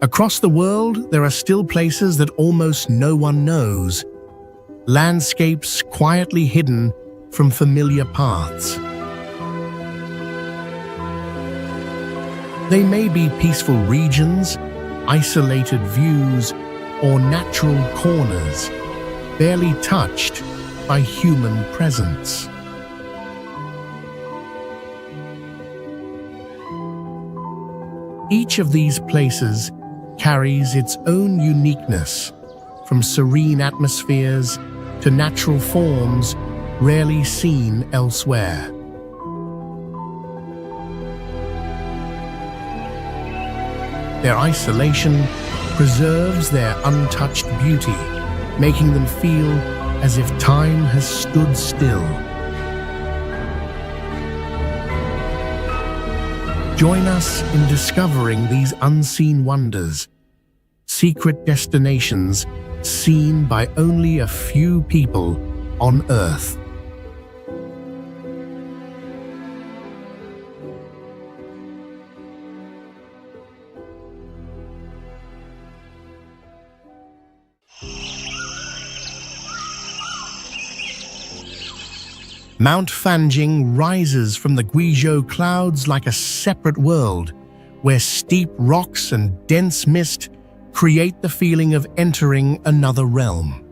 Across the world, there are still places that almost no one knows, landscapes quietly hidden from familiar paths. They may be peaceful regions, isolated views, or natural corners, barely touched by human presence. Each of these places carries its own uniqueness, from serene atmospheres to natural forms rarely seen elsewhere. Their isolation preserves their untouched beauty, making them feel as if time has stood still. Join us in discovering these unseen wonders, secret destinations seen by only a few people on Earth. Mount Fanjing rises from the Guizhou clouds like a separate world, where steep rocks and dense mist create the feeling of entering another realm.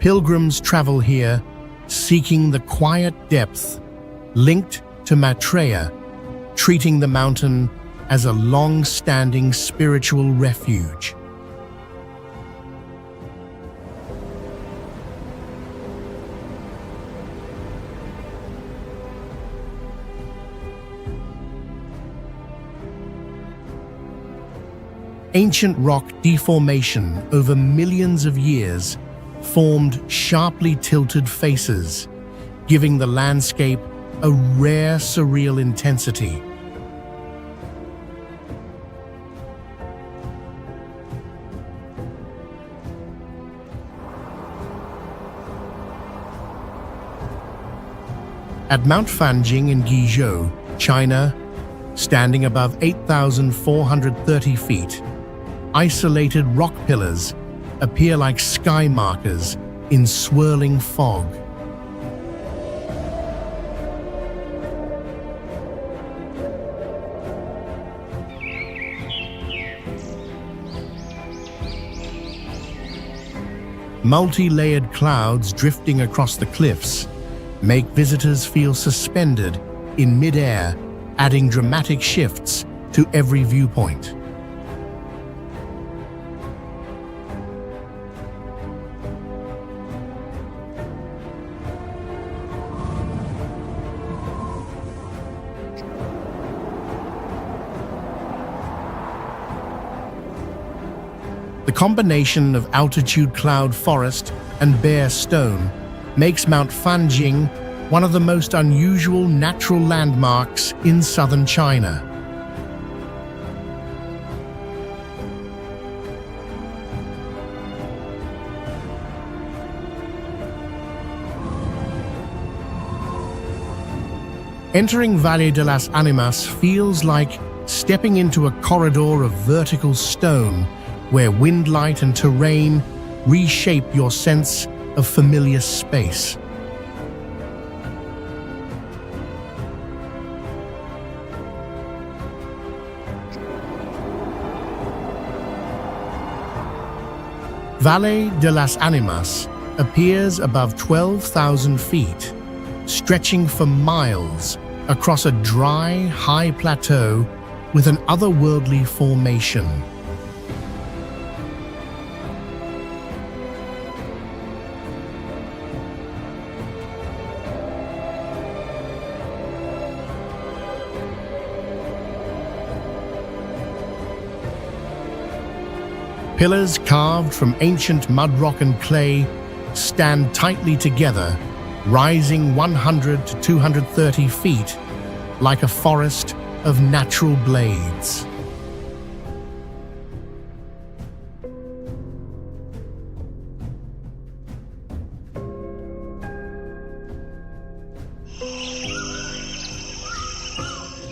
Pilgrims travel here, seeking the quiet depth, linked to Maitreya, treating the mountain as a long-standing spiritual refuge. Ancient rock deformation over millions of years formed sharply tilted faces, giving the landscape a rare surreal intensity. At Mount Fanjing in Guizhou, China, standing above 8,430 feet, isolated rock pillars appear like sky markers in swirling fog. Multi-layered clouds drifting across the cliffs make visitors feel suspended in mid-air, adding dramatic shifts to every viewpoint. The combination of altitude cloud forest and bare stone makes Mount Fanjing one of the most unusual natural landmarks in southern China. Entering Valle de las Animas feels like stepping into a corridor of vertical stone where wind, light, and terrain reshape your sense of familiar space. Valle de las Animas appears above 12,000 feet, stretching for miles across a dry, high plateau with an otherworldly formation. Pillars carved from ancient mud rock and clay stand tightly together, rising 100 to 230 feet like a forest of natural blades.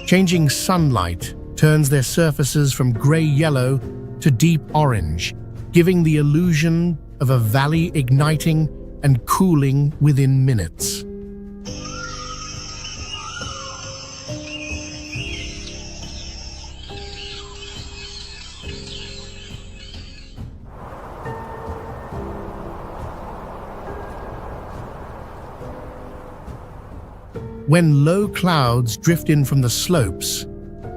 Changing sunlight turns their surfaces from gray-yellow to deep orange, giving the illusion of a valley igniting and cooling within minutes. When low clouds drift in from the slopes,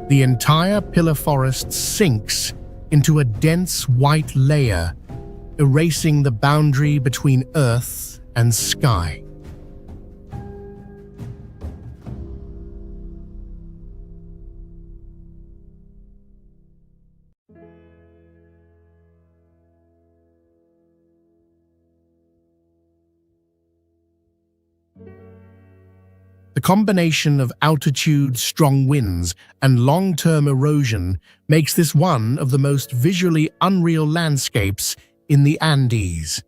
the entire pillar forest sinks into a dense white layer, erasing the boundary between earth and sky. The combination of altitude, strong winds, and long-term erosion makes this one of the most visually unreal landscapes in the Andes.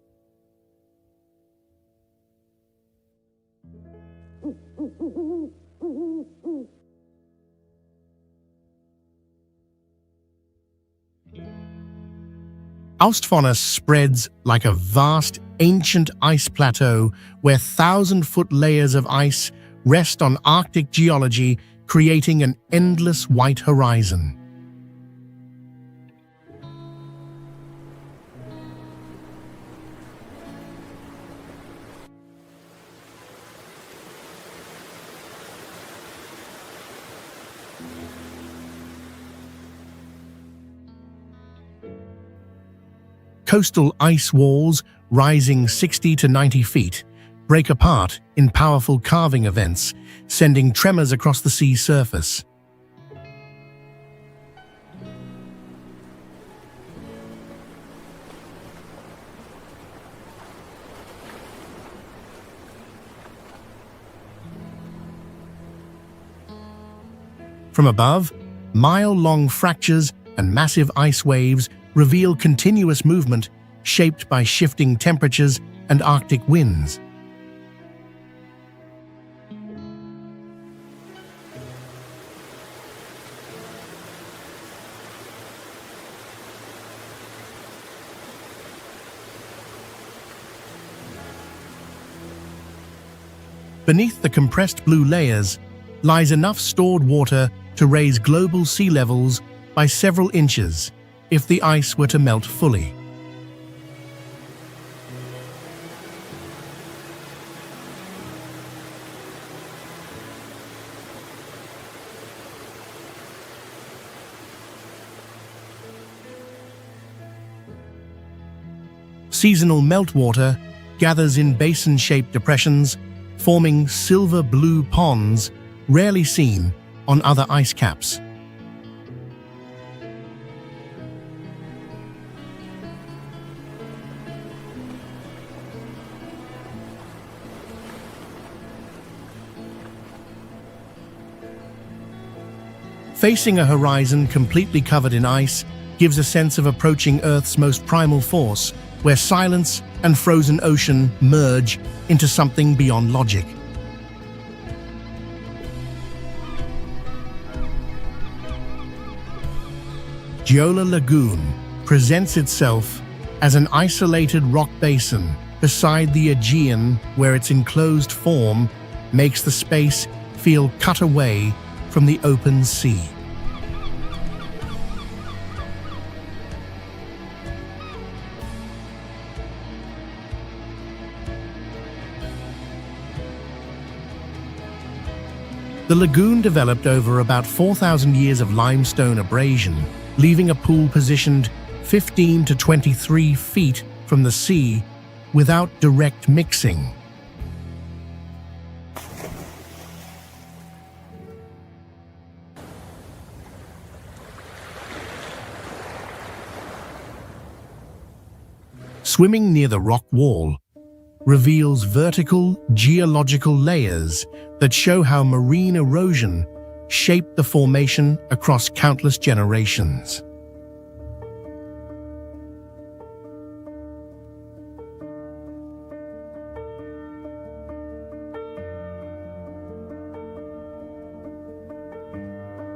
Austfauna spreads like a vast, ancient ice plateau where thousand-foot layers of ice rest on Arctic geology, creating an endless white horizon. Coastal ice walls, rising 60 to 90 feet, break apart in powerful carving events, sending tremors across the sea surface. From above, mile-long fractures and massive ice waves reveal continuous movement shaped by shifting temperatures and Arctic winds. Beneath the compressed blue layers lies enough stored water to raise global sea levels by several inches if the ice were to melt fully. Seasonal meltwater gathers in basin-shaped depressions, forming silver-blue ponds rarely seen on other ice caps. Facing a horizon completely covered in ice gives a sense of approaching Earth's most primal force, where silence and frozen ocean merge into something beyond logic. Giola Lagoon presents itself as an isolated rock basin beside the Aegean, where its enclosed form makes the space feel cut away from the open sea. The lagoon developed over about 4,000 years of limestone abrasion, leaving a pool positioned 15 to 23 feet from the sea without direct mixing. Swimming near the rock wall, reveals vertical geological layers that show how marine erosion shaped the formation across countless generations.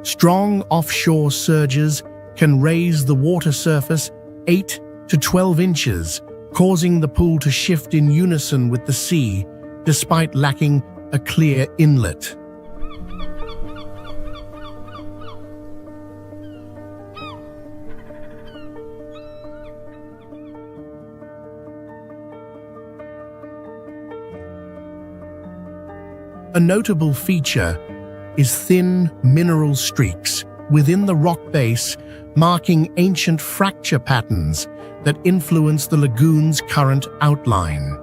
Strong offshore surges can raise the water surface 8 to 12 inches, causing the pool to shift in unison with the sea, despite lacking a clear inlet. A notable feature is thin mineral streaks within the rock base, marking ancient fracture patterns that influence the lagoon's current outline.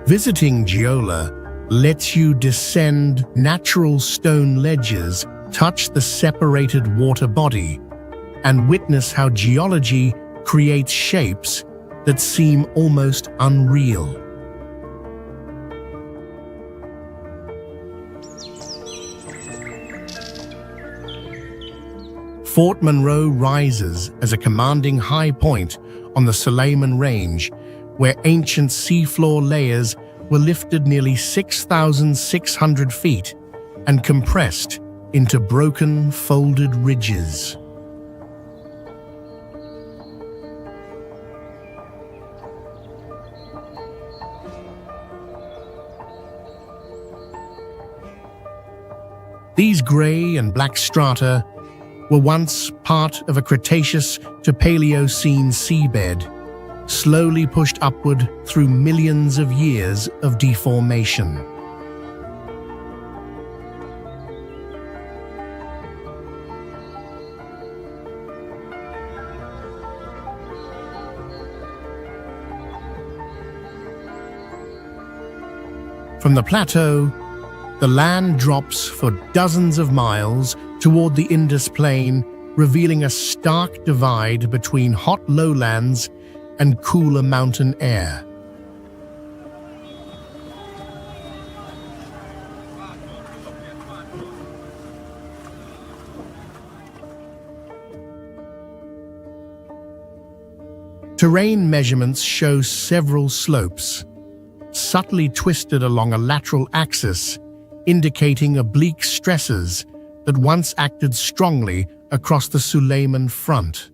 Visiting Giola lets you descend natural stone ledges, touch the separated water body, and witness how geology creates shapes that seem almost unreal. Fort Monroe rises as a commanding high point on the Suleiman Range, where ancient seafloor layers were lifted nearly 6,600 feet and compressed into broken, folded ridges. These grey and black strata were once part of a Cretaceous to Paleocene seabed, slowly pushed upward through millions of years of deformation. From the plateau, the land drops for dozens of miles toward the Indus Plain, revealing a stark divide between hot lowlands and cooler mountain air. Terrain measurements show several slopes, subtly twisted along a lateral axis, indicating oblique stresses that once acted strongly across the Suleiman front.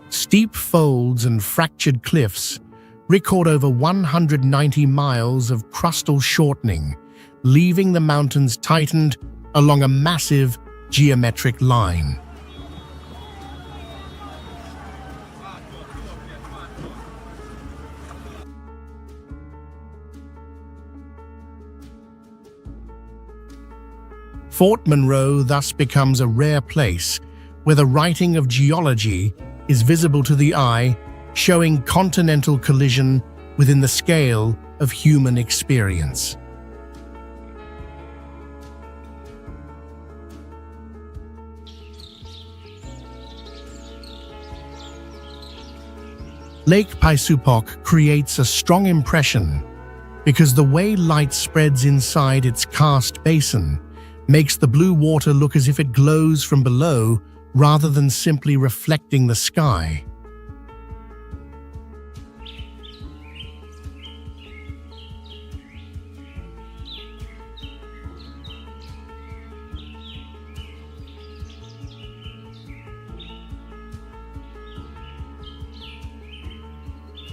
Steep folds and fractured cliffs record over 190 miles of crustal shortening, leaving the mountains tightened along a massive geometric line. Fort Monroe thus becomes a rare place where the writing of geology is visible to the eye, showing continental collision within the scale of human experience. Lake Pyupok creates a strong impression because the way light spreads inside its karst basin makes the blue water look as if it glows from below rather than simply reflecting the sky.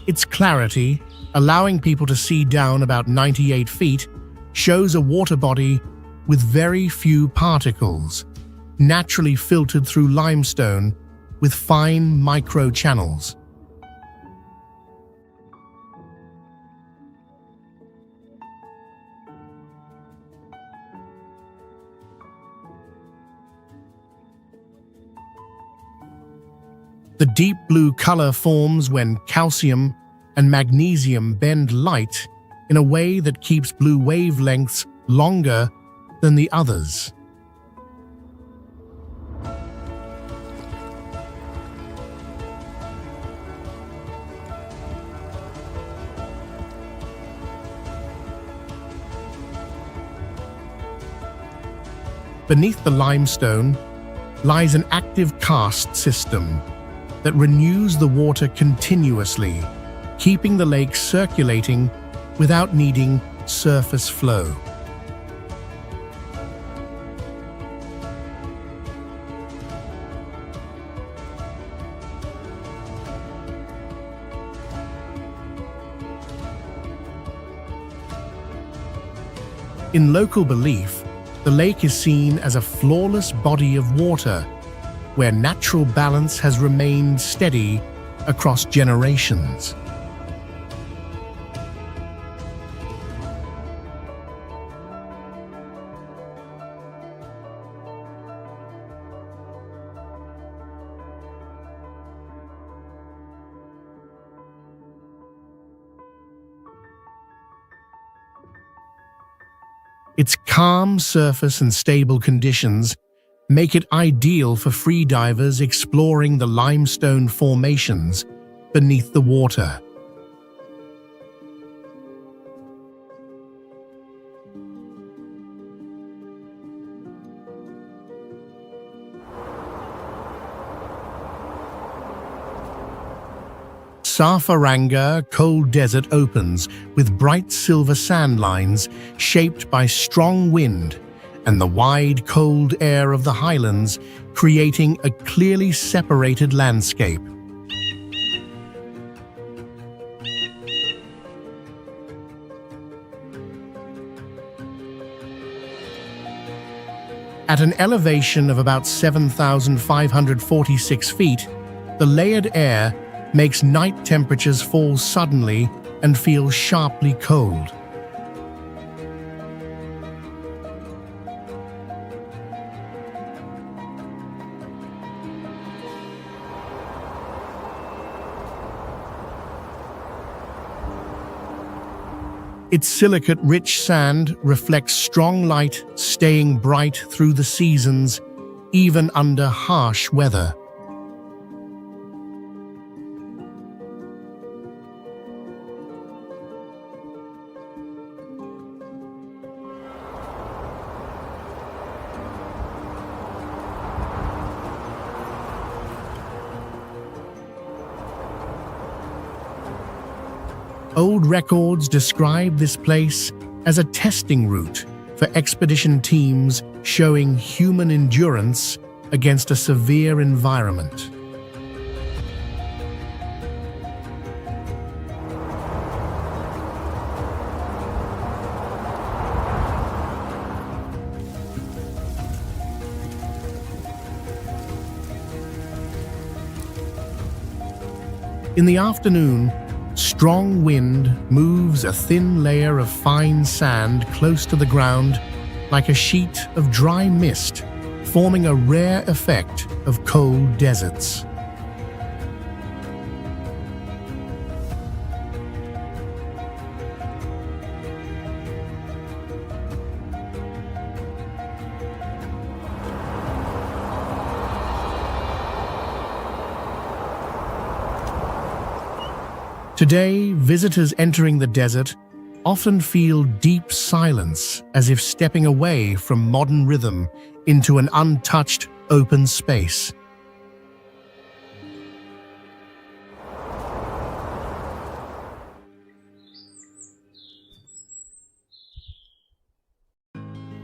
Its clarity, allowing people to see down about 98 feet, shows a water body with very few particles, naturally filtered through limestone with fine micro-channels. The deep blue color forms when calcium and magnesium bend light in a way that keeps blue wavelengths longer than the others. Beneath the limestone lies an active karst system that renews the water continuously, keeping the lake circulating without needing surface flow. In local belief, the lake is seen as a flawless body of water, where natural balance has remained steady across generations. Its calm surface and stable conditions make it ideal for freedivers exploring the limestone formations beneath the water. Safaranga cold desert opens with bright silver sand lines shaped by strong wind and the wide cold air of the highlands, creating a clearly separated landscape. At an elevation of about 7,546 feet, the layered air makes night temperatures fall suddenly and feel sharply cold. Its silicate-rich sand reflects strong light, staying bright through the seasons, even under harsh weather. Old records describe this place as a testing route for expedition teams showing human endurance against a severe environment. In the afternoon, strong wind moves a thin layer of fine sand close to the ground like a sheet of dry mist, forming a rare effect of cold deserts. Today, visitors entering the desert often feel deep silence, as if stepping away from modern rhythm into an untouched, open space.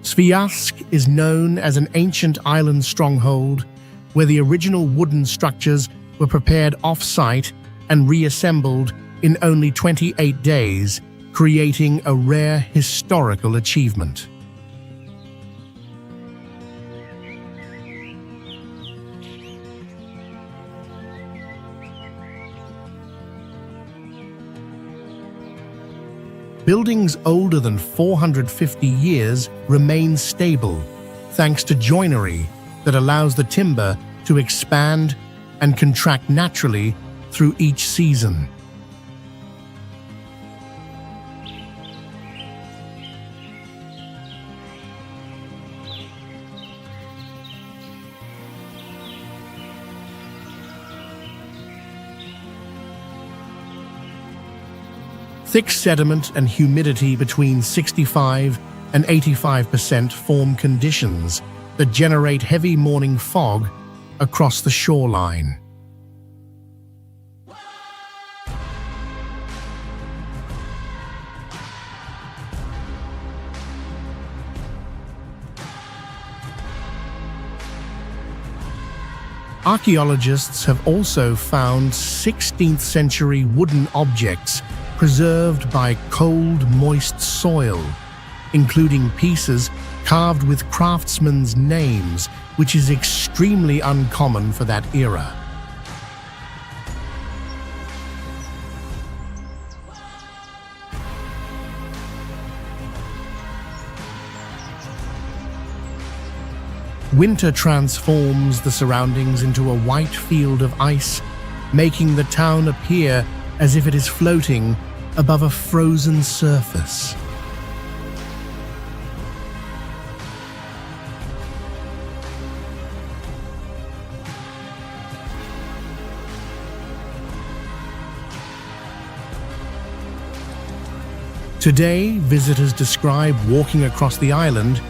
Sviatsk is known as an ancient island stronghold where the original wooden structures were prepared off-site and reassembled in only 28 days, creating a rare historical achievement. Buildings older than 450 years remain stable, thanks to joinery that allows the timber to expand and contract naturally through each season. Thick sediment and humidity between 65 and 85% form conditions that generate heavy morning fog across the shoreline. Archaeologists have also found 16th century wooden objects preserved by cold, moist soil, including pieces carved with craftsmen's names, which is extremely uncommon for that era. Winter transforms the surroundings into a white field of ice, making the town appear as if it is floating above a frozen surface. Today, visitors describe walking across the island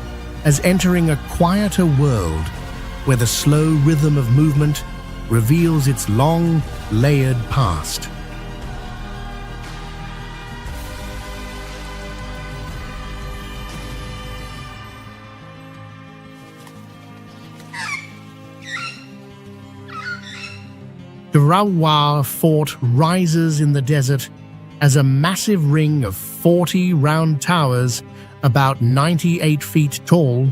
as entering a quieter world where the slow rhythm of movement reveals its long, layered past. Derawar Fort rises in the desert as a massive ring of 40 round towers about 98 feet tall,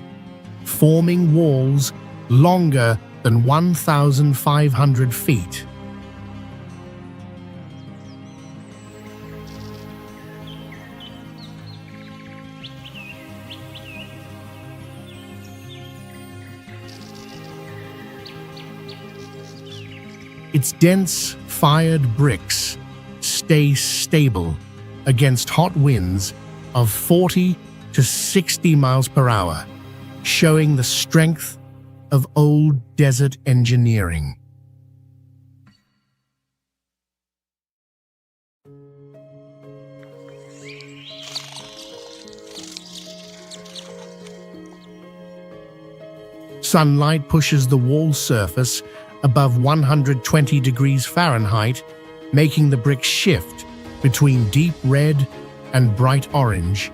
forming walls longer than 1,500 feet. Its dense, fired bricks stay stable against hot winds of 40 to 60 miles per hour, showing the strength of old desert engineering. Sunlight pushes the wall surface above 120 degrees Fahrenheit, making the bricks shift between deep red and bright orange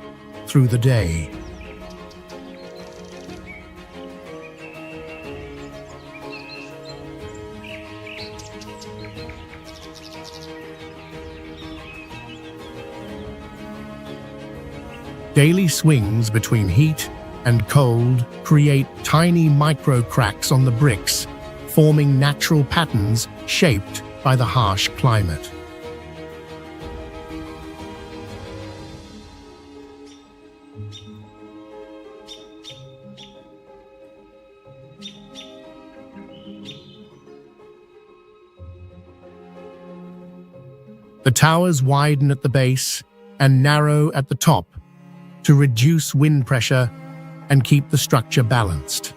through the day. Daily swings between heat and cold create tiny micro cracks on the bricks, forming natural patterns shaped by the harsh climate. The towers widen at the base and narrow at the top to reduce wind pressure and keep the structure balanced.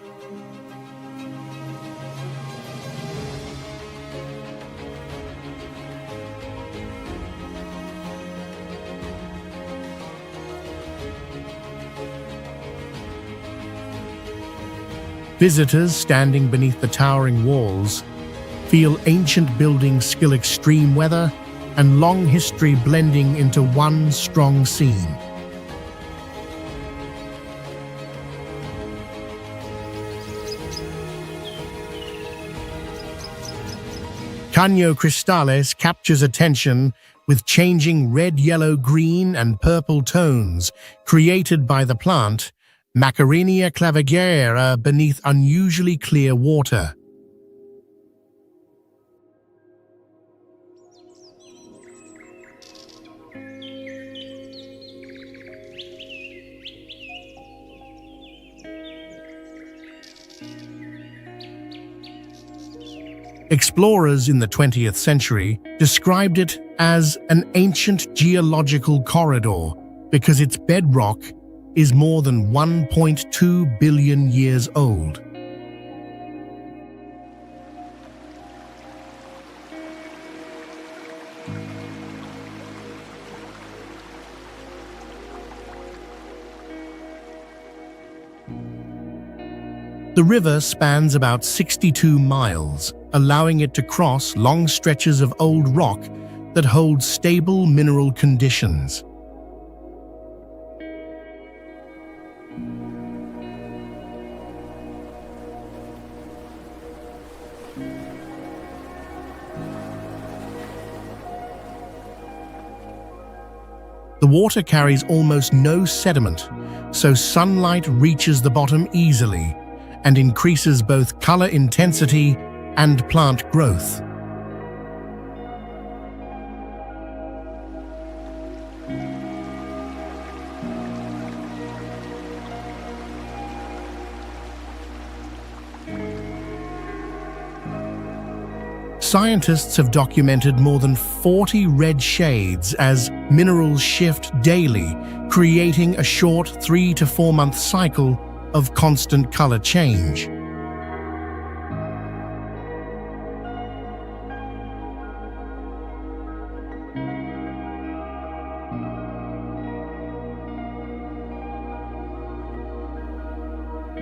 Visitors standing beneath the towering walls feel ancient building skill, extreme weather, and long history blending into one strong scene. Kano Cristales captures attention with changing red, yellow, green, and purple tones created by the plant Macarinia clavigera beneath unusually clear water. Explorers in the 20th century described it as an ancient geological corridor because its bedrock is more than 1.2 billion years old. The river spans about 62 miles, allowing it to cross long stretches of old rock that hold stable mineral conditions. The water carries almost no sediment, so sunlight reaches the bottom easily and increases both color intensity and plant growth. Scientists have documented more than 40 red shades as minerals shift daily, creating a short 3 to 4 month cycle of constant color change.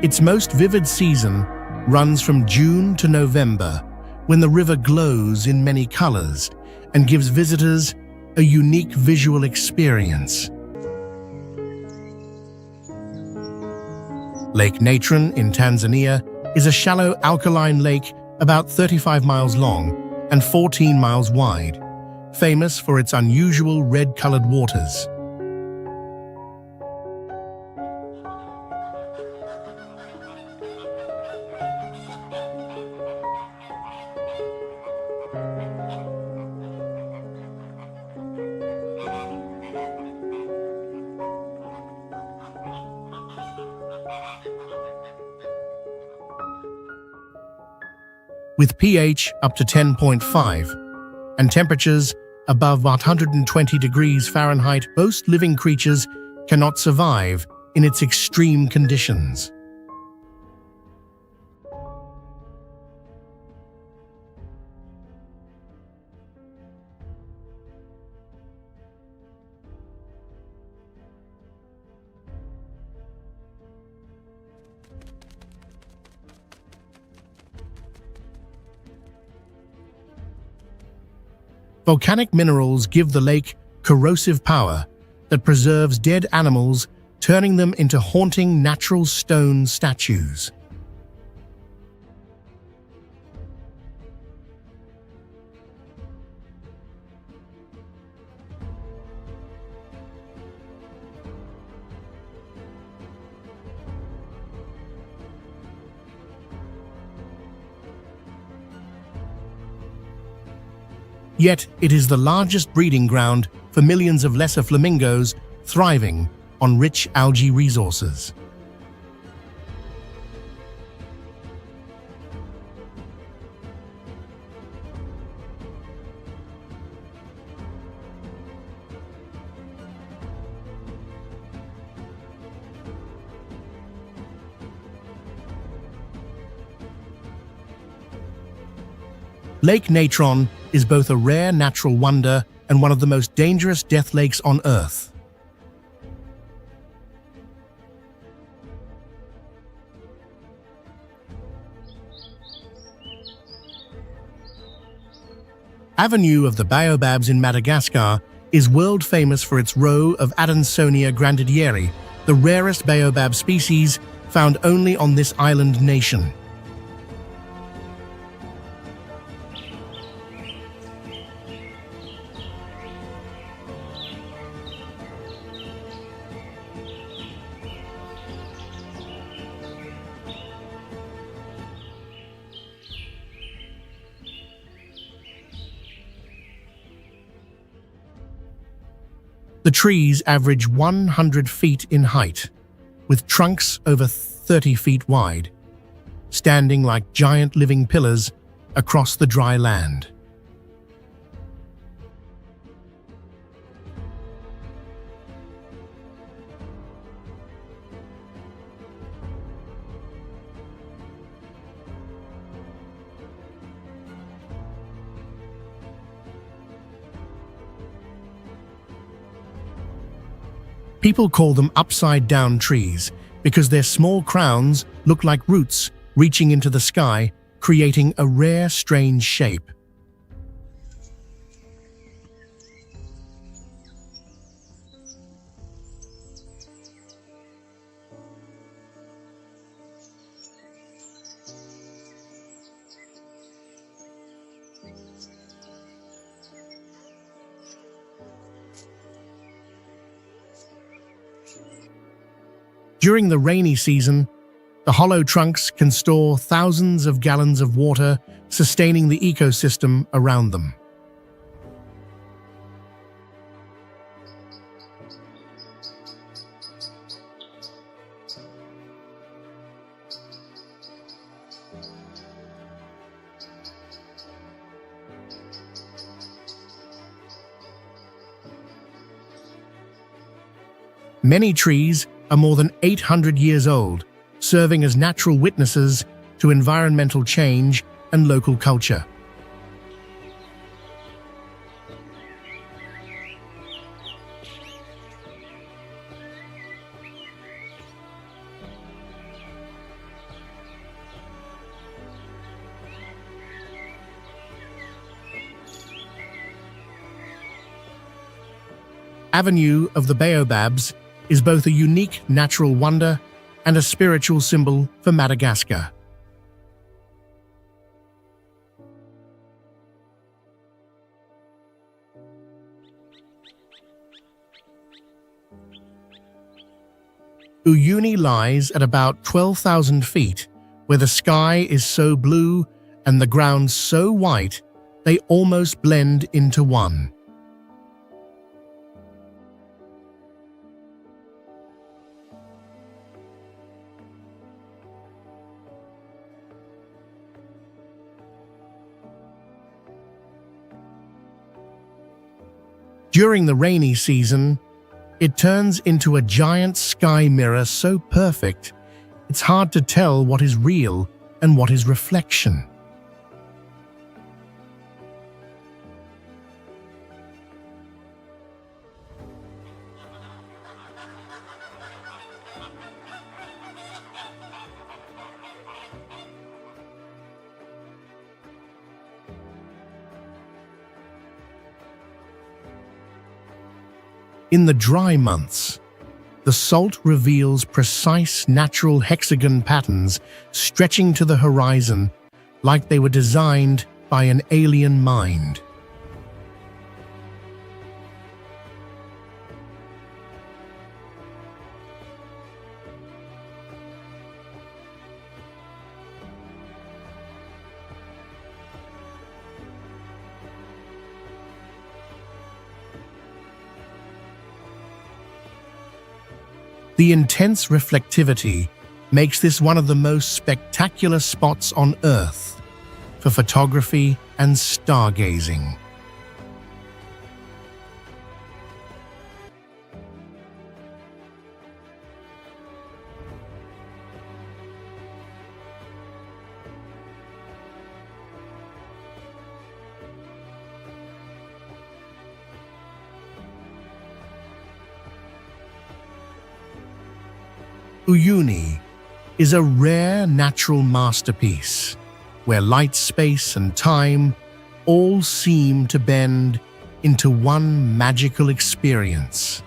Its most vivid season runs from June to November, when the river glows in many colors and gives visitors a unique visual experience. Lake Natron in Tanzania is a shallow alkaline lake about 35 miles long and 14 miles wide, famous for its unusual red-colored waters. With pH up to 10.5 and temperatures above 120 degrees Fahrenheit, most living creatures cannot survive in its extreme conditions. Volcanic minerals give the lake corrosive power that preserves dead animals, turning them into haunting natural stone statues. Yet it is the largest breeding ground for millions of lesser flamingos thriving on rich algae resources. Lake Natron is both a rare natural wonder and one of the most dangerous death lakes on Earth. Avenue of the Baobabs in Madagascar is world famous for its row of Adansonia grandidieri, the rarest baobab species found only on this island nation. The trees average 100 feet in height, with trunks over 30 feet wide, standing like giant living pillars across the dry land. People call them upside-down trees because their small crowns look like roots reaching into the sky, creating a rare, strange shape. During the rainy season, the hollow trunks can store thousands of gallons of water, sustaining the ecosystem around them. Many trees are more than 800 years old, serving as natural witnesses to environmental change and local culture. Avenue of the Baobabs is both a unique natural wonder and a spiritual symbol for Madagascar. Uyuni lies at about 12,000 feet, where the sky is so blue and the ground so white they almost blend into one. During the rainy season, it turns into a giant sky mirror so perfect, it's hard to tell what is real and what is reflection. In the dry months, the salt reveals precise natural hexagon patterns stretching to the horizon like they were designed by an alien mind. The intense reflectivity makes this one of the most spectacular spots on Earth for photography and stargazing. Uyuni is a rare natural masterpiece where light, space, and time all seem to bend into one magical experience.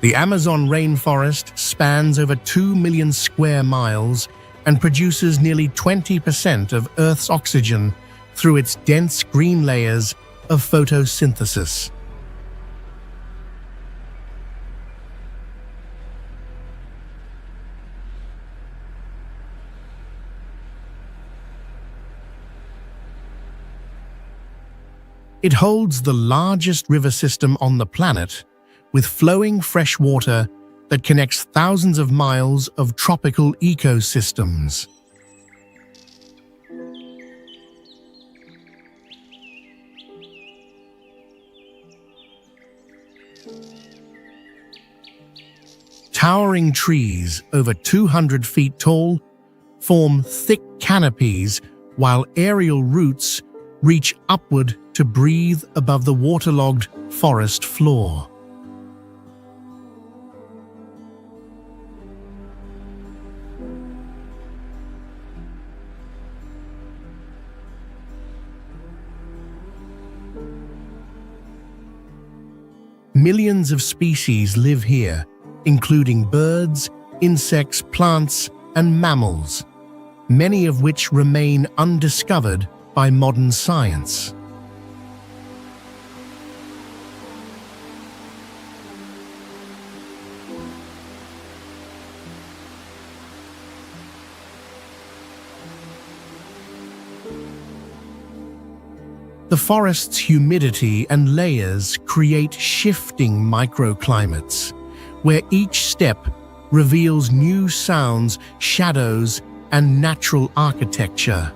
The Amazon rainforest spans over 2 million square miles and produces nearly 20% of Earth's oxygen through its dense green layers of photosynthesis. It holds the largest river system on the planet, with flowing fresh water that connects thousands of miles of tropical ecosystems. Towering trees over 200 feet tall form thick canopies, while aerial roots reach upward to breathe above the waterlogged forest floor. Millions of species live here, including birds, insects, plants, and mammals, many of which remain undiscovered by modern science. The forest's humidity and layers create shifting microclimates, where each step reveals new sounds, shadows, and natural architecture.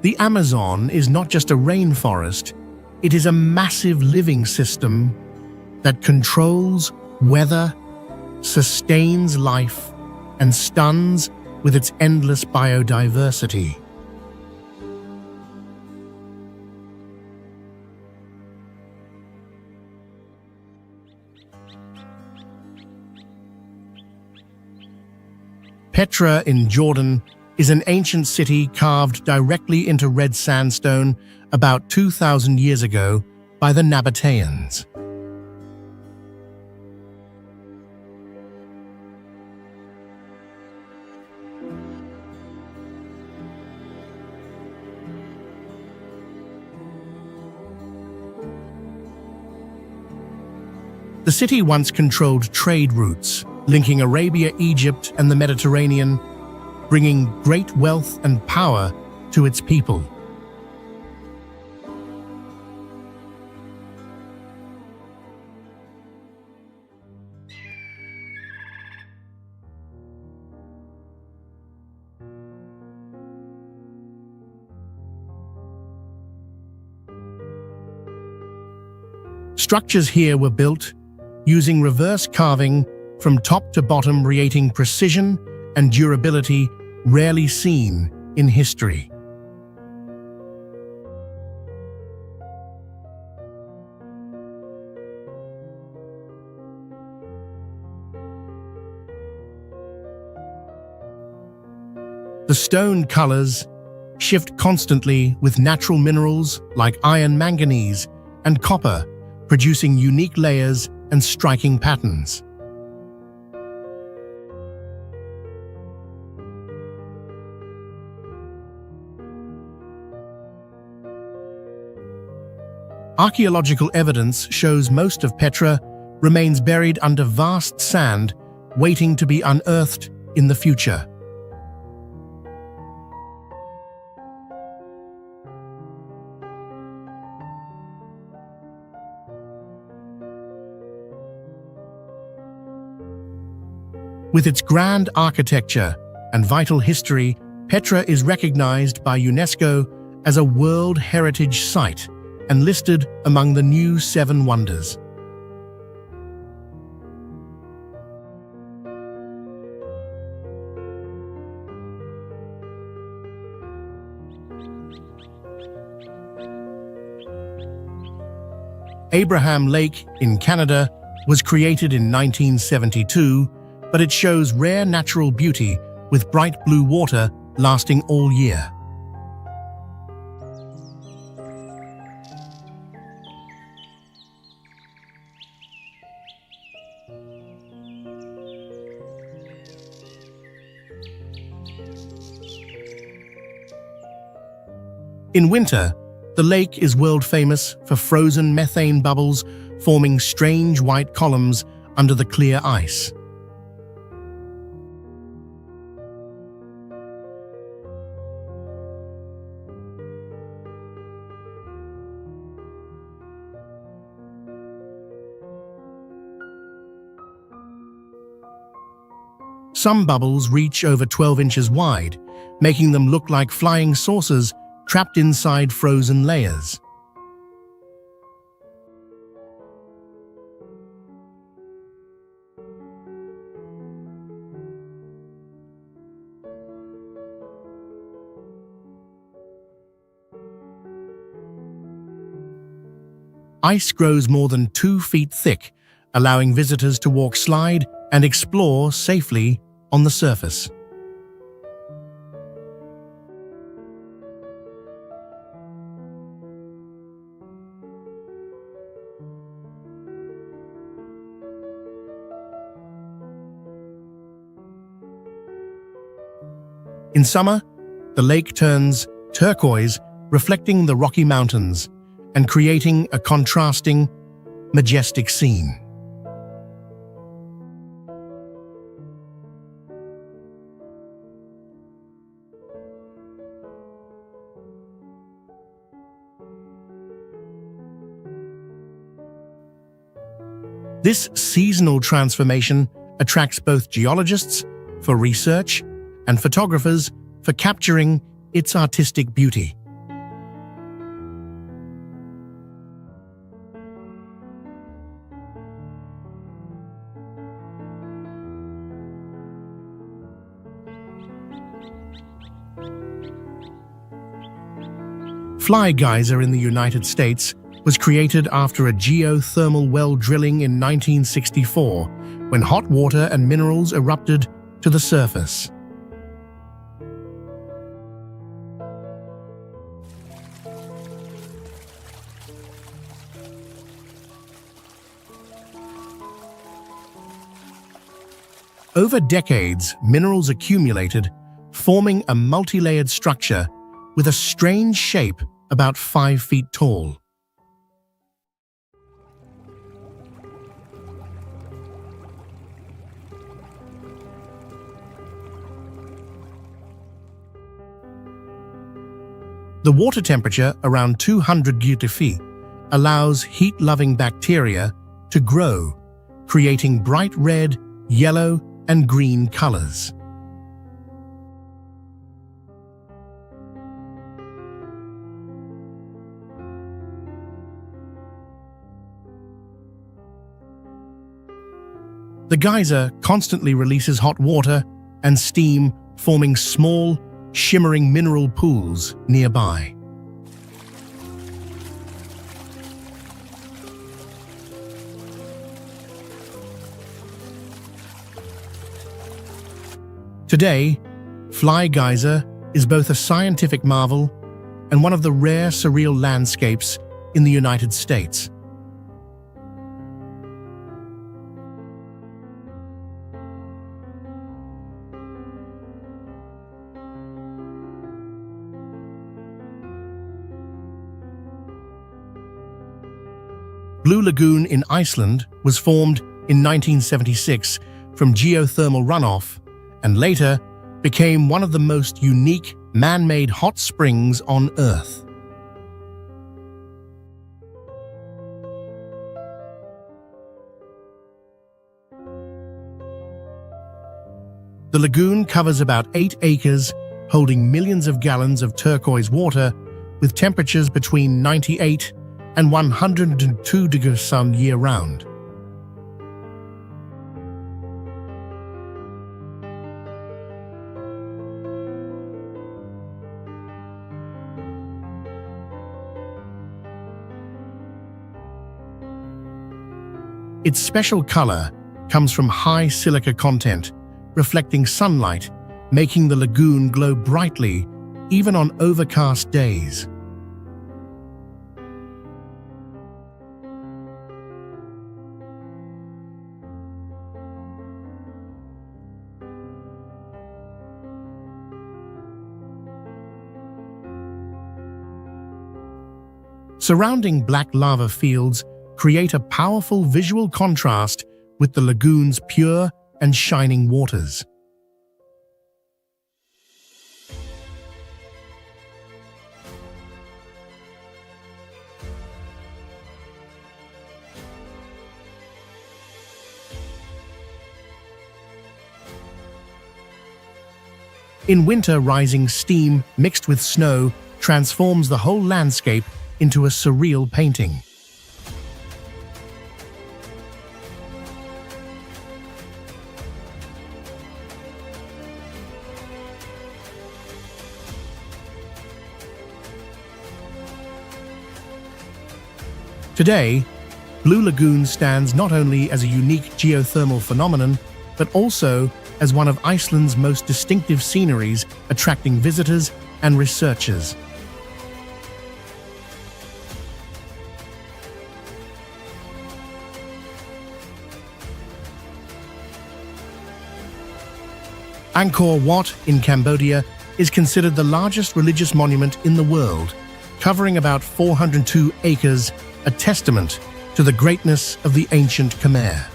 The Amazon is not just a rainforest, it is a massive living system that controls weather, sustains life, and stuns with its endless biodiversity. Petra in Jordan is an ancient city carved directly into red sandstone about 2,000 years ago by the Nabateans. The city once controlled trade routes, linking Arabia, Egypt, and the Mediterranean, bringing great wealth and power to its people. Structures here were built using reverse carving from top to bottom, creating precision and durability rarely seen in history. The stone colors shift constantly with natural minerals like iron, manganese, and copper, producing unique layers and striking patterns. Archaeological evidence shows most of Petra remains buried under vast sand, waiting to be unearthed in the future. With its grand architecture and vital history, Petra is recognized by UNESCO as a World Heritage Site and listed among the new 7 Wonders. Abraham Lake in Canada was created in 1972, but it shows rare natural beauty with bright blue water lasting all year. In winter, the lake is world famous for frozen methane bubbles forming strange white columns under the clear ice. Some bubbles reach over 12 inches wide, making them look like flying saucers trapped inside frozen layers. Ice grows more than 2 feet thick, allowing visitors to walk, slide, and explore safely on the surface. In summer, the lake turns turquoise, reflecting the Rocky Mountains and creating a contrasting, majestic scene. This seasonal transformation attracts both geologists for research and photographers for capturing its artistic beauty. Fly Geyser in the United States was created after a geothermal well drilling in 1964, when hot water and minerals erupted to the surface. Over decades, minerals accumulated, forming a multi-layered structure with a strange shape about 5 feet tall. The water temperature, around 200 degrees, allows heat-loving bacteria to grow, creating bright red, yellow, and green colors. The geyser constantly releases hot water and steam, forming small, shimmering mineral pools nearby. Today, Fly Geyser is both a scientific marvel and one of the rare surreal landscapes in the United States. Blue Lagoon in Iceland was formed in 1976 from geothermal runoff and later became one of the most unique man-made hot springs on Earth. The lagoon covers about 8 acres, holding millions of gallons of turquoise water with temperatures between 98 and 102 degrees sun year-round. Its special color comes from high silica content, reflecting sunlight, making the lagoon glow brightly even on overcast days. Surrounding black lava fields create a powerful visual contrast with the lagoon's pure and shining waters. In winter, rising steam mixed with snow transforms the whole landscape into a surreal painting. Today, Blue Lagoon stands not only as a unique geothermal phenomenon, but also as one of Iceland's most distinctive sceneries, attracting visitors and researchers. Angkor Wat in Cambodia is considered the largest religious monument in the world, covering about 402 acres, a testament to the greatness of the ancient Khmer.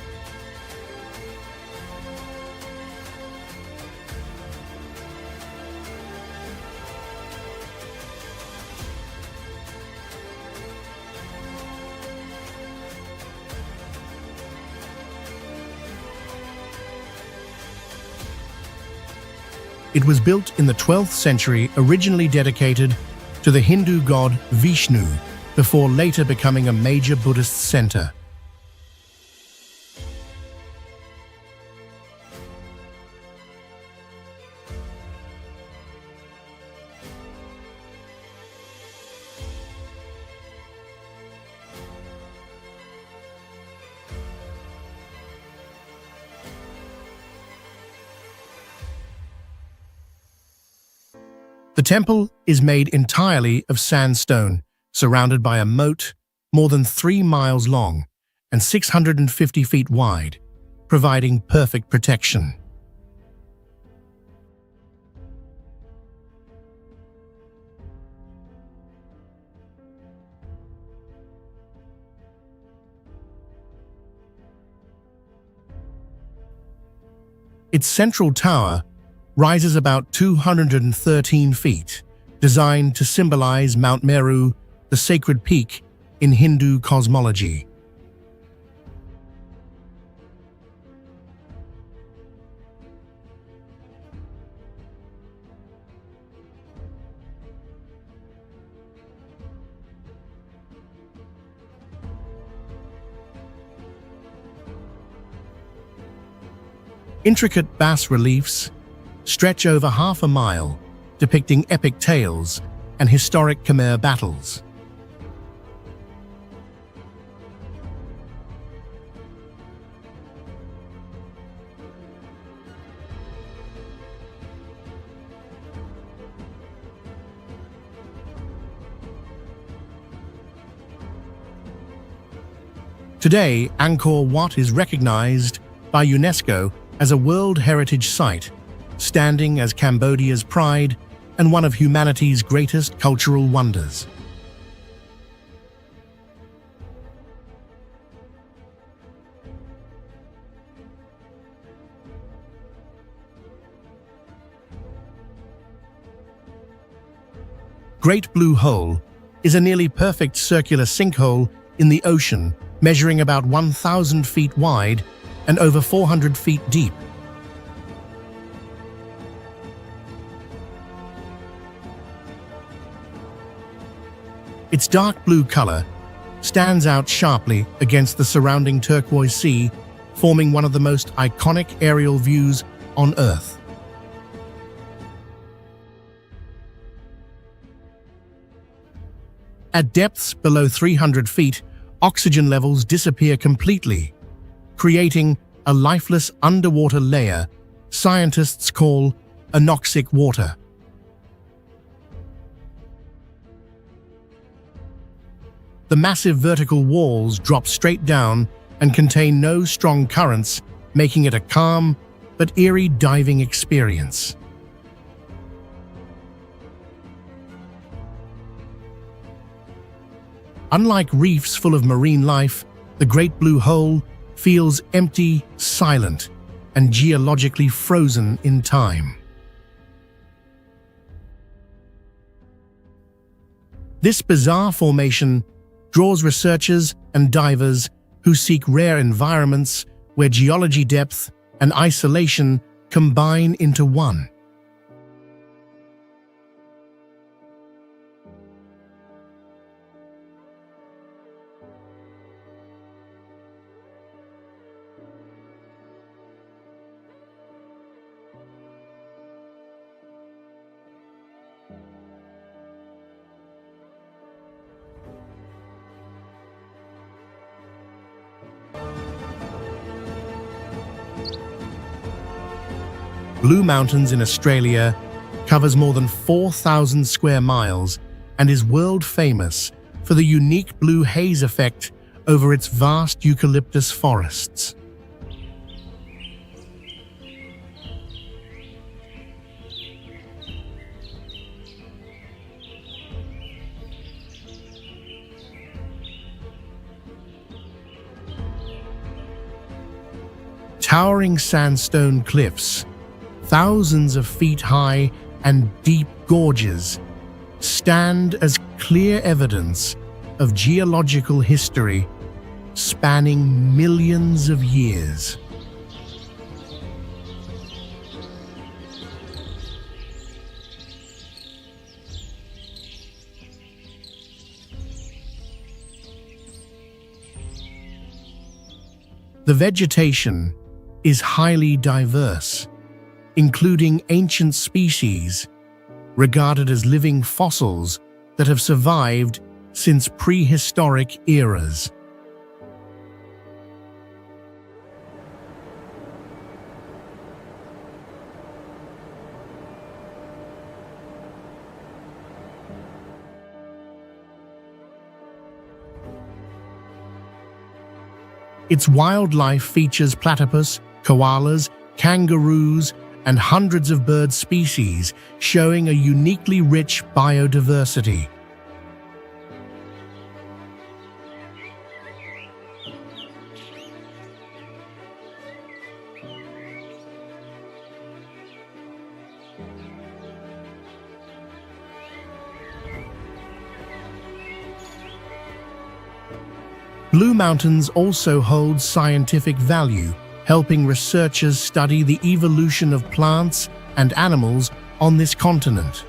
It was built in the 12th century, originally dedicated to the Hindu god Vishnu, before later becoming a major Buddhist center. The temple is made entirely of sandstone, surrounded by a moat more than 3 miles long and 650 feet wide, providing perfect protection. Its central tower rises about 213 feet, designed to symbolize Mount Meru, the sacred peak in Hindu cosmology. Intricate bas-reliefs stretch over half a mile, depicting epic tales and historic Khmer battles. Today, Angkor Wat is recognized by UNESCO as a World Heritage Site, standing as Cambodia's pride and one of humanity's greatest cultural wonders. Great Blue Hole is a nearly perfect circular sinkhole in the ocean, measuring about 1,000 feet wide and over 400 feet deep. Its dark blue color stands out sharply against the surrounding turquoise sea, forming one of the most iconic aerial views on Earth. At depths below 300 feet, oxygen levels disappear completely, creating a lifeless underwater layer scientists call anoxic water. The massive vertical walls drop straight down and contain no strong currents, making it a calm but eerie diving experience. Unlike reefs full of marine life, the Great Blue Hole feels empty, silent, and geologically frozen in time. This bizarre formation draws researchers and divers who seek rare environments where geology depth and isolation combine into one. Blue Mountains in Australia covers more than 4,000 square miles and is world famous for the unique blue haze effect over its vast eucalyptus forests. Towering sandstone cliffs, thousands of feet high and deep gorges, stand as clear evidence of geological history spanning millions of years. The vegetation is highly diverse, including ancient species regarded as living fossils that have survived since prehistoric eras. Its wildlife features platypus, koalas, kangaroos, and hundreds of bird species, showing a uniquely rich biodiversity. Blue Mountains also holds scientific value, helping researchers study the evolution of plants and animals on this continent.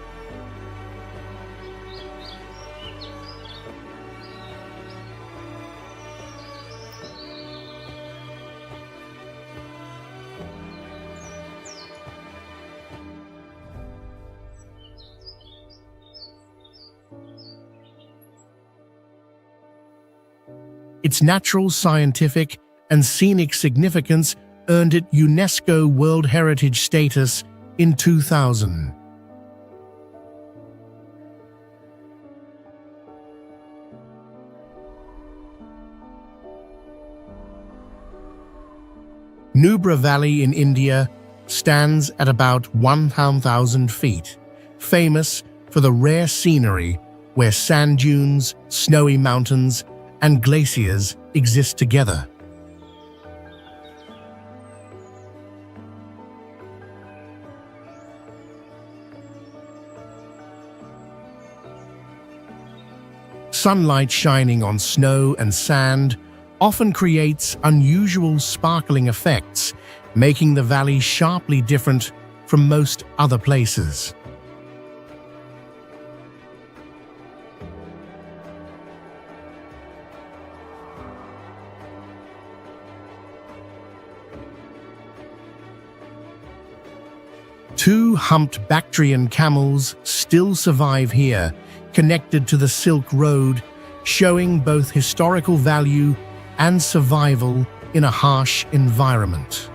Its natural, scientific, and scenic significance earned it UNESCO World Heritage status in 2000. Nubra Valley in India stands at about 1,000 feet, famous for the rare scenery where sand dunes, snowy mountains, and glaciers exist together. Sunlight shining on snow and sand often creates unusual sparkling effects, making the valley sharply different from most other places. Two humped Bactrian camels still survive here, connected to the Silk Road, showing both historical value and survival in a harsh environment.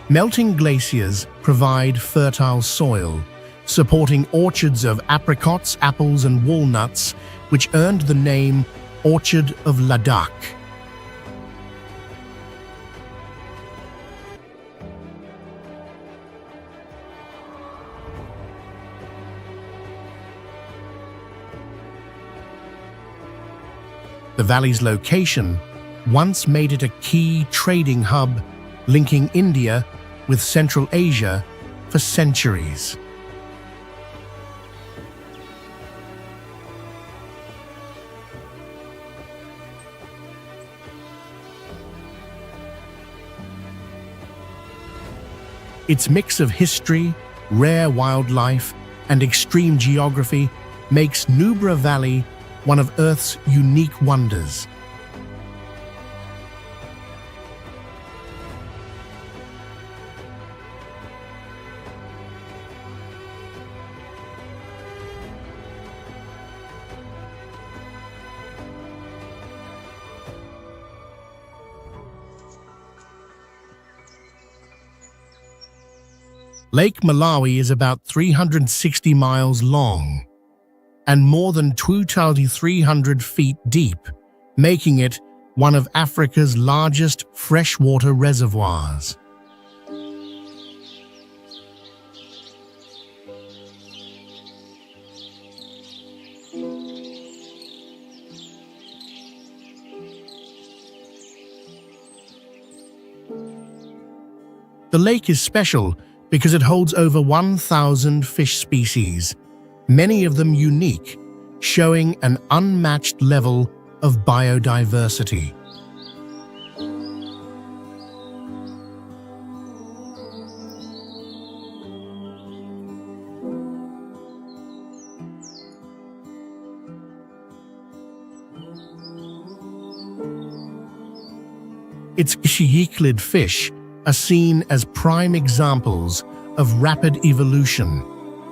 Melting glaciers provide fertile soil, supporting orchards of apricots, apples, and walnuts, which earned the name Orchard of Ladakh. The valley's location once made it a key trading hub, linking India with Central Asia for centuries. Its mix of history, rare wildlife, and extreme geography makes Nubra Valley one of Earth's unique wonders. Lake Malawi is about 360 miles long and more than 2,300 feet deep, making it one of Africa's largest freshwater reservoirs. The lake is special because it holds over 1,000 fish species, many of them unique, showing an unmatched level of biodiversity. Its Euclid fish are seen as prime examples of rapid evolution,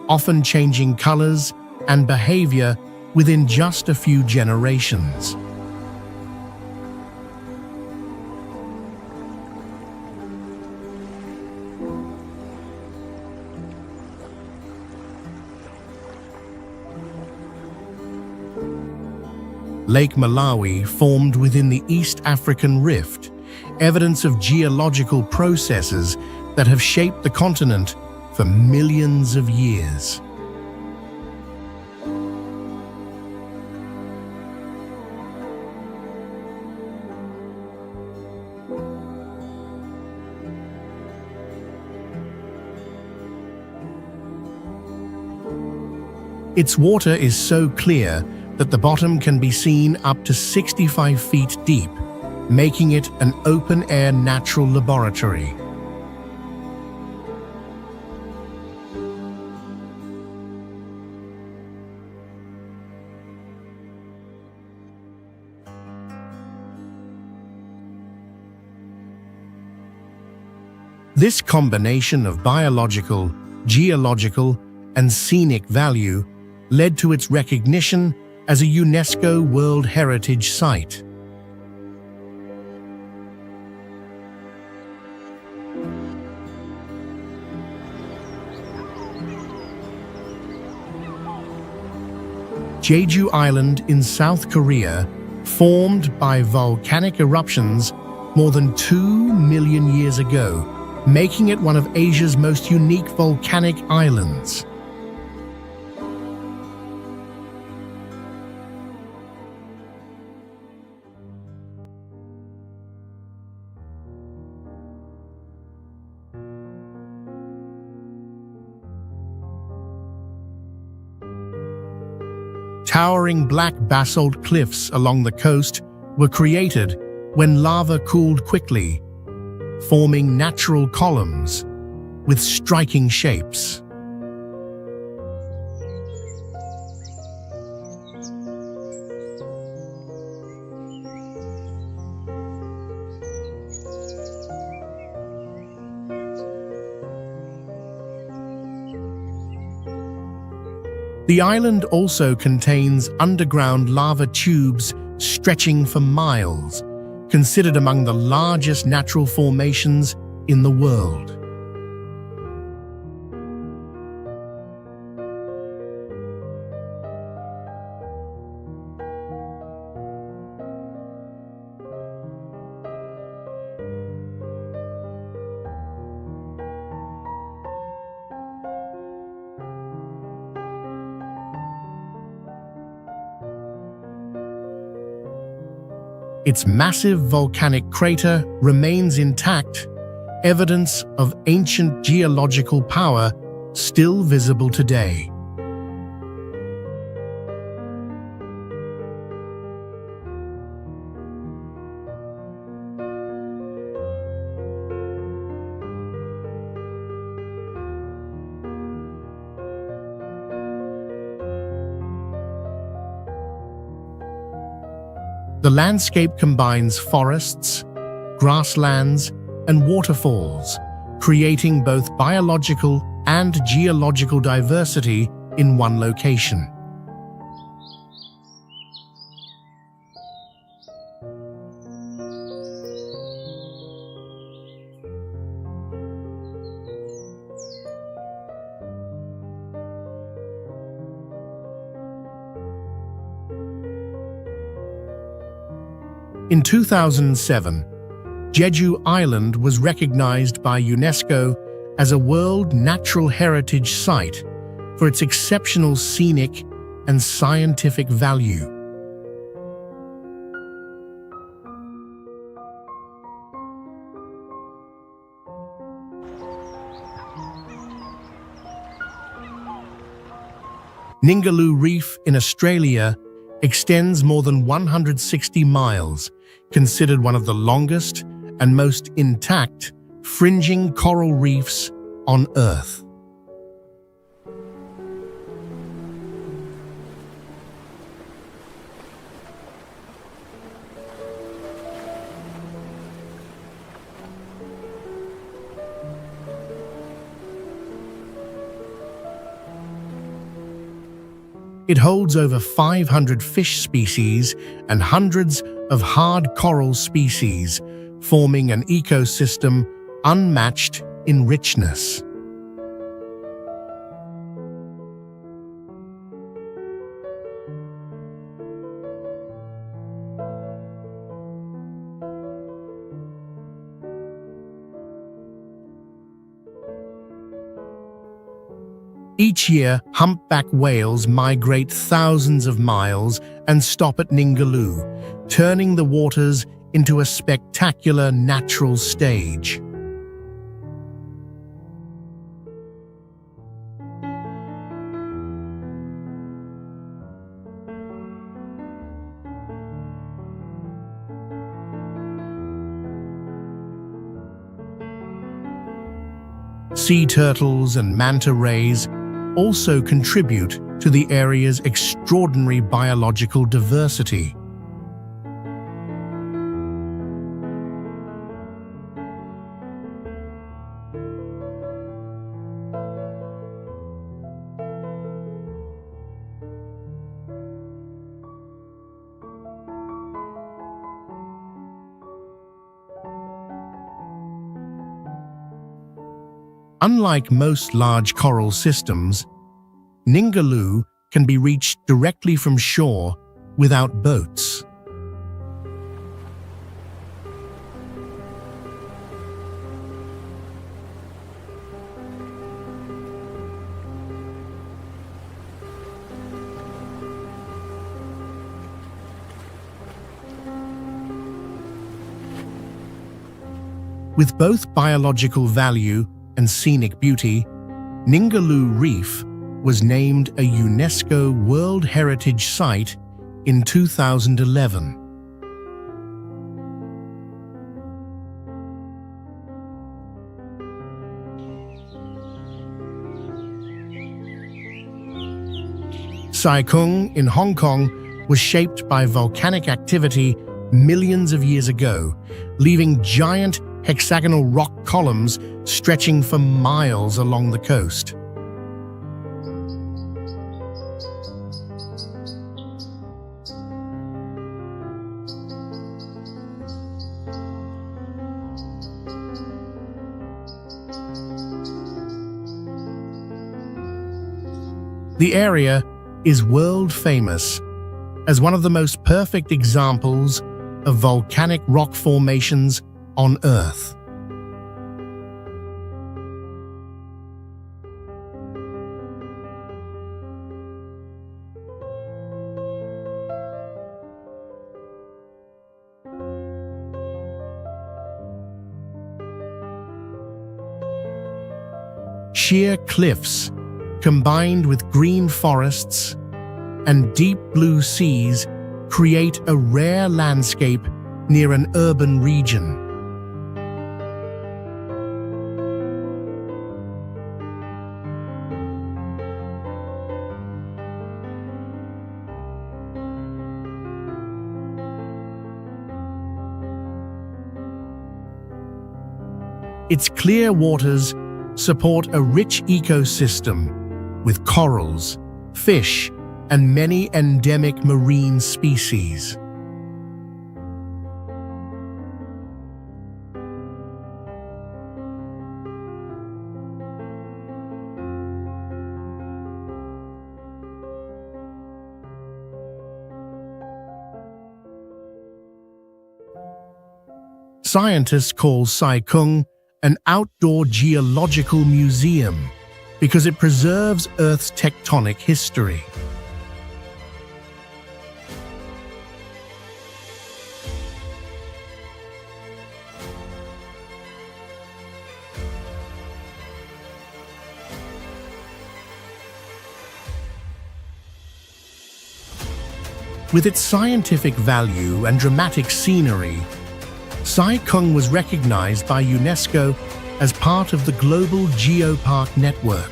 often changing colors and behavior within just a few generations. Lake Malawi formed within the East African Rift, evidence of geological processes that have shaped the continent for millions of years. Its water is so clear that the bottom can be seen up to 65 feet deep, making it an open-air natural laboratory. This combination of biological, geological, and scenic value led to its recognition as a UNESCO World Heritage Site. Jeju Island in South Korea, formed by volcanic eruptions more than 2 million years ago, making it one of Asia's most unique volcanic islands. Towering black basalt cliffs along the coast were created when lava cooled quickly, forming natural columns with striking shapes. The island also contains underground lava tubes stretching for miles, considered among the largest natural formations in the world. Its massive volcanic crater remains intact, evidence of ancient geological power still visible today. The landscape combines forests, grasslands, and waterfalls, creating both biological and geological diversity in one location. In 2007, Jeju Island was recognized by UNESCO as a World Natural Heritage Site for its exceptional scenic and scientific value. Ningaloo Reef in Australia extends more than 160 miles, considered one of the longest and most intact fringing coral reefs on Earth. It holds over 500 fish species and hundreds of hard coral species, forming an ecosystem unmatched in richness. Each year, humpback whales migrate thousands of miles and stop at Ningaloo, turning the waters into a spectacular natural stage. Sea turtles and manta rays also contribute to the area's extraordinary biological diversity. Unlike most large coral systems, Ningaloo can be reached directly from shore without boats. With both biological value and scenic beauty, Ningaloo Reef was named a UNESCO World Heritage Site in 2011. Sai Kung in Hong Kong was shaped by volcanic activity millions of years ago, leaving giant hexagonal rock columns stretching for miles along the coast. The area is world famous as one of the most perfect examples of volcanic rock formations on Earth. Sheer cliffs, combined with green forests and deep blue seas, create a rare landscape near an urban region. Its clear waters support a rich ecosystem with corals, fish, and many endemic marine species. Scientists call Sai Kung an outdoor geological museum because it preserves Earth's tectonic history. With its scientific value and dramatic scenery, Sai Kung was recognized by UNESCO as part of the global geopark network.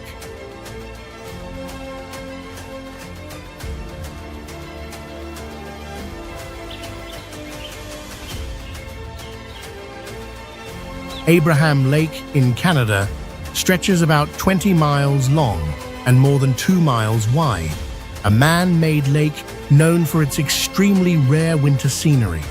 Abraham Lake in Canada stretches about 20 miles long and more than 2 miles wide, a man-made lake known for its extremely rare winter scenery.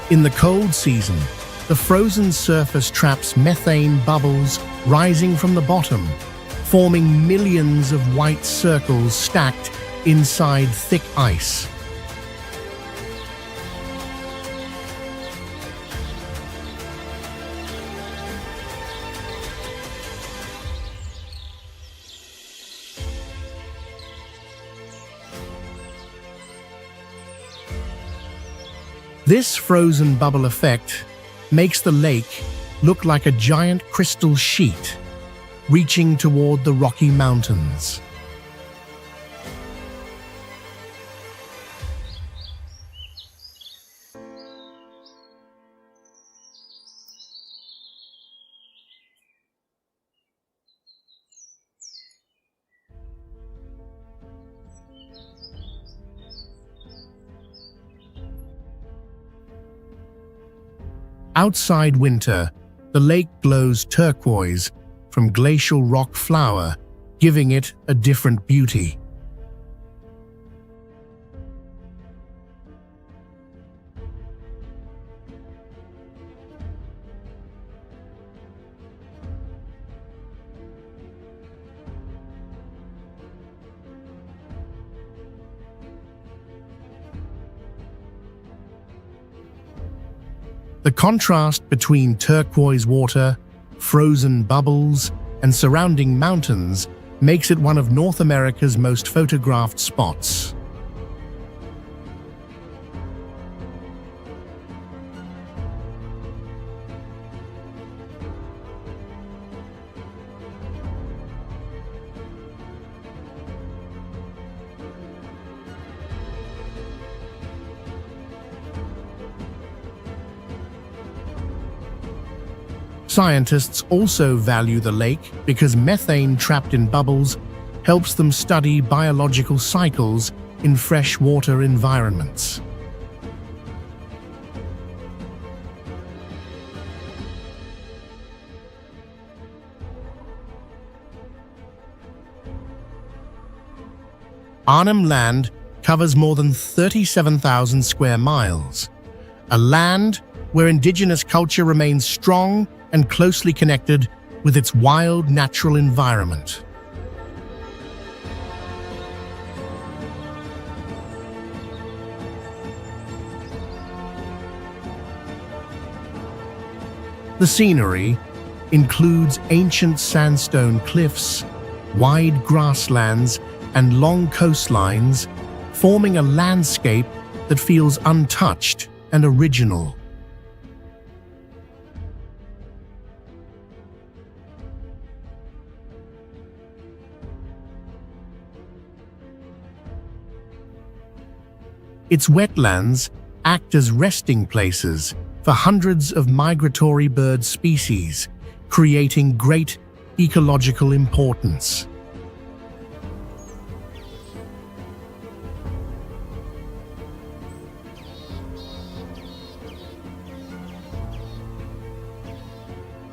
In the cold season, the frozen surface traps methane bubbles rising from the bottom, forming millions of white circles stacked inside thick ice. This frozen bubble effect makes the lake look like a giant crystal sheet reaching toward the Rocky Mountains. Outside winter, the lake glows turquoise from glacial rock flour, giving it a different beauty. The contrast between turquoise water, frozen bubbles, and surrounding mountains makes it one of North America's most photographed spots. Scientists also value the lake because methane trapped in bubbles helps them study biological cycles in freshwater environments. Arnhem Land covers more than 37,000 square miles, a land where indigenous culture remains strong and closely connected with its wild natural environment. The scenery includes ancient sandstone cliffs, wide grasslands, and long coastlines, forming a landscape that feels untouched and original. Its wetlands act as resting places for hundreds of migratory bird species, creating great ecological importance.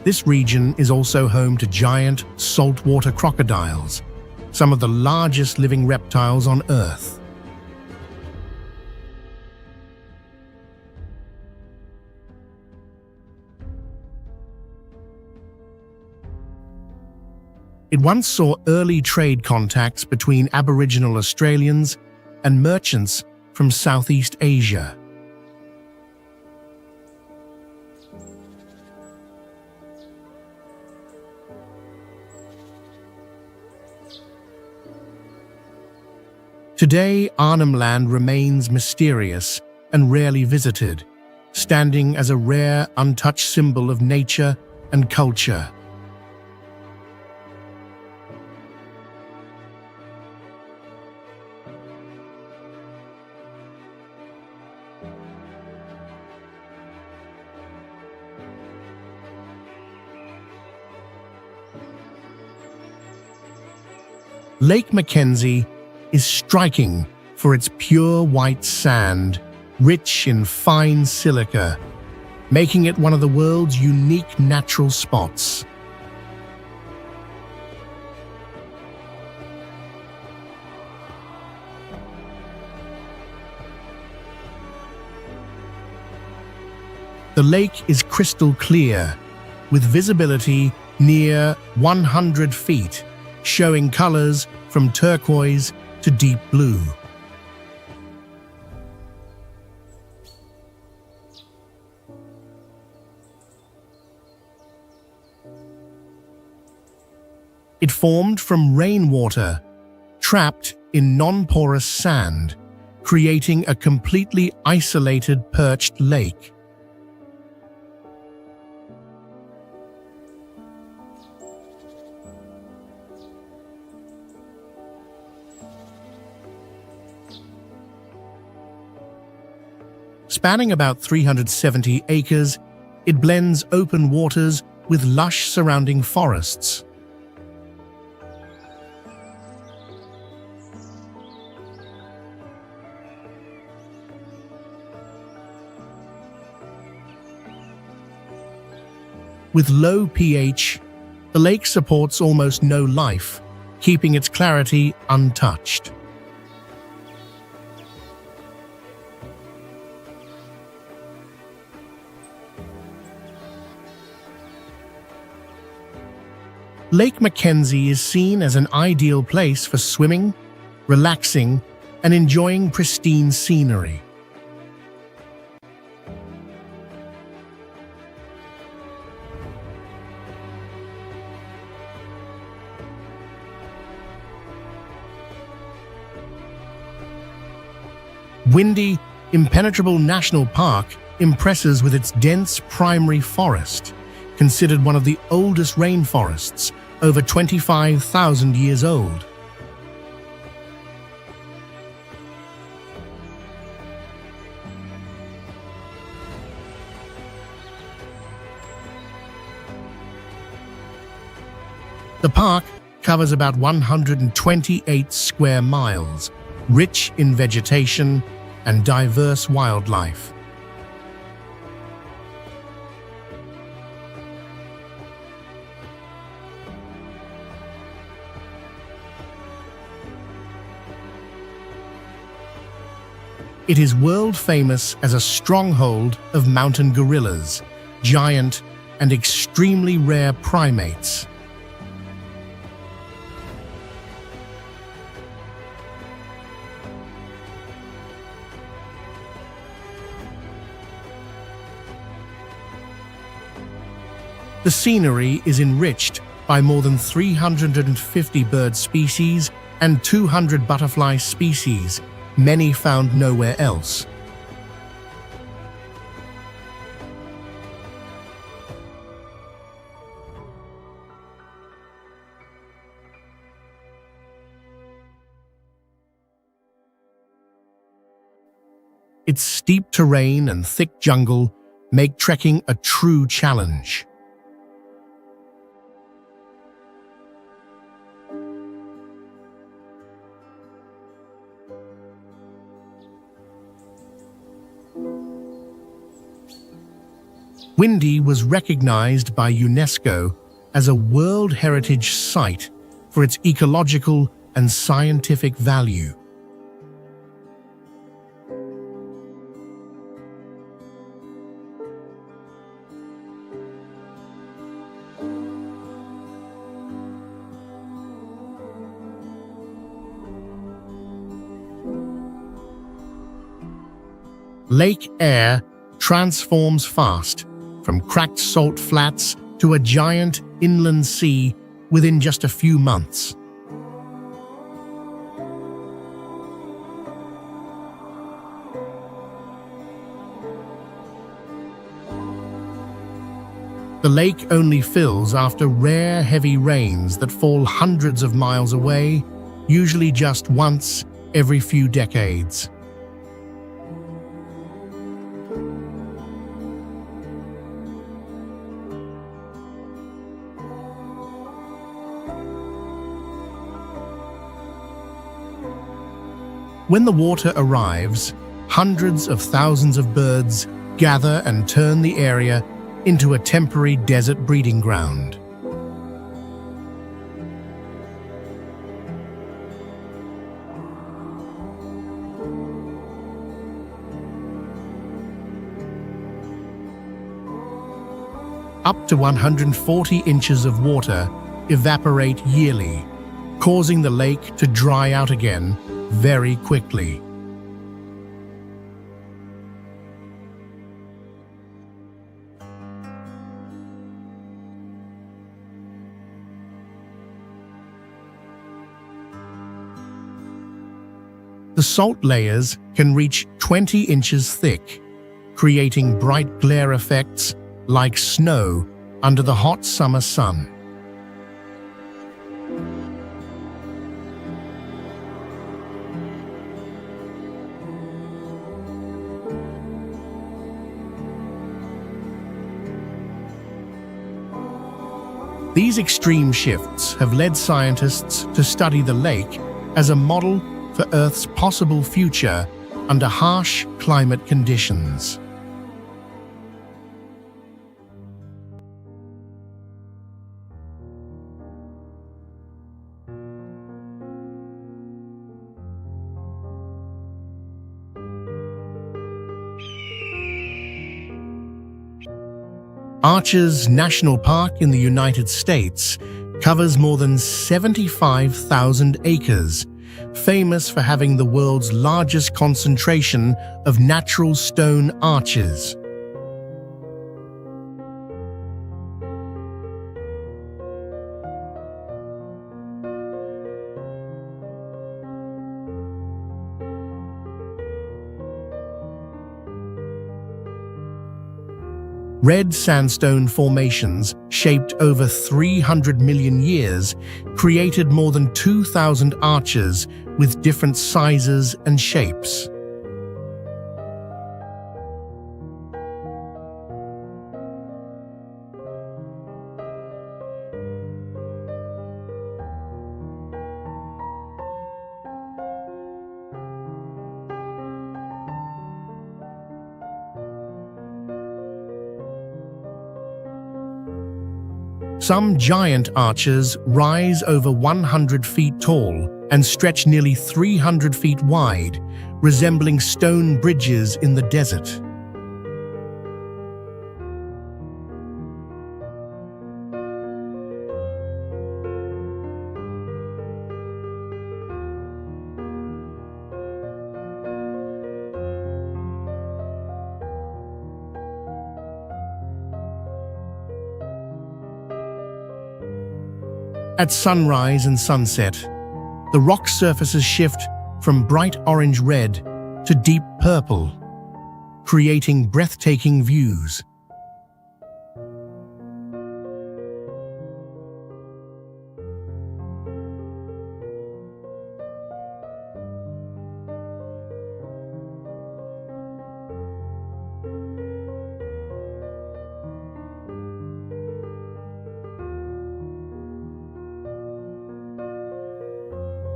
This region is also home to giant saltwater crocodiles, some of the largest living reptiles on Earth. It once saw early trade contacts between Aboriginal Australians and merchants from Southeast Asia. Today, Arnhem Land remains mysterious and rarely visited, standing as a rare, untouched symbol of nature and culture. Lake Mackenzie is striking for its pure white sand, rich in fine silica, making it one of the world's unique natural spots. The lake is crystal clear, with visibility near 100 feet, showing colors from turquoise to deep blue. It formed from rainwater, trapped in non-porous sand, creating a completely isolated perched lake. Spanning about 370 acres, it blends open waters with lush surrounding forests. With low pH, the lake supports almost no life, keeping its clarity untouched. Lake Mackenzie is seen as an ideal place for swimming, relaxing, and enjoying pristine scenery. Windy, Impenetrable National Park impresses with its dense primary forest, considered one of the oldest rainforests, over 25,000 years old. The park covers about 128 square miles, rich in vegetation and diverse wildlife. It is world famous as a stronghold of mountain gorillas, giant and extremely rare primates. The scenery is enriched by more than 350 bird species and 200 butterfly species, many found nowhere else. Its steep terrain and thick jungle make trekking a true challenge. Windy was recognized by UNESCO as a World Heritage Site for its ecological and scientific value. Lake air transforms fast, from cracked salt flats to a giant inland sea within just a few months. The lake only fills after rare heavy rains that fall hundreds of miles away, usually just once every few decades. When the water arrives, hundreds of thousands of birds gather and turn the area into a temporary desert breeding ground. Up to 140 inches of water evaporate yearly, causing the lake to dry out again very quickly. The salt layers can reach 20 inches thick, creating bright glare effects like snow under the hot summer sun. These extreme shifts have led scientists to study the lake as a model for Earth's possible future under harsh climate conditions. Arches National Park in the United States covers more than 75,000 acres, famous for having the world's largest concentration of natural stone arches. Red sandstone formations, shaped over 300 million years, created more than 2,000 arches with different sizes and shapes. Some giant arches rise over 100 feet tall and stretch nearly 300 feet wide, resembling stone bridges in the desert. At sunrise and sunset, the rock surfaces shift from bright orange-red to deep purple, creating breathtaking views.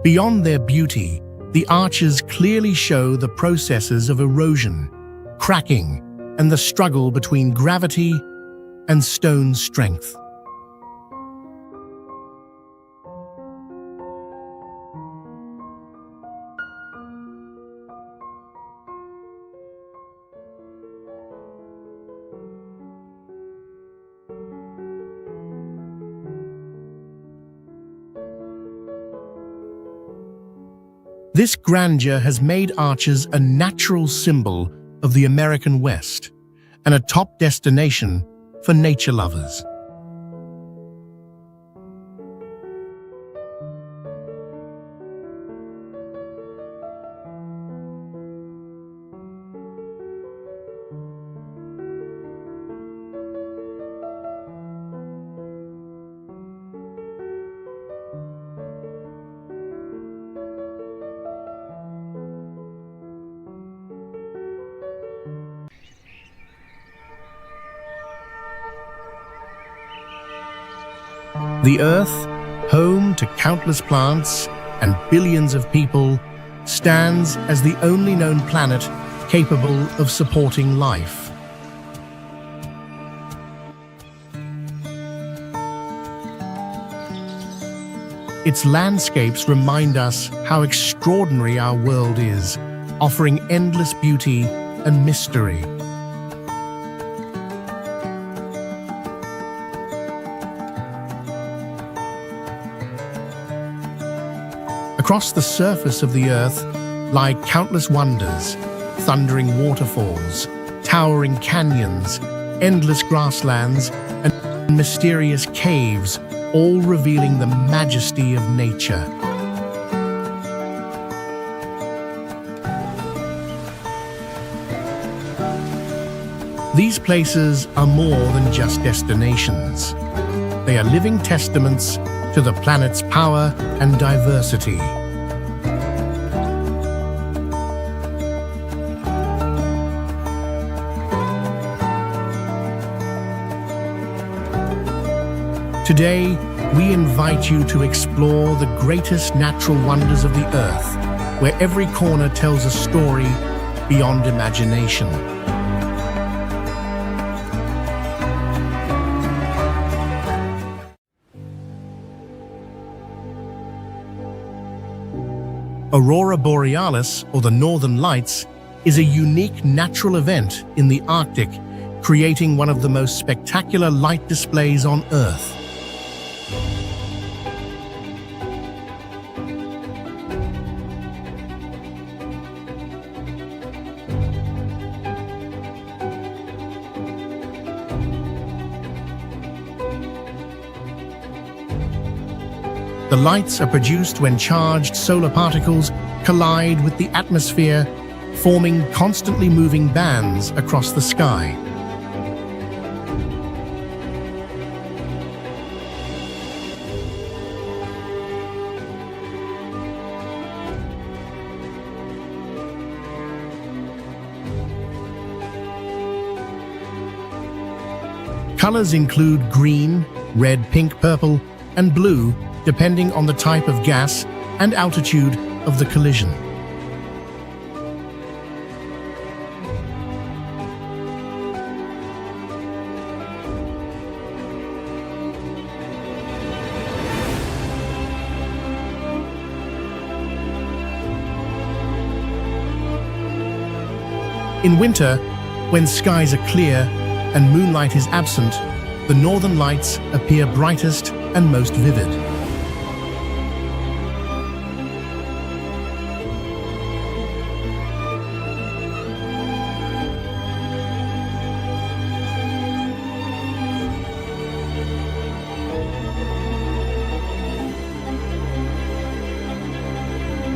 Beyond their beauty, the arches clearly show the processes of erosion, cracking, and the struggle between gravity and stone strength. This grandeur has made arches a natural symbol of the American West and a top destination for nature lovers. The Earth, home to countless plants and billions of people, stands as the only known planet capable of supporting life. Its landscapes remind us how extraordinary our world is, offering endless beauty and mystery. Across the surface of the Earth lie countless wonders, thundering waterfalls, towering canyons, endless grasslands, and mysterious caves, all revealing the majesty of nature. These places are more than just destinations. They are living testaments to the planet's power and diversity. Today, we invite you to explore the greatest natural wonders of the Earth, where every corner tells a story beyond imagination. Aurora Borealis, or the Northern Lights, is a unique natural event in the Arctic, creating one of the most spectacular light displays on Earth. The lights are produced when charged solar particles collide with the atmosphere, forming constantly moving bands across the sky. Colors include green, red, pink, purple, and blue, depending on the type of gas and altitude of the collision. In winter, when skies are clear and moonlight is absent, the northern lights appear brightest and most vivid.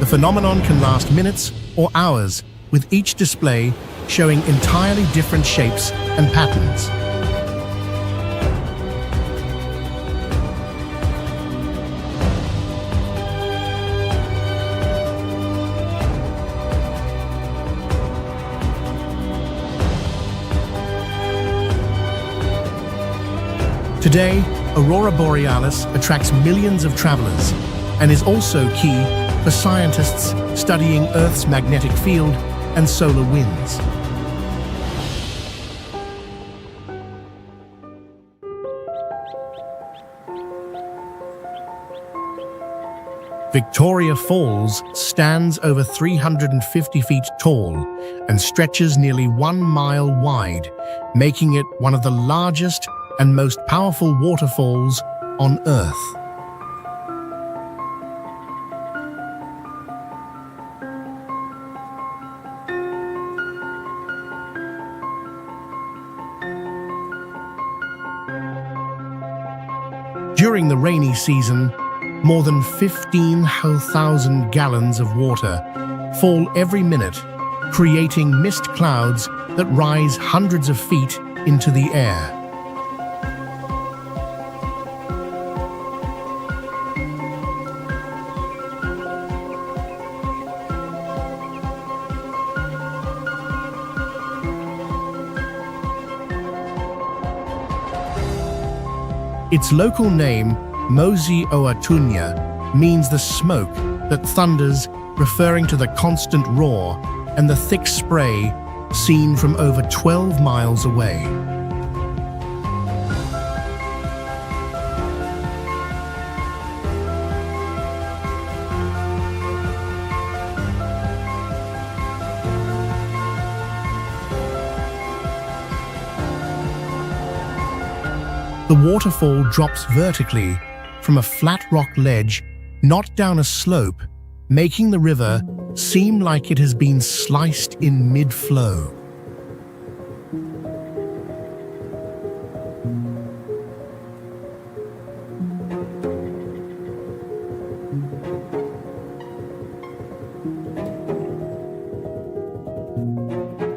The phenomenon can last minutes or hours, with each display showing entirely different shapes and patterns. Today, Aurora Borealis attracts millions of travelers and is also key for scientists studying Earth's magnetic field and solar winds. Victoria Falls stands over 350 feet tall and stretches nearly 1 mile wide, making it one of the largest and most powerful waterfalls on Earth. During the rainy season, more than 15,000 gallons of water fall every minute, creating mist clouds that rise hundreds of feet into the air. Its local name, Mosi Oatunya, means the smoke that thunders, referring to the constant roar and the thick spray seen from over 12 miles away. The waterfall drops vertically from a flat rock ledge, not down a slope, making the river seem like it has been sliced in mid-flow.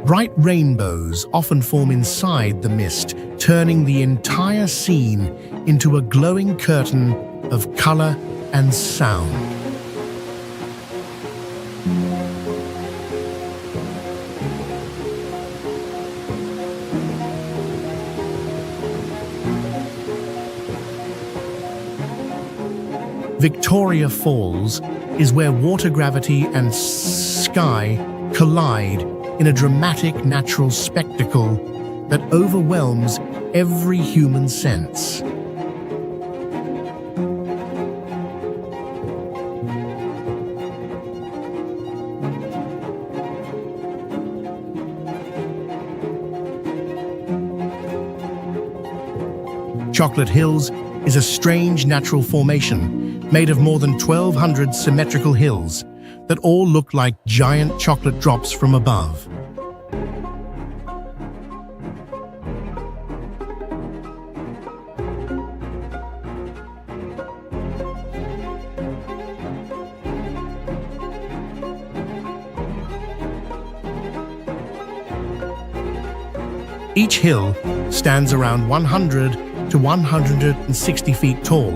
Bright rainbows often form inside the mist, turning the entire scene into a glowing curtain of color and sound. Victoria Falls is where water gravity and sky collide in a dramatic natural spectacle that overwhelms every human sense. Chocolate Hills is a strange natural formation made of more than 1,200 symmetrical hills that all look like giant chocolate drops from above. Each hill stands around 100 to 160 feet tall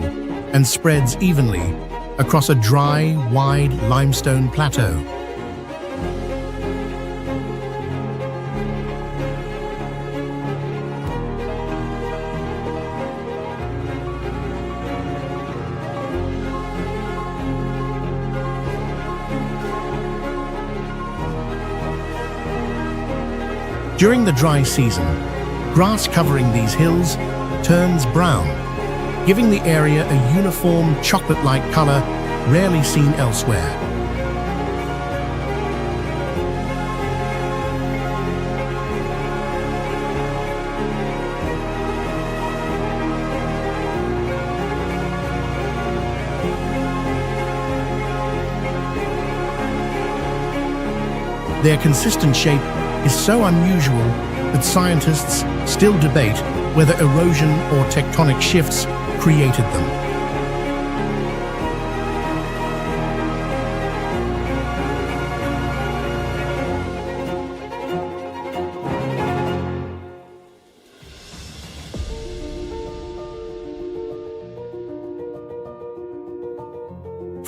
and spreads evenly across a dry, wide limestone plateau. During the dry season, grass covering these hills turns brown, giving the area a uniform chocolate-like color rarely seen elsewhere. Their consistent shape is so unusual that scientists still debate whether erosion or tectonic shifts created them.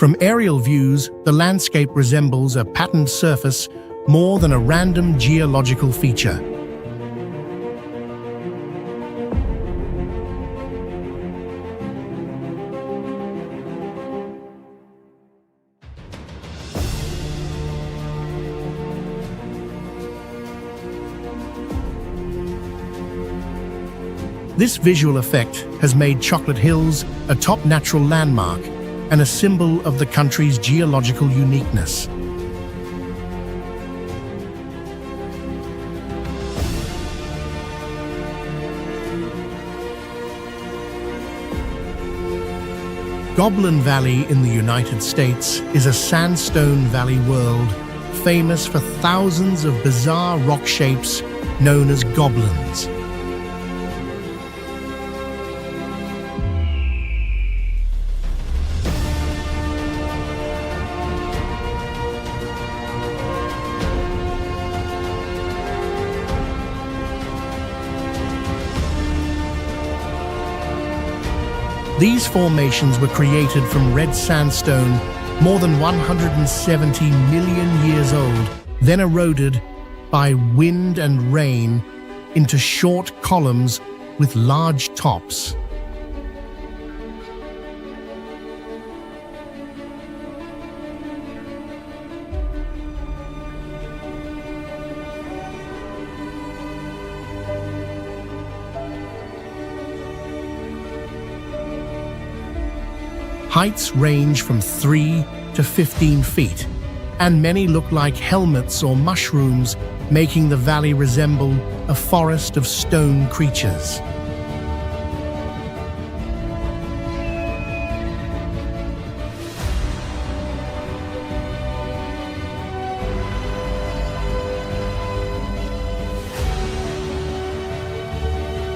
From aerial views, the landscape resembles a patterned surface more than a random geological feature. This visual effect has made Chocolate Hills a top natural landmark and a symbol of the country's geological uniqueness. Goblin Valley in the United States is a sandstone valley world famous for thousands of bizarre rock shapes known as goblins. These formations were created from red sandstone more than 170 million years old, then eroded by wind and rain into short columns with large tops. Heights range from 3 to 15 feet, and many look like helmets or mushrooms, making the valley resemble a forest of stone creatures.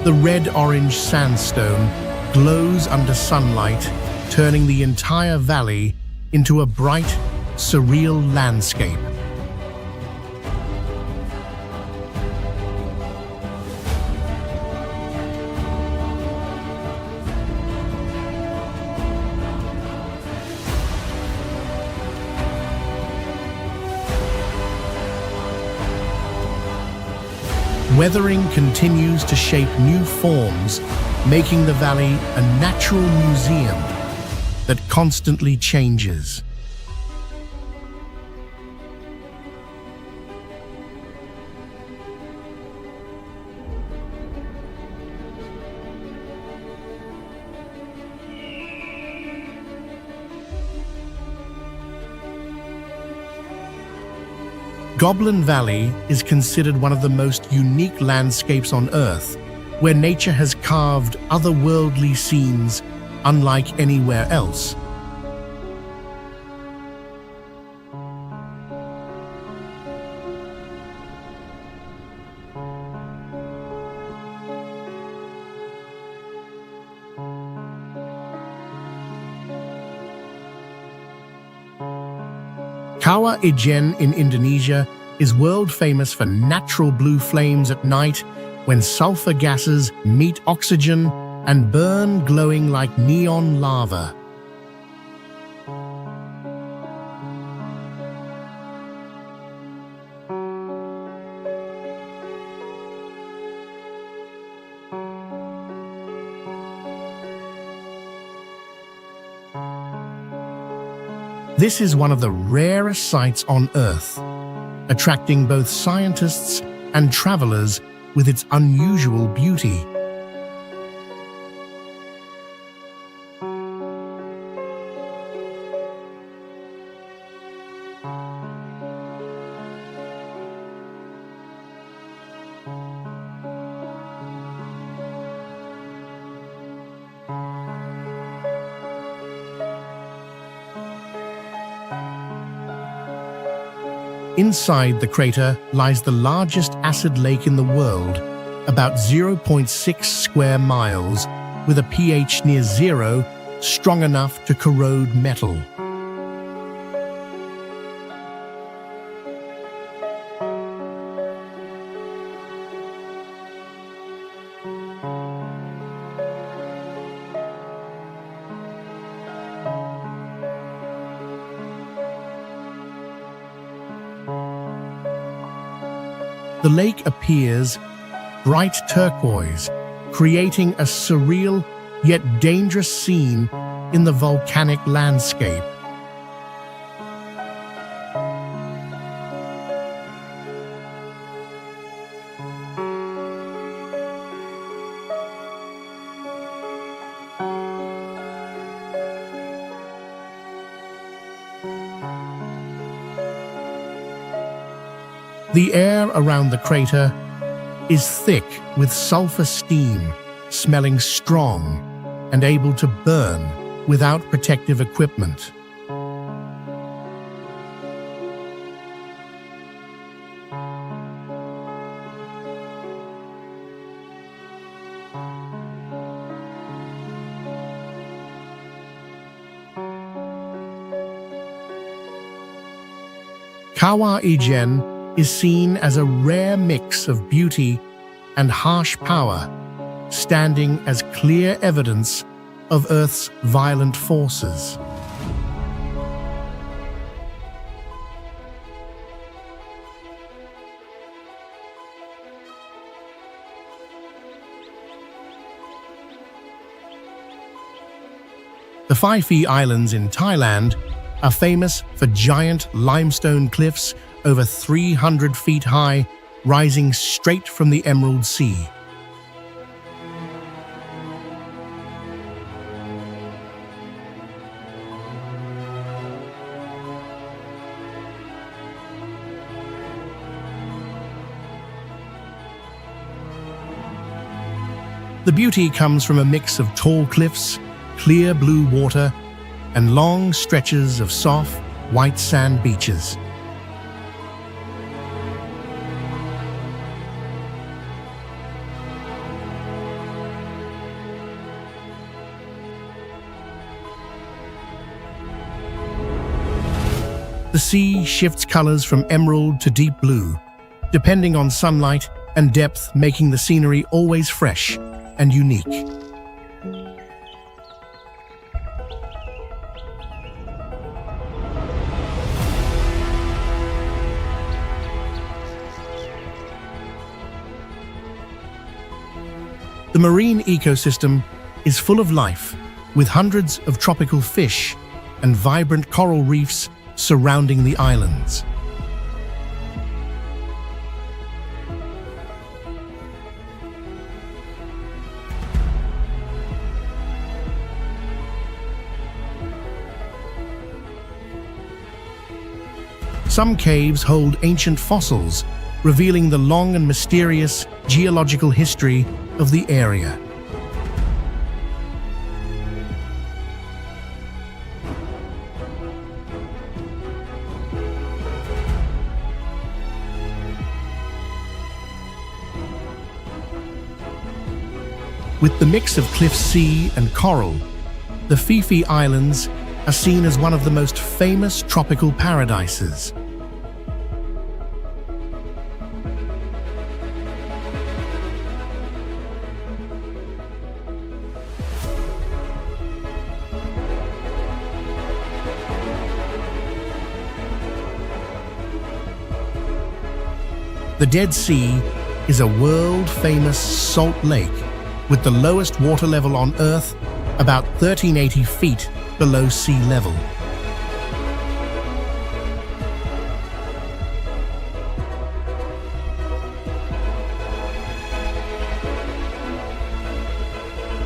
The red-orange sandstone glows under sunlight, turning the entire valley into a bright, surreal landscape. Weathering continues to shape new forms, making the valley a natural museum that constantly changes. Goblin Valley is considered one of the most unique landscapes on Earth, where nature has carved otherworldly scenes unlike anywhere else. Kawah Ijen in Indonesia is world famous for natural blue flames at night when sulfur gases meet oxygen and burn, glowing like neon lava. This is one of the rarest sights on Earth, attracting both scientists and travelers with its unusual beauty. Inside the crater lies the largest acid lake in the world, about 0.6 square miles, with a pH near 0, strong enough to corrode metal. The lake appears bright turquoise, creating a surreal yet dangerous scene in the volcanic landscape. The air around the crater is thick with sulfur steam, smelling strong and able to burn without protective equipment. Kawah Ijen is seen as a rare mix of beauty and harsh power, standing as clear evidence of Earth's violent forces. The Phi Phi Islands in Thailand are famous for giant limestone cliffs over 300 feet high, rising straight from the Emerald Sea. The beauty comes from a mix of tall cliffs, clear blue water, and long stretches of soft, white sand beaches. The sea shifts colors from emerald to deep blue, depending on sunlight and depth, making the scenery always fresh and unique. The marine ecosystem is full of life, with hundreds of tropical fish and vibrant coral reefs surrounding the islands. Some caves hold ancient fossils, revealing the long and mysterious geological history of the area. With the mix of cliff sea and coral, the Phi Phi Islands are seen as one of the most famous tropical paradises. The Dead Sea is a world-famous salt lake with the lowest water level on Earth, about 1,380 feet below sea level.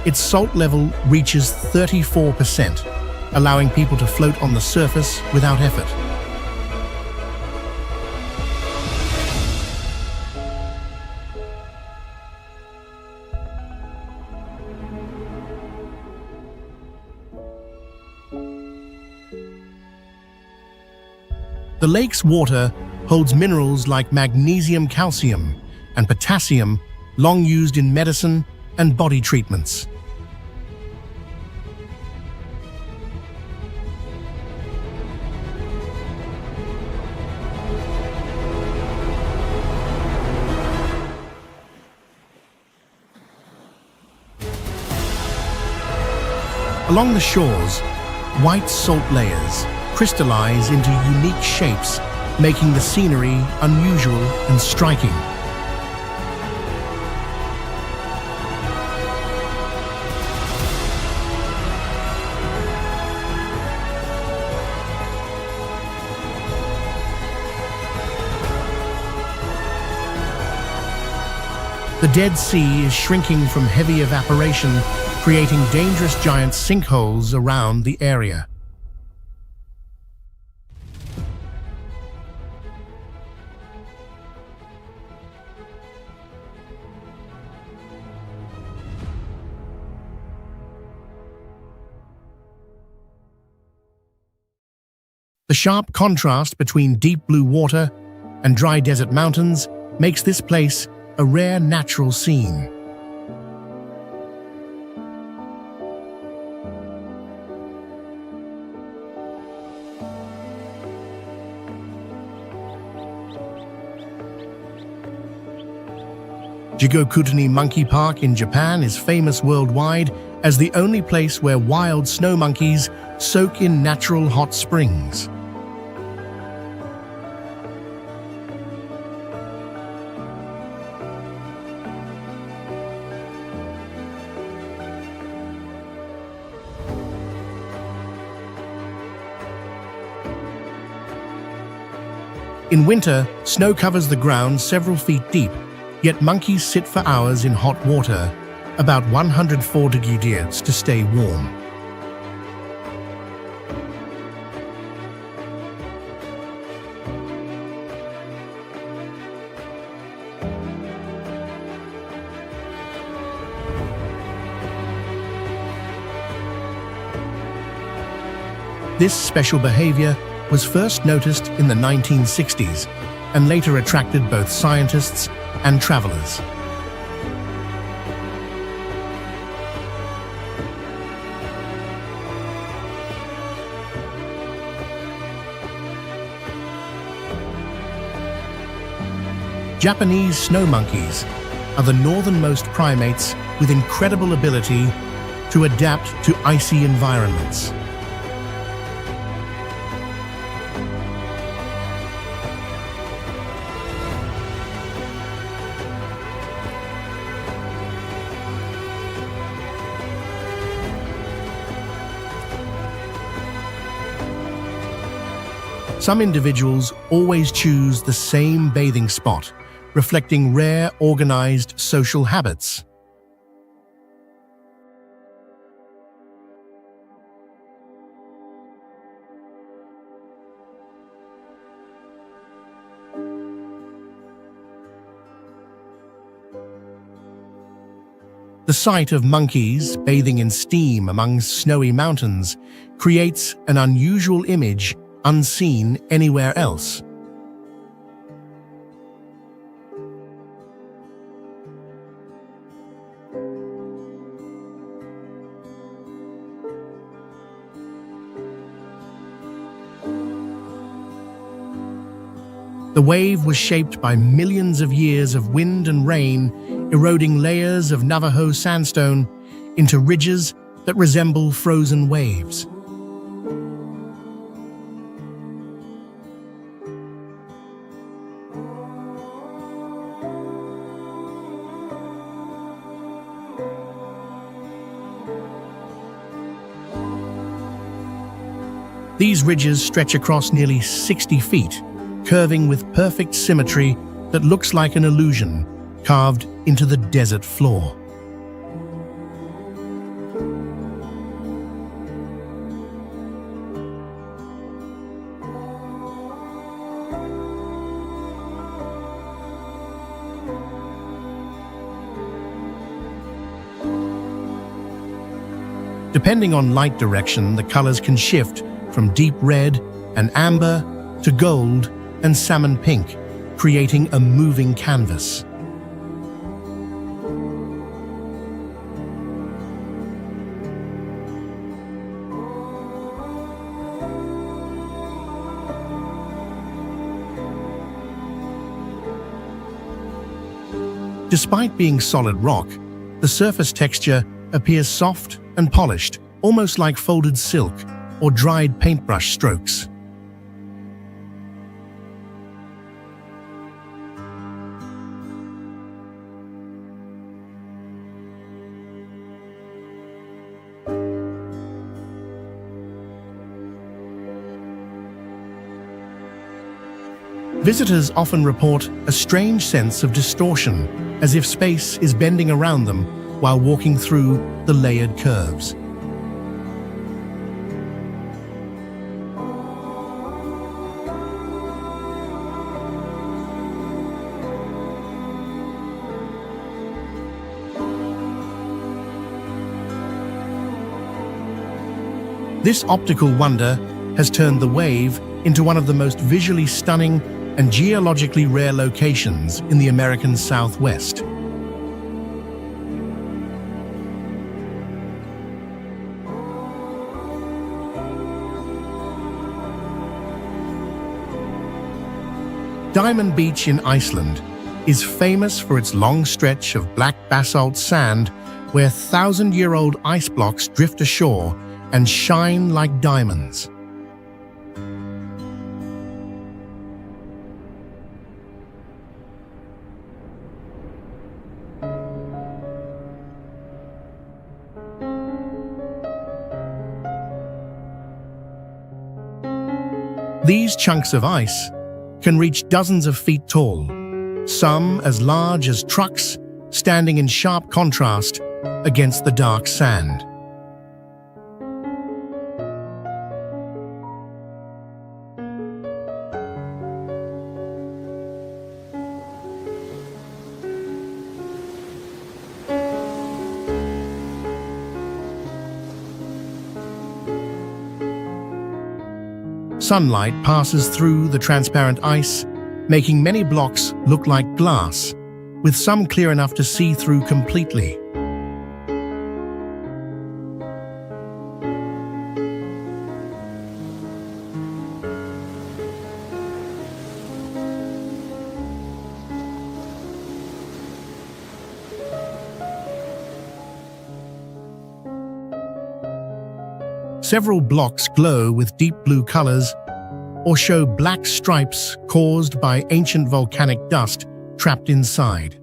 Its salt level reaches 34%, allowing people to float on the surface without effort. The lake's water holds minerals like magnesium, calcium, and potassium, long used in medicine and body treatments. Along the shores, white salt layers crystallize into unique shapes, making the scenery unusual and striking. The Dead Sea is shrinking from heavy evaporation, creating dangerous giant sinkholes around the area. The sharp contrast between deep blue water and dry desert mountains makes this place a rare natural scene. Jigokutani Monkey Park in Japan is famous worldwide as the only place where wild snow monkeys soak in natural hot springs. In winter, snow covers the ground several feet deep, yet monkeys sit for hours in hot water, about 104 degrees to stay warm. This special behavior was first noticed in the 1960s and later attracted both scientists and travelers. Japanese snow monkeys are the northernmost primates with incredible ability to adapt to icy environments. Some individuals always choose the same bathing spot, reflecting rare, organized social habits. The sight of monkeys bathing in steam among snowy mountains creates an unusual image unseen anywhere else. The wave was shaped by millions of years of wind and rain, eroding layers of Navajo sandstone into ridges that resemble frozen waves. These ridges stretch across nearly 60 feet, curving with perfect symmetry that looks like an illusion carved into the desert floor. Depending on light direction, the colors can shift from deep red and amber to gold and salmon pink, creating a moving canvas. Despite being solid rock, the surface texture appears soft and polished, almost like folded silk or dried paintbrush strokes. Visitors often report a strange sense of distortion, as if space is bending around them while walking through the layered curves. This optical wonder has turned the wave into one of the most visually stunning and geologically rare locations in the American Southwest. Diamond Beach in Iceland is famous for its long stretch of black basalt sand where thousand-year-old ice blocks drift ashore and shine like diamonds. These chunks of ice can reach dozens of feet tall, some as large as trucks standing in sharp contrast against the dark sand. Sunlight passes through the transparent ice, making many blocks look like glass, with some clear enough to see through completely. Several blocks glow with deep blue colors or show black stripes caused by ancient volcanic dust trapped inside.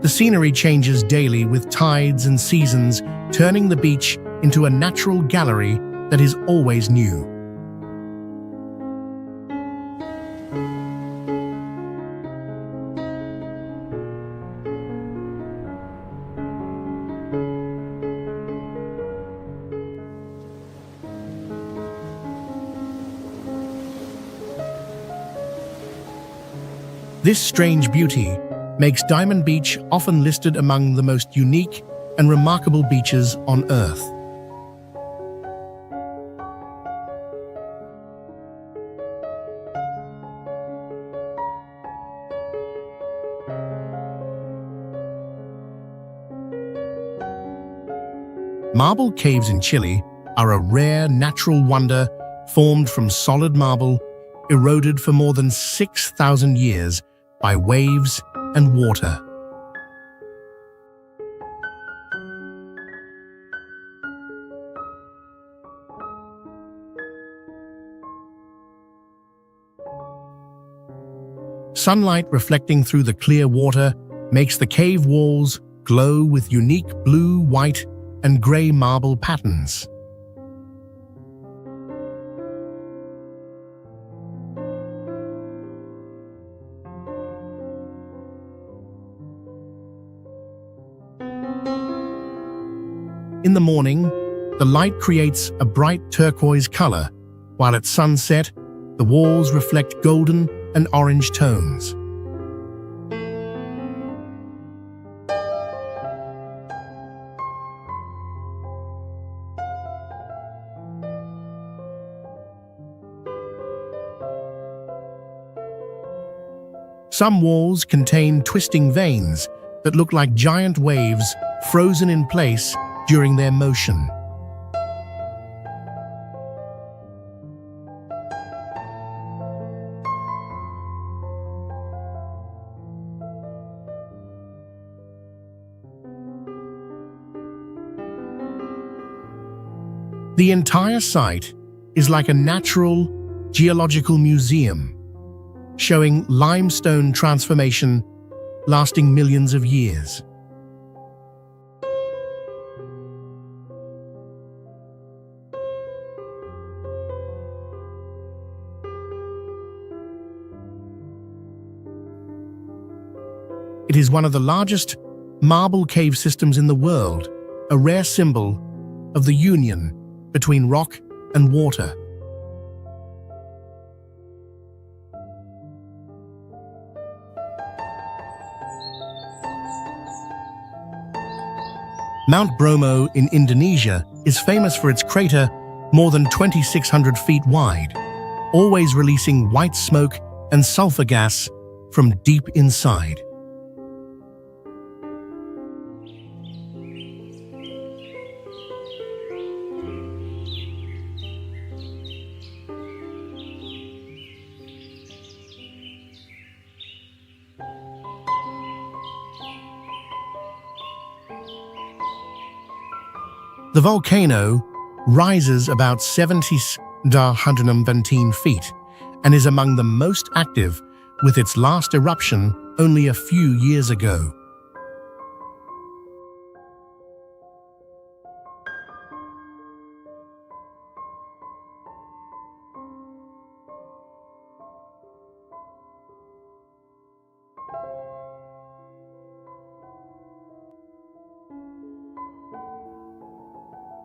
The scenery changes daily with tides and seasons, turning the beach into a natural gallery that is always new. This strange beauty makes Diamond Beach often listed among the most unique and remarkable beaches on Earth. Marble caves in Chile are a rare natural wonder formed from solid marble, eroded for more than 6,000 years by waves and water. Sunlight reflecting through the clear water makes the cave walls glow with unique blue, white, and grey marble patterns. In the morning, the light creates a bright turquoise color, while at sunset, the walls reflect golden and orange tones. Some walls contain twisting veins that look like giant waves frozen in place during their motion. The entire site is like a natural geological museum, showing limestone transformation lasting millions of years. It is one of the largest marble cave systems in the world, a rare symbol of the union between rock and water. Mount Bromo in Indonesia is famous for its crater more than 2,600 feet wide, always releasing white smoke and sulfur gas from deep inside. The volcano rises about 117 feet and is among the most active, with its last eruption only a few years ago.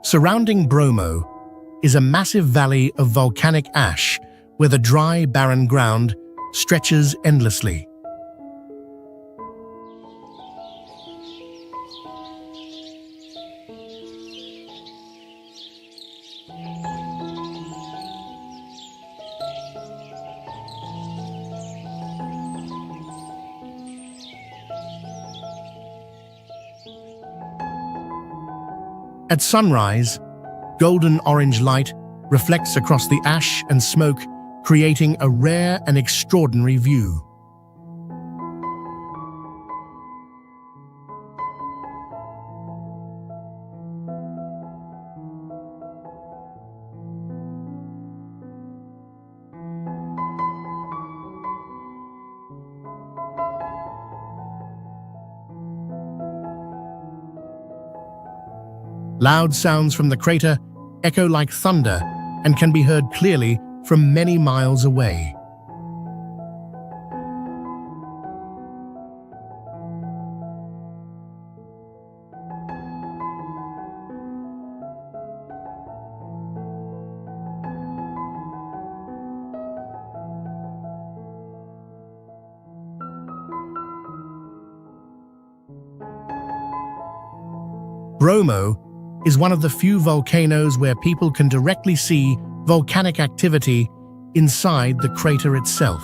Surrounding Bromo is a massive valley of volcanic ash where the dry, barren ground stretches endlessly. At sunrise, golden orange light reflects across the ash and smoke, creating a rare and extraordinary view. Loud sounds from the crater echo like thunder and can be heard clearly from many miles away. Bromo is one of the few volcanoes where people can directly see volcanic activity inside the crater itself.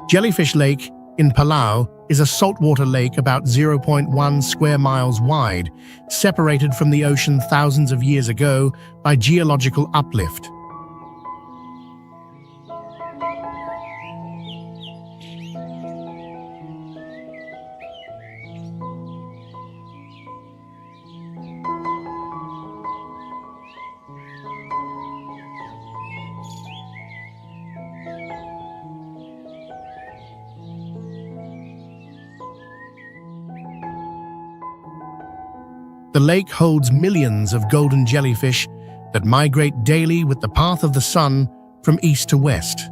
Jellyfish Lake in Palau is a saltwater lake about 0.1 square miles wide, separated from the ocean thousands of years ago by geological uplift. The lake holds millions of golden jellyfish that migrate daily with the path of the sun from east to west.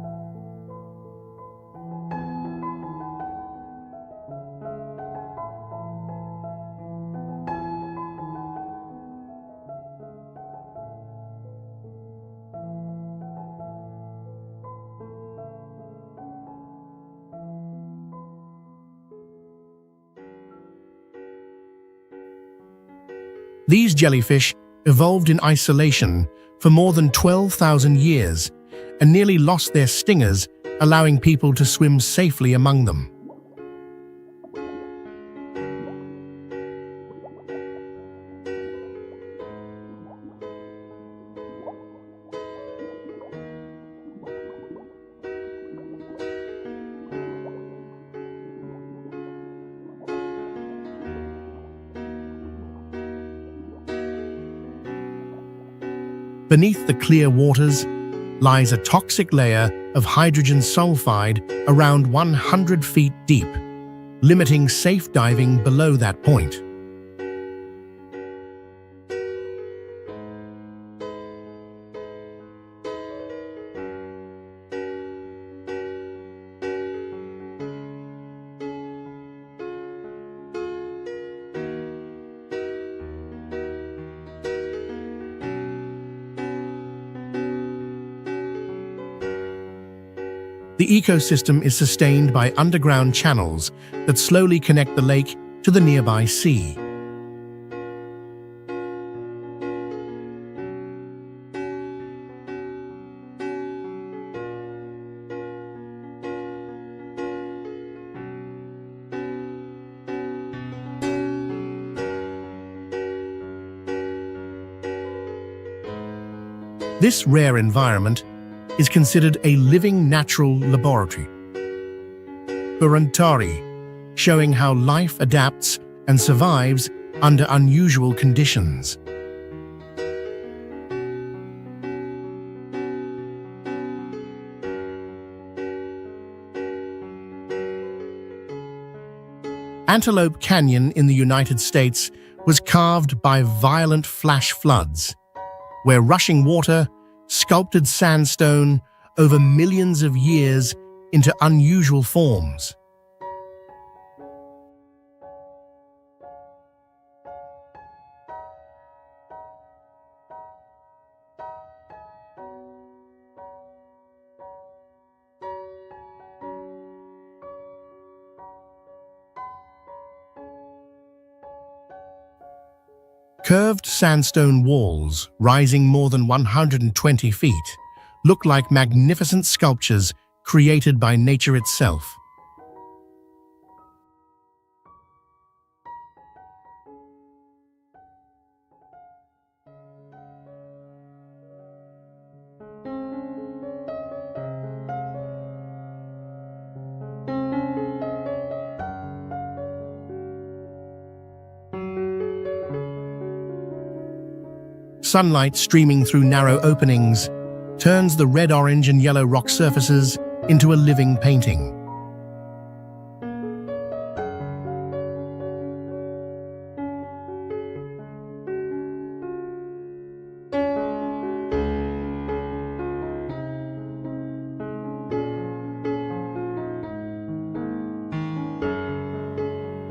These jellyfish evolved in isolation for more than 12,000 years and nearly lost their stingers, allowing people to swim safely among them. Beneath the clear waters lies a toxic layer of hydrogen sulfide around 100 feet deep, limiting safe diving below that point. The ecosystem is sustained by underground channels that slowly connect the lake to the nearby sea. This rare environment is considered a living natural laboratory, showing how life adapts and survives under unusual conditions. Antelope Canyon in the United States was carved by violent flash floods, where rushing water sculpted sandstone over millions of years into unusual forms. Curved sandstone walls, rising more than 120 feet, look like magnificent sculptures created by nature itself. Sunlight streaming through narrow openings turns the red, orange, and yellow rock surfaces into a living painting.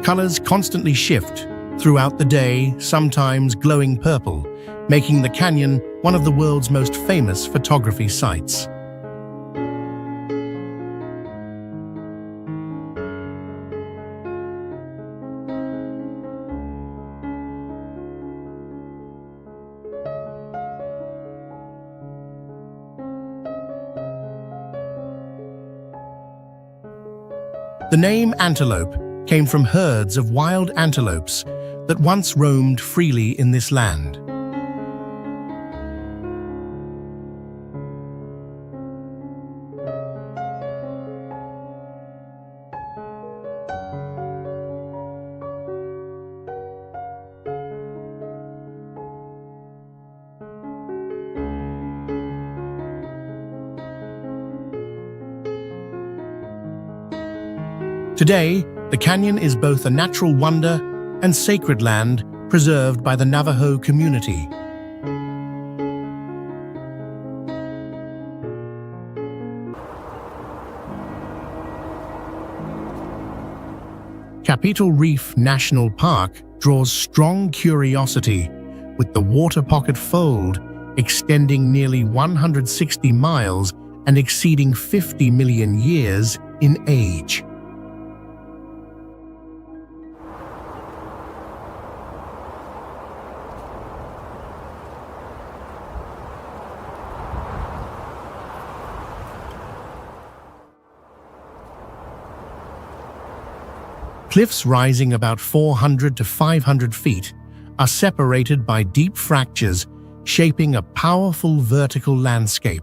Colors constantly shift throughout the day, sometimes glowing purple, making the canyon one of the world's most famous photography sites. The name antelope came from herds of wild antelopes that once roamed freely in this land. Today, the canyon is both a natural wonder and sacred land preserved by the Navajo community. Capitol Reef National Park draws strong curiosity, with the Water Pocket Fold extending nearly 160 miles and exceeding 50 million years in age. Cliffs rising about 400 to 500 feet are separated by deep fractures, shaping a powerful vertical landscape.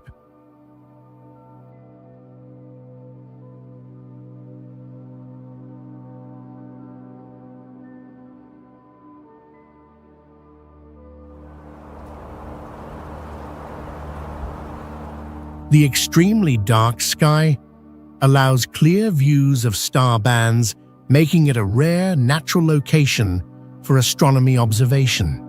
The extremely dark sky allows clear views of star bands, making it a rare natural location for astronomy observation.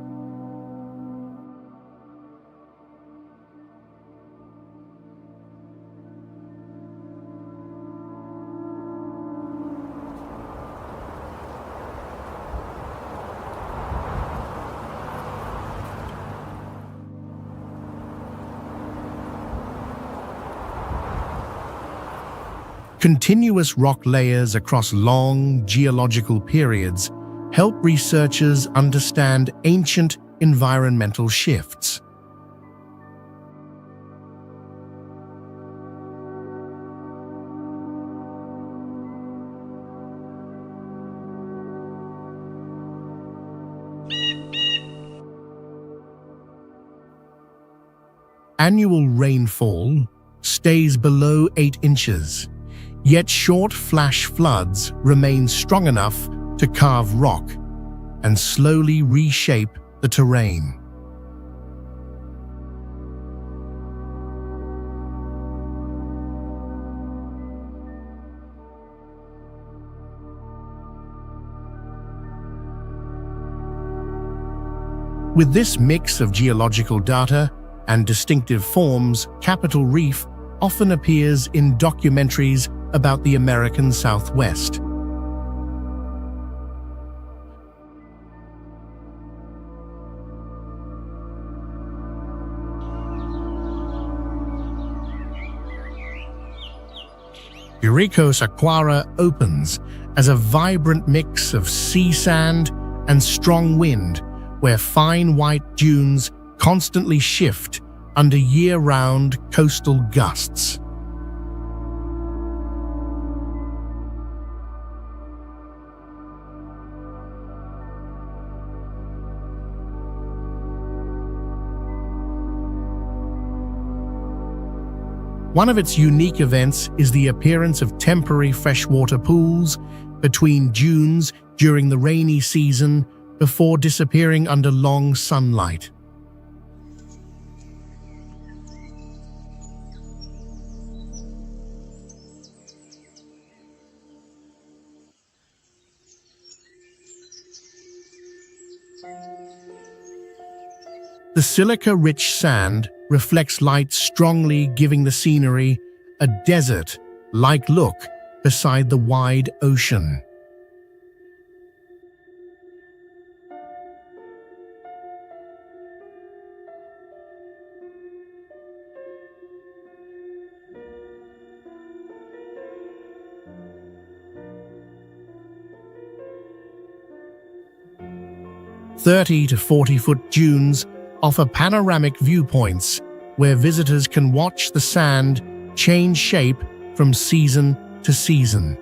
Continuous rock layers across long geological periods help researchers understand ancient environmental shifts. Annual rainfall stays below 8 inches. Yet short flash floods remain strong enough to carve rock and slowly reshape the terrain. With this mix of geological data and distinctive forms, Capitol Reef often appears in documentaries about the American Southwest. Jericho Koara opens as a vibrant mix of sea sand and strong wind, where fine white dunes constantly shift under year-round coastal gusts. One of its unique events is the appearance of temporary freshwater pools between dunes during the rainy season before disappearing under long sunlight. The silica-rich sand reflects light strongly, giving the scenery a desert-like look beside the wide ocean. "30 to 40-foot dunes offer panoramic viewpoints where visitors can watch the sand change shape from season to season."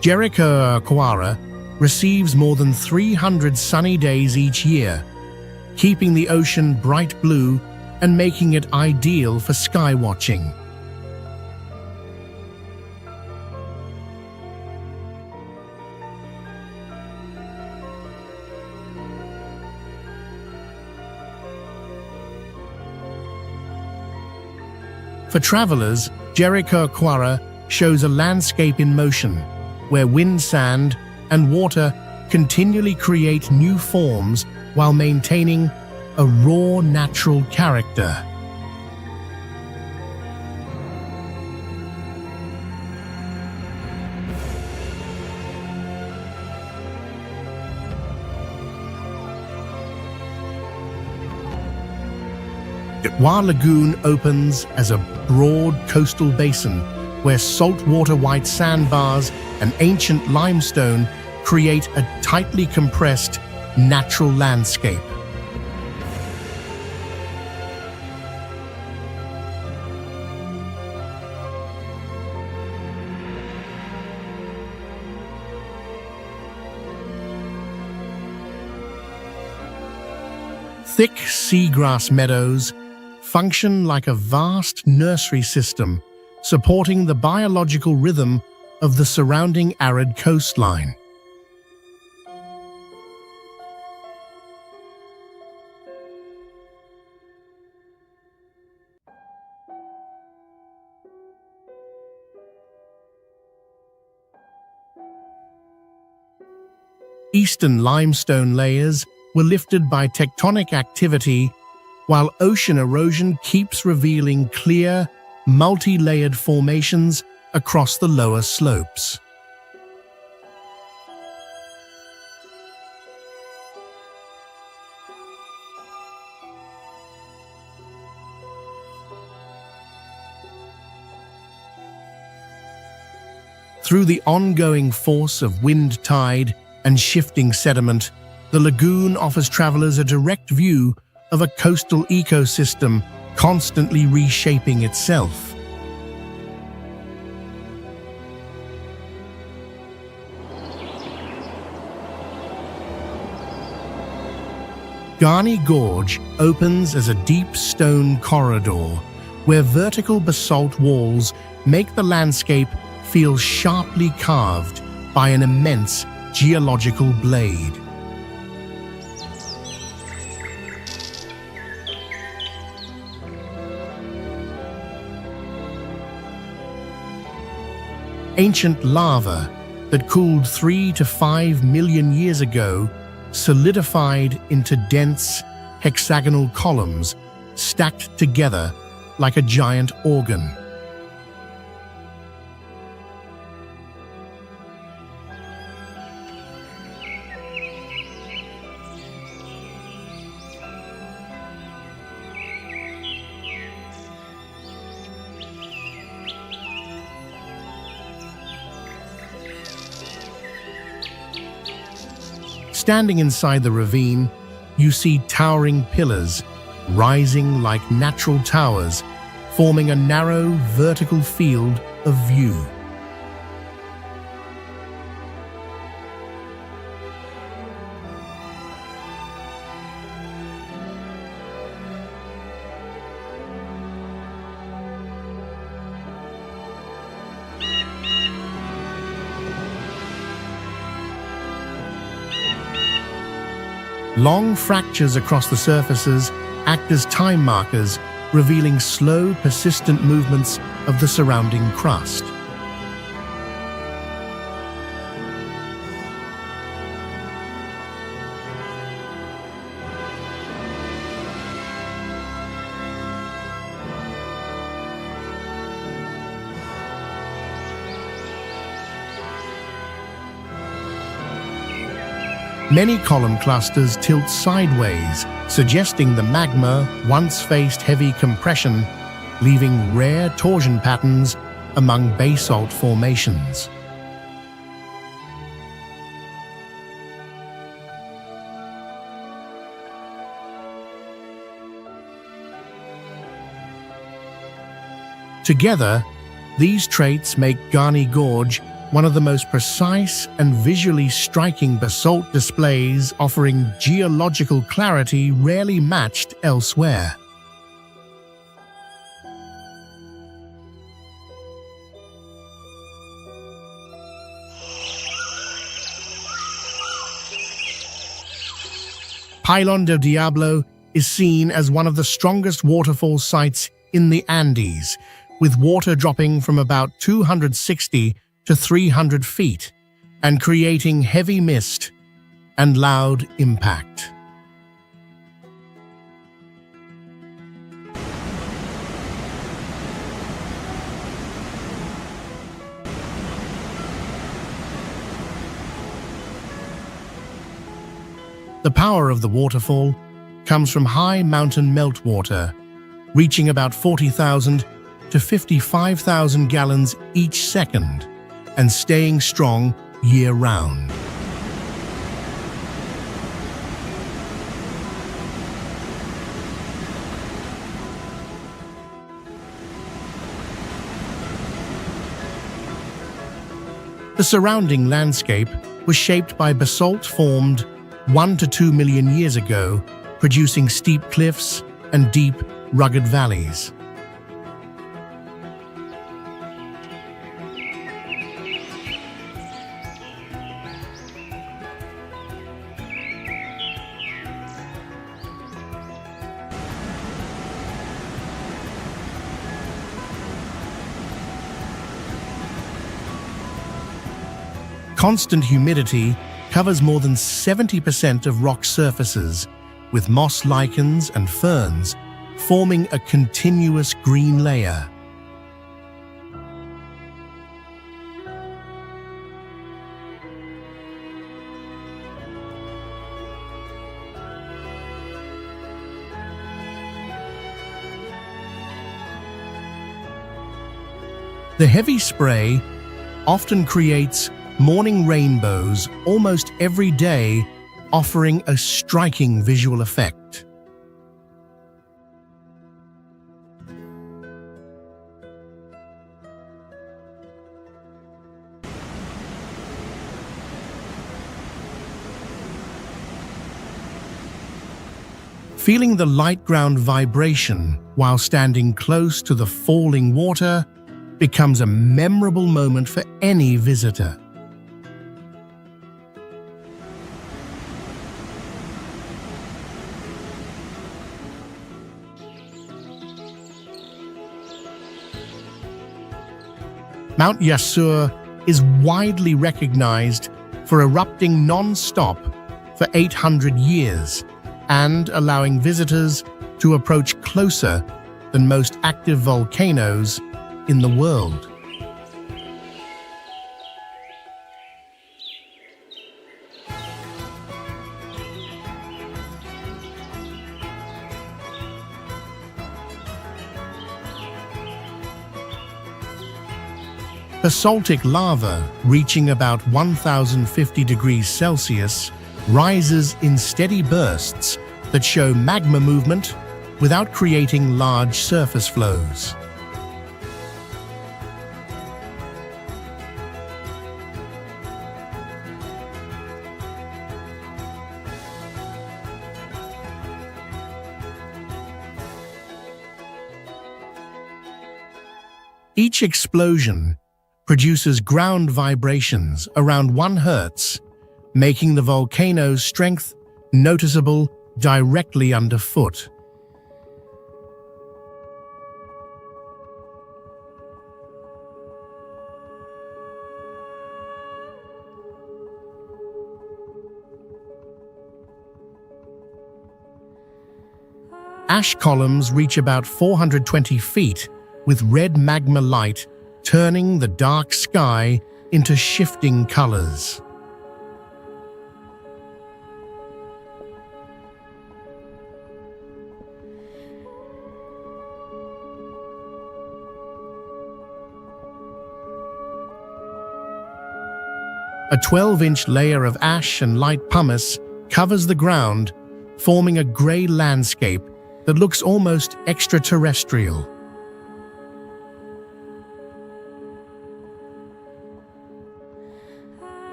Jericho Koara receives more than 300 sunny days each year, keeping the ocean bright blue and making it ideal for sky watching. For travelers, Jericho Koara shows a landscape in motion, where wind, sand, and water continually create new forms while maintaining a raw natural character. Gwa Lagoon opens as a broad coastal basin where saltwater white sandbars and ancient limestone create a tightly compressed natural landscape. Thick seagrass meadows, function like a vast nursery system, supporting the biological rhythm of the surrounding arid coastline. Eastern limestone layers were lifted by tectonic activity, while ocean erosion keeps revealing clear, multi-layered formations across the lower slopes. Through the ongoing force of wind tide and shifting sediment, the lagoon offers travelers a direct view of a coastal ecosystem constantly reshaping itself. Ghani Gorge opens as a deep stone corridor where vertical basalt walls make the landscape feel sharply carved by an immense geological blade. Ancient lava that cooled 3 to 5 million years ago solidified into dense, hexagonal columns stacked together like a giant organ. Standing inside the ravine, you see towering pillars rising like natural towers, forming a narrow vertical field of view. Long fractures across the surfaces act as time markers, revealing slow, persistent movements of the surrounding crust. Many column clusters tilt sideways, suggesting the magma once faced heavy compression, leaving rare torsion patterns among basalt formations. Together, these traits make Ghani Gorge one of the most precise and visually striking basalt displays, offering geological clarity rarely matched elsewhere. Pylon de Diablo is seen as one of the strongest waterfall sites in the Andes, with water dropping from about 260 to 300 feet and creating heavy mist and loud impact. The power of the waterfall comes from high mountain meltwater, reaching about 40,000 to 55,000 gallons each second, and staying strong year-round. The surrounding landscape was shaped by basalt formed 1 to 2 million years ago, producing steep cliffs and deep, rugged valleys. Constant humidity covers more than 70% of rock surfaces, with moss lichens and ferns forming a continuous green layer. The heavy spray often creates morning rainbows almost every day, offering a striking visual effect. Feeling the light ground vibration while standing close to the falling water becomes a memorable moment for any visitor. Mount Yasur is widely recognized for erupting non-stop for 800 years and allowing visitors to approach closer than most active volcanoes in the world. Basaltic lava, reaching about 1050 degrees Celsius, rises in steady bursts that show magma movement without creating large surface flows. Each explosion produces ground vibrations around 1 Hertz, making the volcano's strength noticeable directly underfoot. Ash columns reach about 420 feet, with red magma light turning the dark sky into shifting colors. A 12-inch layer of ash and light pumice covers the ground, forming a gray landscape that looks almost extraterrestrial.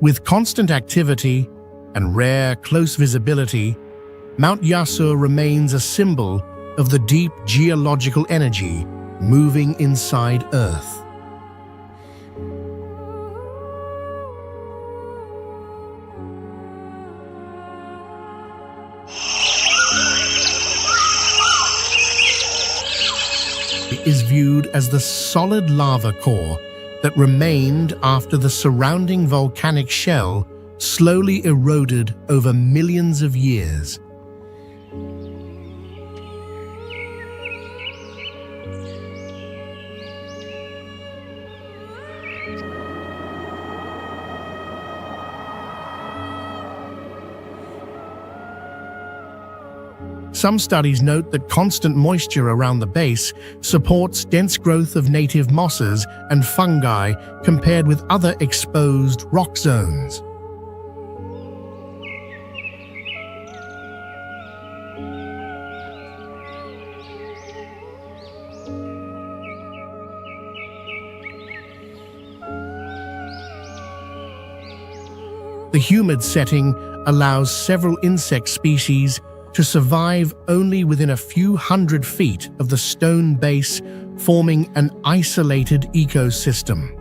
With constant activity and rare, close visibility, Mount Yasur remains a symbol of the deep geological energy moving inside Earth. It is viewed as the solid lava core that remained after the surrounding volcanic shell slowly eroded over millions of years. Some studies note that constant moisture around the base supports dense growth of native mosses and fungi compared with other exposed rock zones. The humid setting allows several insect species to survive only within a few hundred feet of the stone base, forming an isolated ecosystem.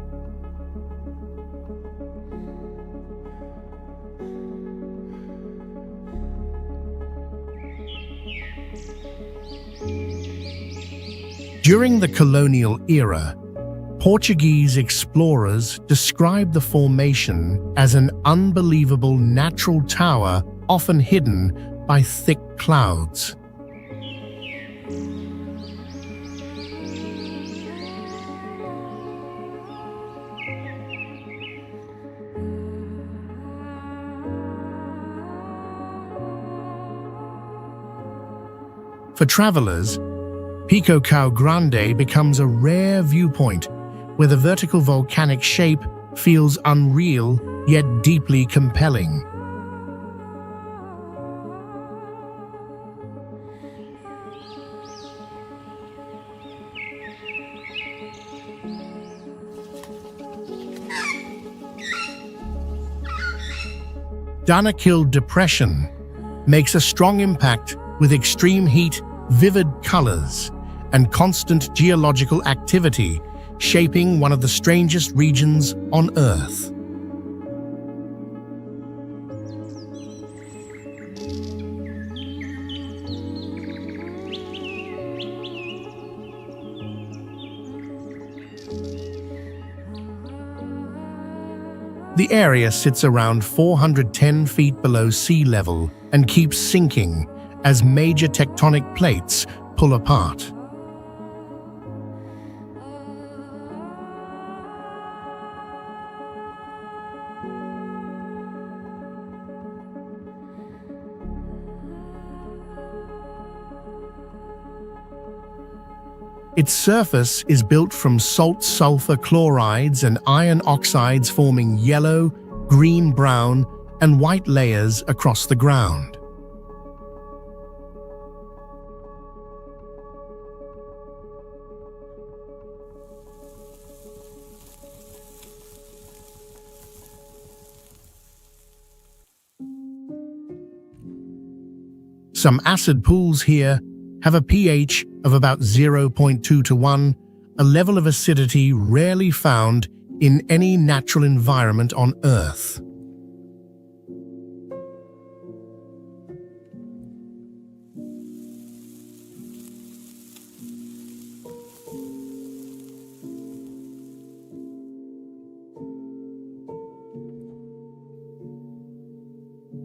During the colonial era, Portuguese explorers described the formation as an unbelievable natural tower often hidden by thick clouds. For travelers, Pico Grande becomes a rare viewpoint where the vertical volcanic shape feels unreal yet deeply compelling. Danakil Depression makes a strong impact with extreme heat, vivid colors, and constant geological activity, shaping one of the strangest regions on Earth. The area sits around 410 feet below sea level and keeps sinking as major tectonic plates pull apart. Its surface is built from salt sulfur chlorides and iron oxides forming yellow, green, brown, and white layers across the ground. Some acid pools here have a pH of about 0.2 to 1, a level of acidity rarely found in any natural environment on Earth.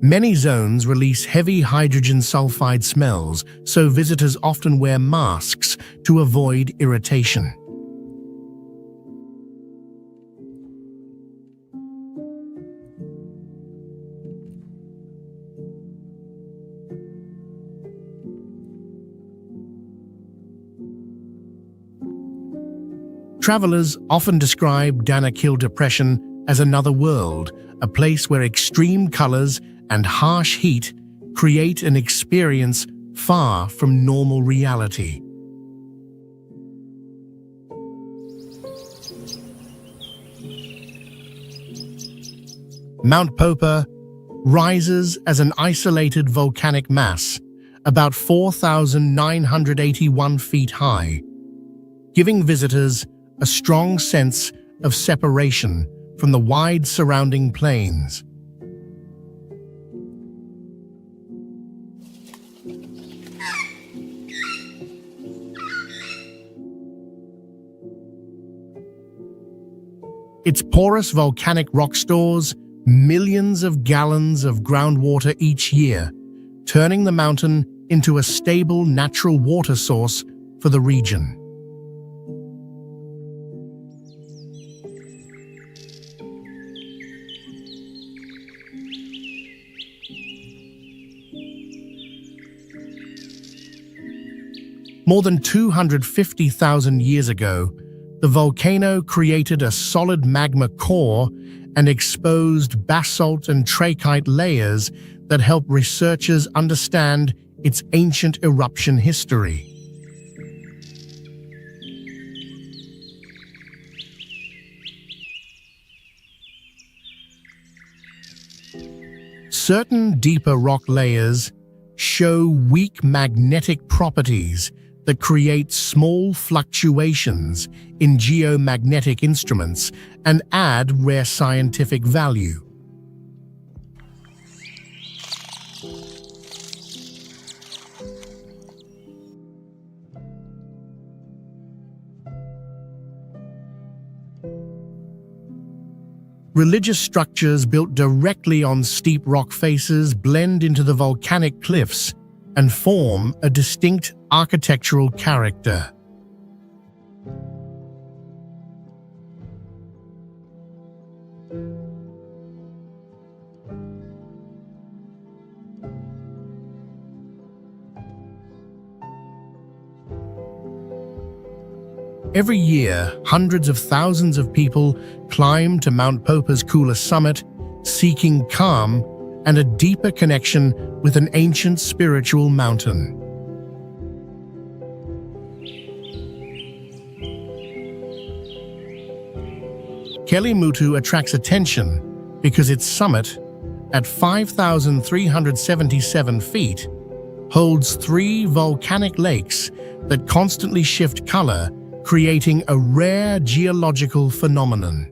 Many zones release heavy hydrogen sulfide smells, so visitors often wear masks to avoid irritation. Travelers often describe Danakil Depression as another world, a place where extreme colors and harsh heat create an experience far from normal reality. Mount Popa rises as an isolated volcanic mass, about 4,981 feet high, giving visitors a strong sense of separation from the wide surrounding plains. Its porous volcanic rock stores millions of gallons of groundwater each year, turning the mountain into a stable natural water source for the region. More than 250,000 years ago, the volcano created a solid magma core and exposed basalt and trachyte layers that help researchers understand its ancient eruption history. Certain deeper rock layers show weak magnetic properties that create small fluctuations in geomagnetic instruments and add rare scientific value. Religious structures built directly on steep rock faces blend into the volcanic cliffs and form a distinct architectural character. Every year, hundreds of thousands of people climb to Mount Popa's coolest summit, seeking calm and a deeper connection with an ancient spiritual mountain. Kelimutu attracts attention because its summit, at 5,377 feet, holds 3 volcanic lakes that constantly shift color, creating a rare geological phenomenon.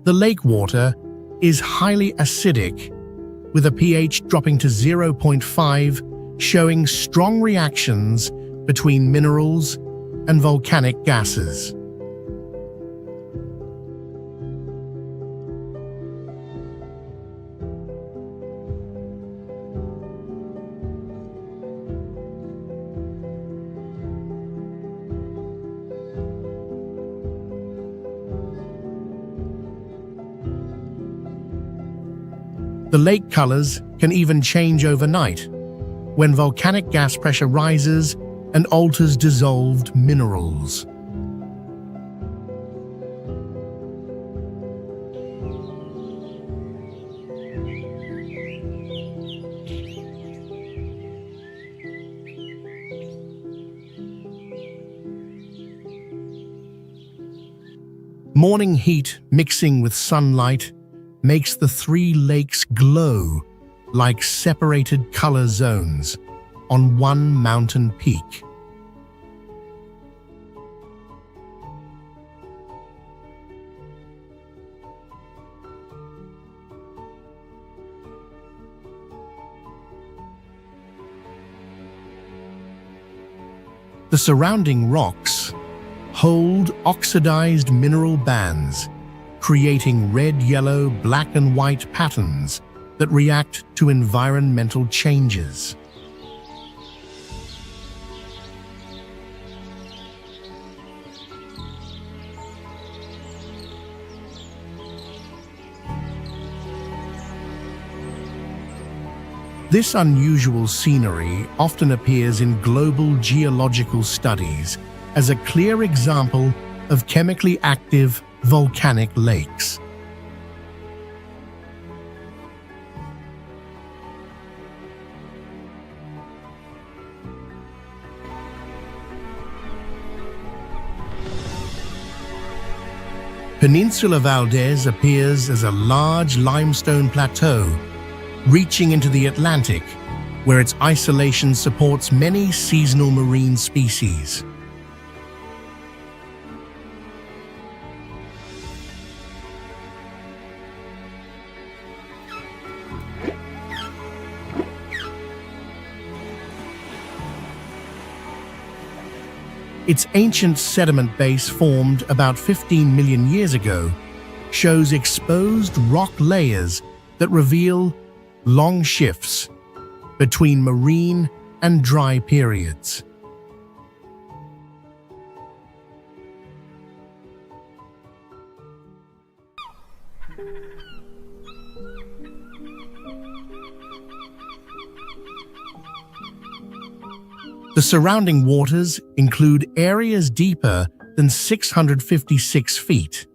The lake water is highly acidic, with a pH dropping to 0.5, showing strong reactions between minerals and volcanic gases. The lake colors can even change overnight when volcanic gas pressure rises and alters dissolved minerals. Morning heat mixing with sunlight makes the 3 lakes glow like separated color zones on one mountain peak. The surrounding rocks hold oxidized mineral bands, creating red, yellow, black, and white patterns that react to environmental changes. This unusual scenery often appears in global geological studies as a clear example of chemically active volcanic lakes. Peninsula Valdes appears as a large limestone plateau reaching into the Atlantic, where its isolation supports many seasonal marine species. Its ancient sediment base, formed about 15 million years ago, shows exposed rock layers that reveal long shifts between marine and dry periods. The surrounding waters include areas deeper than 656 feet,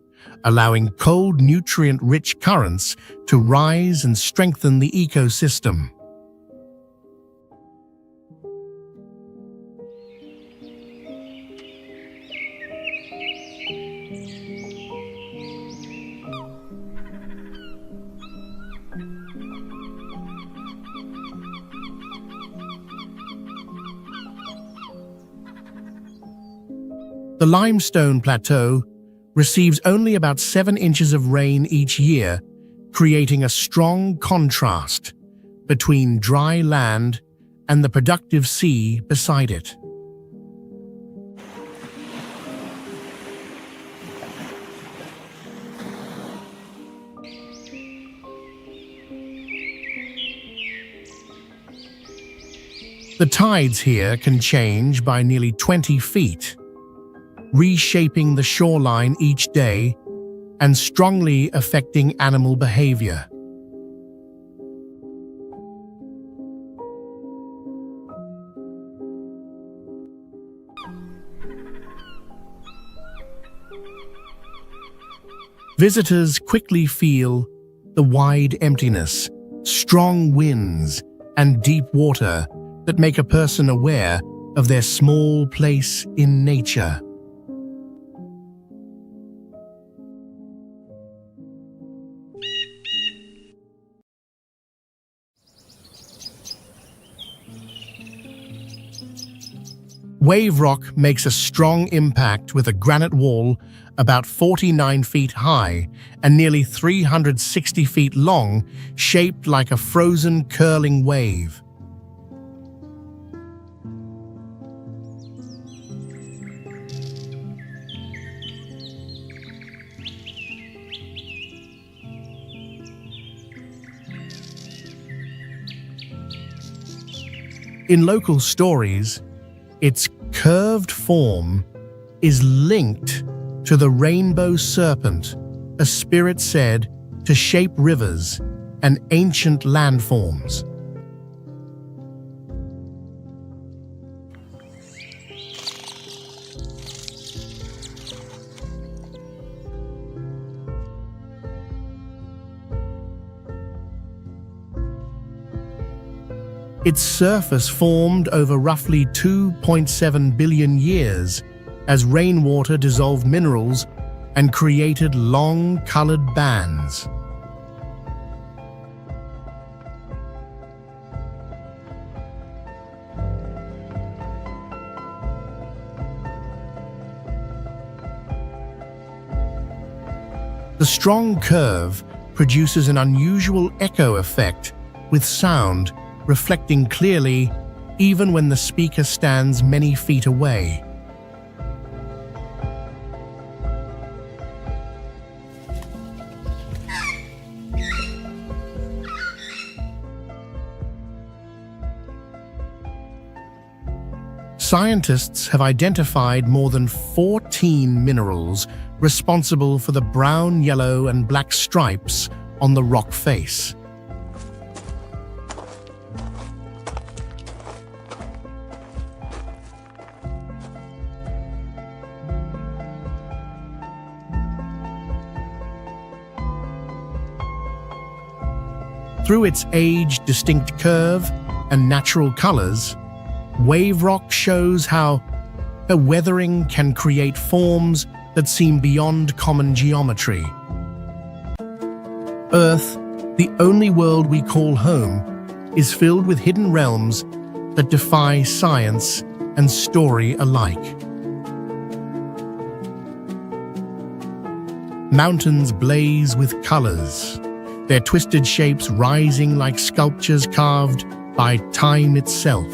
allowing cold, nutrient-rich currents to rise and strengthen the ecosystem. The limestone plateau receives only about 7 inches of rain each year, creating a strong contrast between dry land and the productive sea beside it. The tides here can change by nearly 20 feet, reshaping the shoreline each day and strongly affecting animal behavior. Visitors quickly feel the wide emptiness, strong winds, and deep water that make a person aware of their small place in nature. Wave rock makes a strong impact with a granite wall about 49 feet high and nearly 360 feet long, shaped like a frozen curling wave. In local stories, its curved form is linked to the rainbow serpent, a spirit said to shape rivers and ancient landforms. Its surface formed over roughly 2.7 billion years as rainwater dissolved minerals and created long, colored bands. The strong curve produces an unusual echo effect with sound reflecting clearly even when the speaker stands many feet away. Scientists have identified more than 14 minerals responsible for the brown, yellow, and black stripes on the rock face. Through its age-distinct curve and natural colors, wave rock shows how a weathering can create forms that seem beyond common geometry. Earth, the only world we call home, is filled with hidden realms that defy science and story alike. Mountains blaze with colors, their twisted shapes rising like sculptures carved by time itself.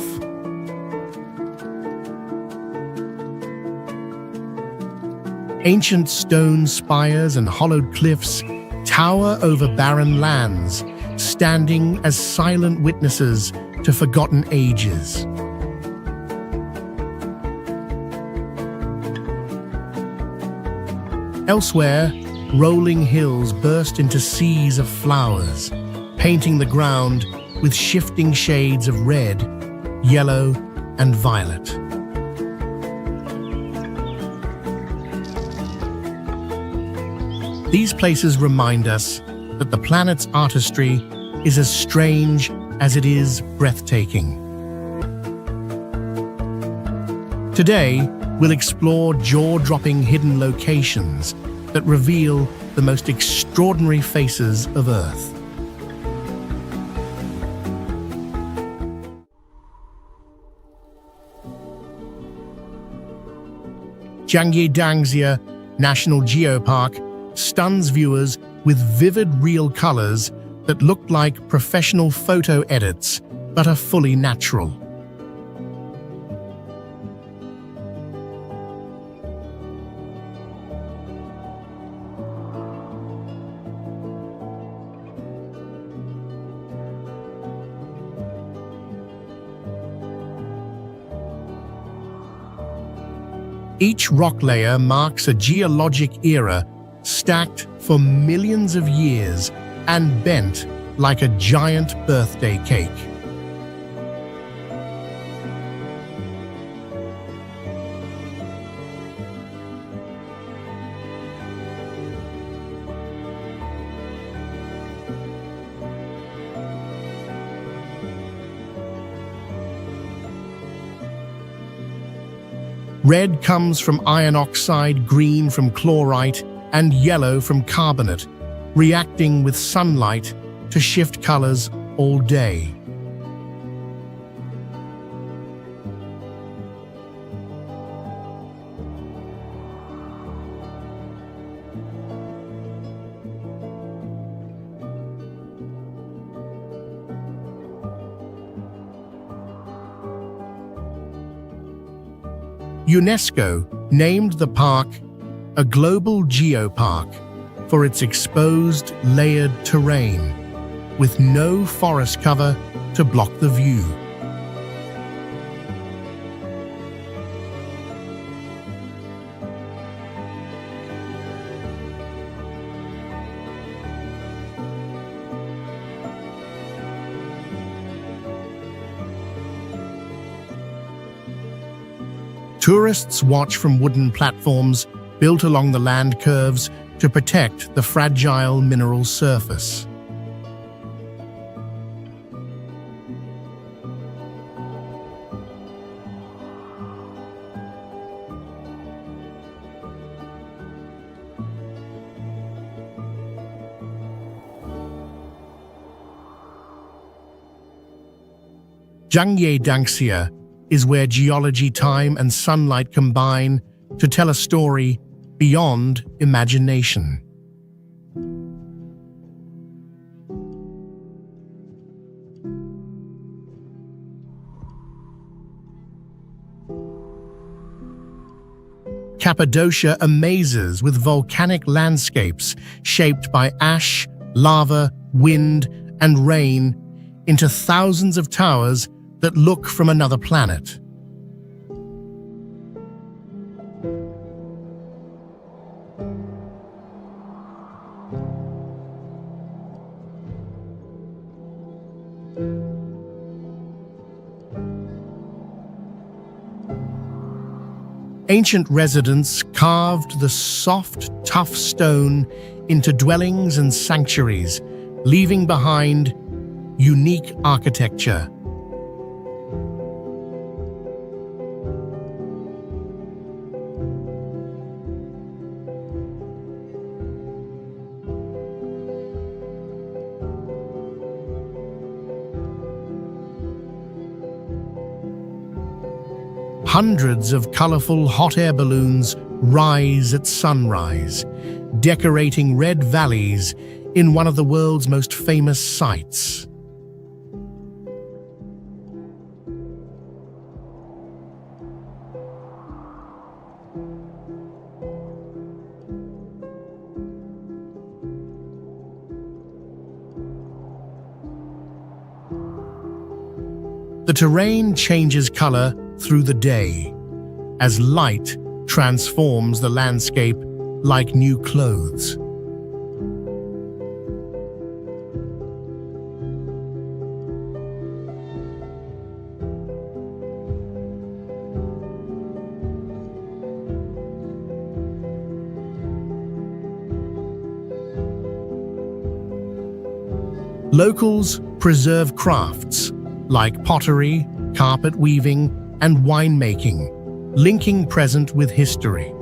Ancient stone spires and hollowed cliffs tower over barren lands, standing as silent witnesses to forgotten ages. Elsewhere, rolling hills burst into seas of flowers, painting the ground with shifting shades of red, yellow, and violet. These places remind us that the planet's artistry is as strange as it is breathtaking. Today, we'll explore jaw-dropping hidden locations that reveal the most extraordinary faces of Earth. Zhangye Danxia National Geopark stuns viewers with vivid real colors that look like professional photo edits but are fully natural. Each rock layer marks a geologic era stacked for millions of years and bent like a giant birthday cake. Red comes from iron oxide, green from chlorite, and yellow from carbonate, reacting with sunlight to shift colors all day. UNESCO named the park a global geopark for its exposed, layered terrain, with no forest cover to block the view. Tourists watch from wooden platforms built along the land curves to protect the fragile mineral surface. Zhangye Danxia is where geology, time, and sunlight combine to tell a story beyond imagination. Cappadocia amazes with volcanic landscapes shaped by ash, lava, wind, and rain into thousands of towers that look from another planet. Ancient residents carved the soft, tough stone into dwellings and sanctuaries, leaving behind unique architecture. Hundreds of colorful hot air balloons rise at sunrise, decorating red valleys in one of the world's most famous sites. The terrain changes color through the day, as light transforms the landscape like new clothes. Locals preserve crafts like pottery, carpet weaving, and winemaking, linking present with history.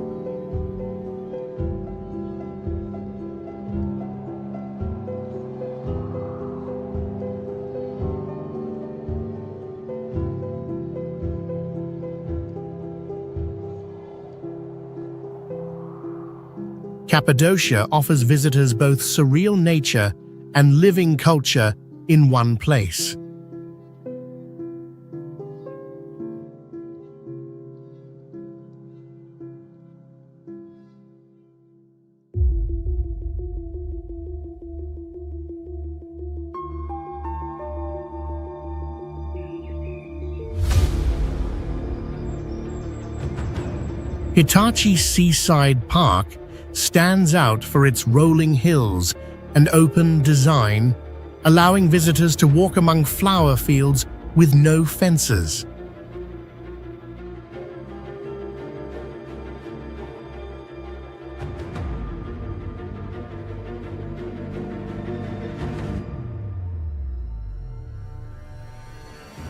Cappadocia offers visitors both surreal nature and living culture in one place. Hitachi Seaside Park stands out for its rolling hills and open design, allowing visitors to walk among flower fields with no fences.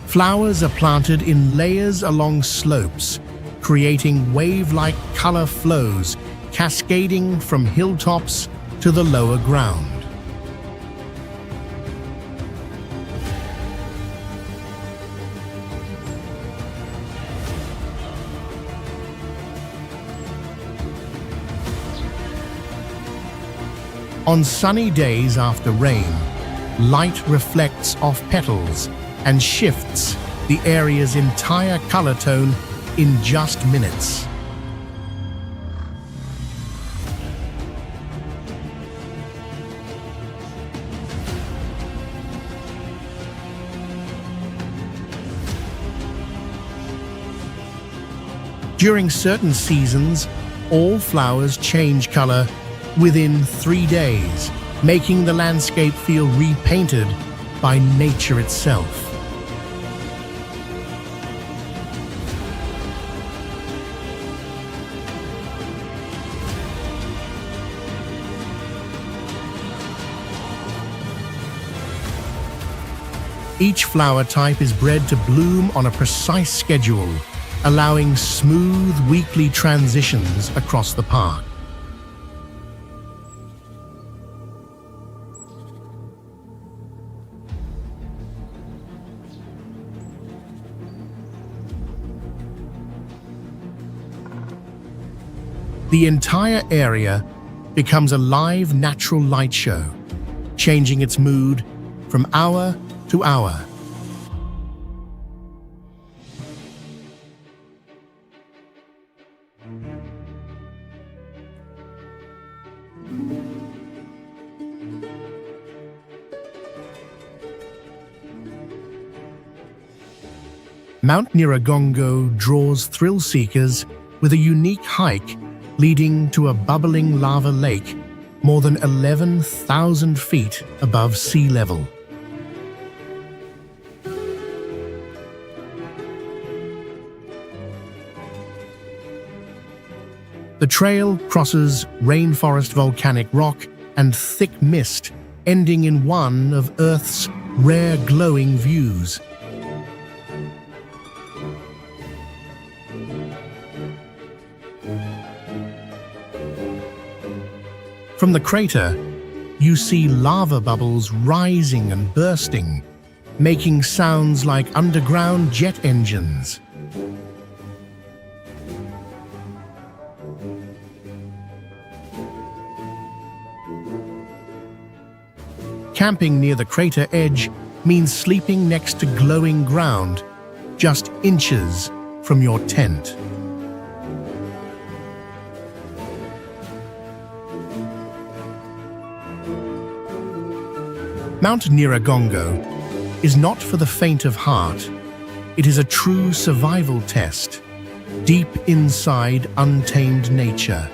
Flowers are planted in layers along slopes, creating wave-like color flows cascading from hilltops to the lower ground. On sunny days after rain, light reflects off petals and shifts the area's entire color tone in just minutes. During certain seasons, all flowers change color within 3 days, making the landscape feel repainted by nature itself. Each flower type is bred to bloom on a precise schedule, allowing smooth weekly transitions across the park. The entire area becomes a live natural light show, changing its mood from hour to hour. Mount Nyiragongo draws thrill seekers with a unique hike leading to a bubbling lava lake more than 11,000 feet above sea level. The trail crosses rainforest volcanic rock and thick mist, ending in one of Earth's rare glowing views. From the crater, you see lava bubbles rising and bursting, making sounds like underground jet engines. Camping near the crater edge means sleeping next to glowing ground, just inches from your tent. Mount Nyiragongo is not for the faint of heart. It is a true survival test, deep inside untamed nature.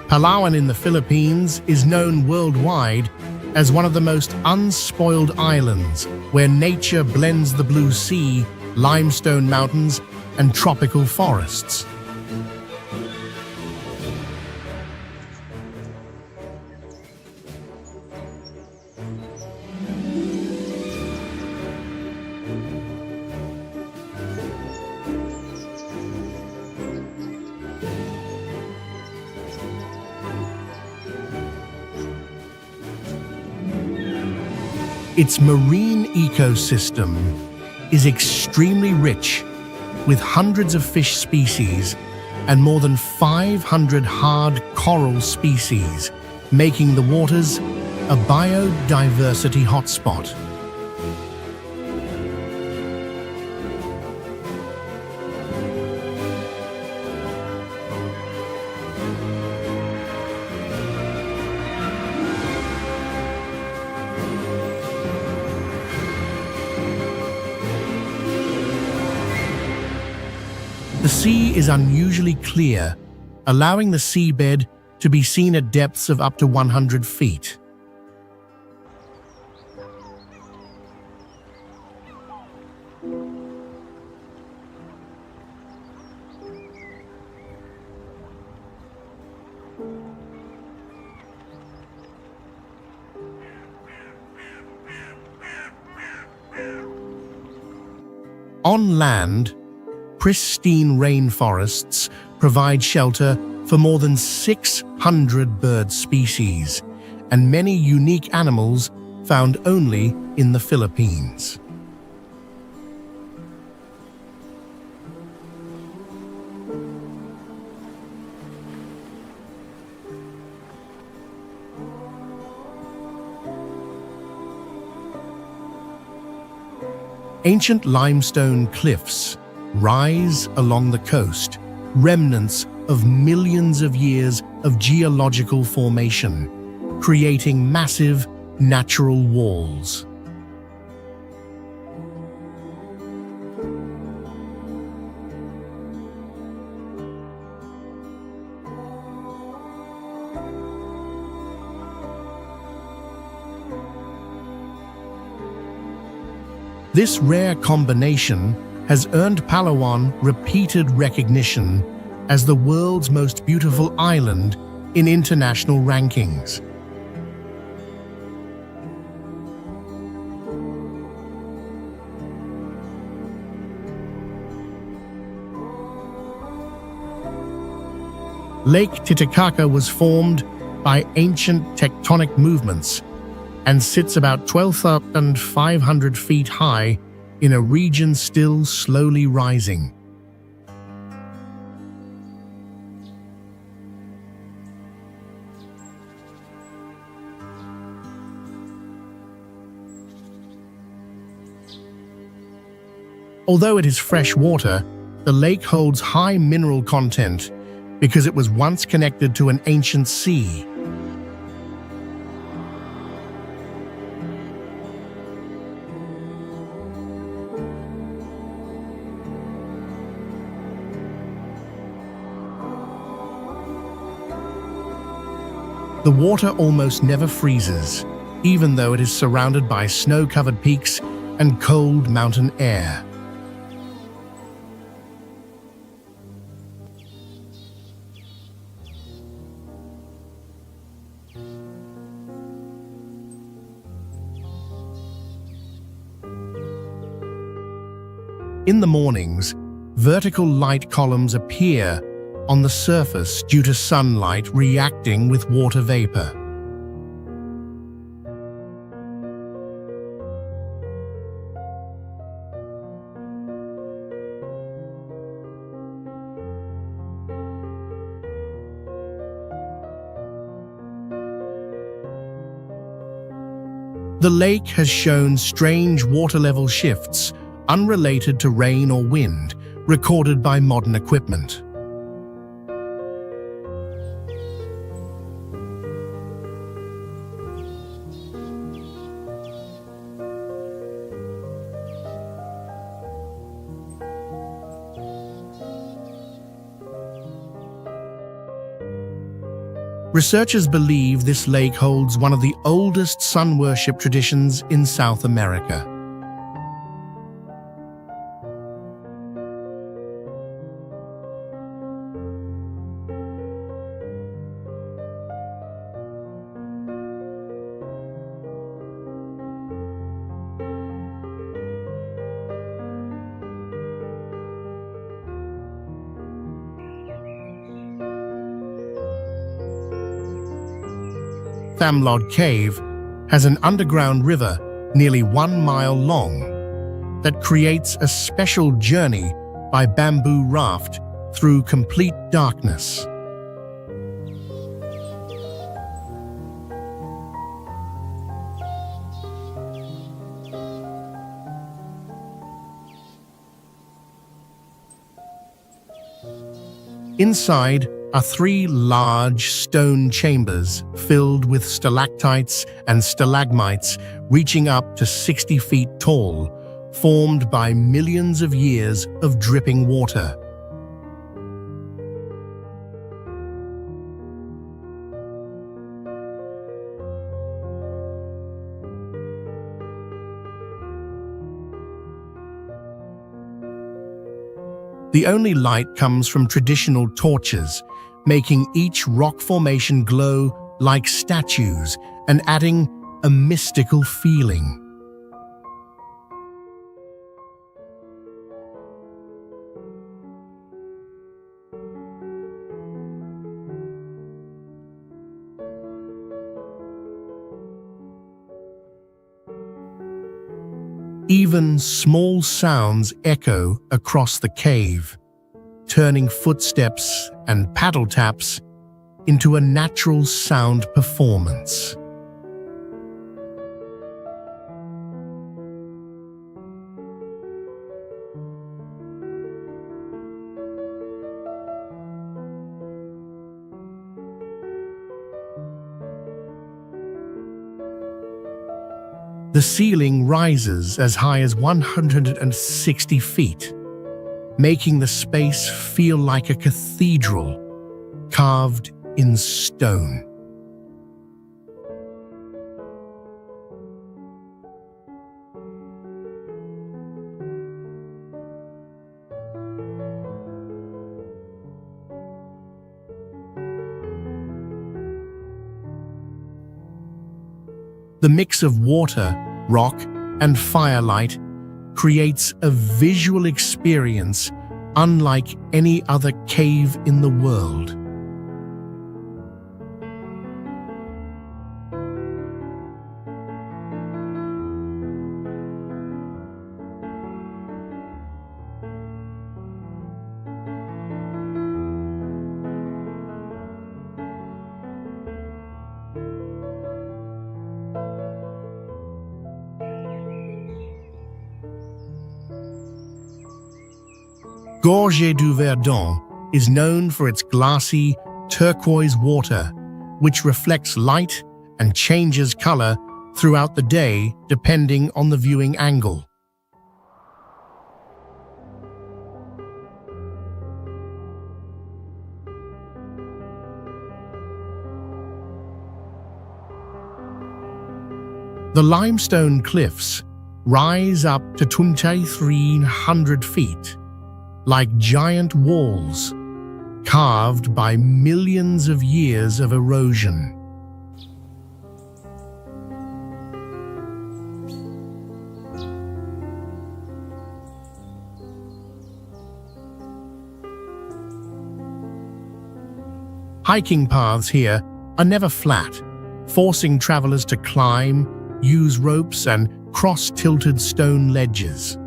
Palawan in the Philippines is known worldwide as one of the most unspoiled islands, where nature blends the blue sea, limestone mountains, and tropical forests. Its marine ecosystem is extremely rich, with hundreds of fish species and more than 500 hard coral species, making the waters a biodiversity hotspot. The sea is unusually clear, allowing the seabed to be seen at depths of up to 100 feet. On land, pristine rainforests provide shelter for more than 600 bird species and many unique animals found only in the Philippines. Ancient limestone cliffs rise along the coast, remnants of millions of years of geological formation, creating massive natural walls. This rare combination has earned Palawan repeated recognition as the world's most beautiful island in international rankings. Lake Titicaca was formed by ancient tectonic movements and sits about 12,500 feet high in a region still slowly rising. Although it is fresh water, the lake holds high mineral content because it was once connected to an ancient sea. The water almost never freezes, even though it is surrounded by snow-covered peaks and cold mountain air. In the mornings, vertical light columns appear on the surface due to sunlight reacting with water vapor. The lake has shown strange water level shifts unrelated to rain or wind, recorded by modern equipment. Researchers believe this lake holds one of the oldest sun worship traditions in South America. Lod Cave has an underground river nearly 1 mile long that creates a special journey by bamboo raft through complete darkness. Inside are 3 large stone chambers filled with stalactites and stalagmites reaching up to 60 feet tall, formed by millions of years of dripping water. The only light comes from traditional torches, making each rock formation glow like statues and adding a mystical feeling. Even small sounds echo across the cave, turning footsteps and paddle taps into a natural sound performance. The ceiling rises as high as 160 feet, making the space feel like a cathedral carved in stone. The mix of water, rock, and firelight creates a visual experience unlike any other cave in the world. Gorges du Verdon is known for its glassy, turquoise water, which reflects light and changes color throughout the day depending on the viewing angle. The limestone cliffs rise up to 2,300 feet, like giant walls, carved by millions of years of erosion. Hiking paths here are never flat, forcing travelers to climb, use ropes, and cross tilted stone ledges.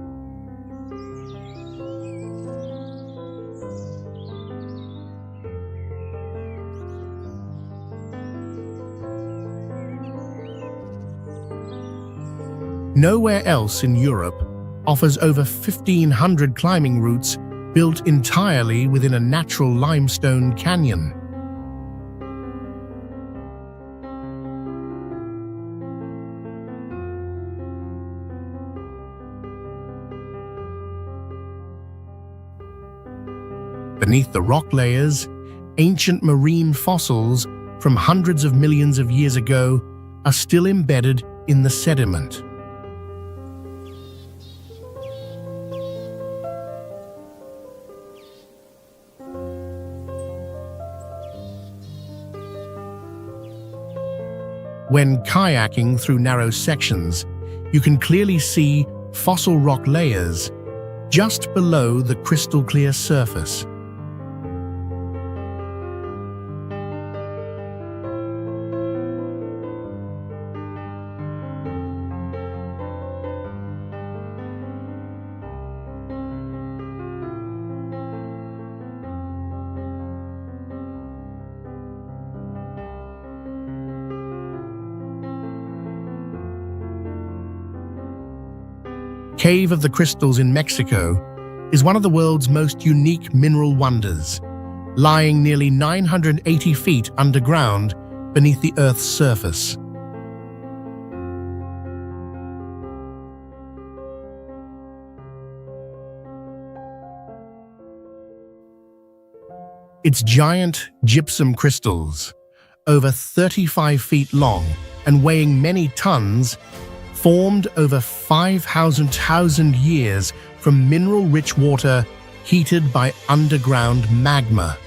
Nowhere else in Europe offers over 1,500 climbing routes built entirely within a natural limestone canyon. Beneath the rock layers, ancient marine fossils from hundreds of millions of years ago are still embedded in the sediment. When kayaking through narrow sections, you can clearly see fossil rock layers just below the crystal clear surface. Cave of the Crystals in Mexico is one of the world's most unique mineral wonders, lying nearly 980 feet underground beneath the Earth's surface. Its giant gypsum crystals, over 35 feet long and weighing many tons, formed over 5,000 years from mineral-rich water heated by underground magma.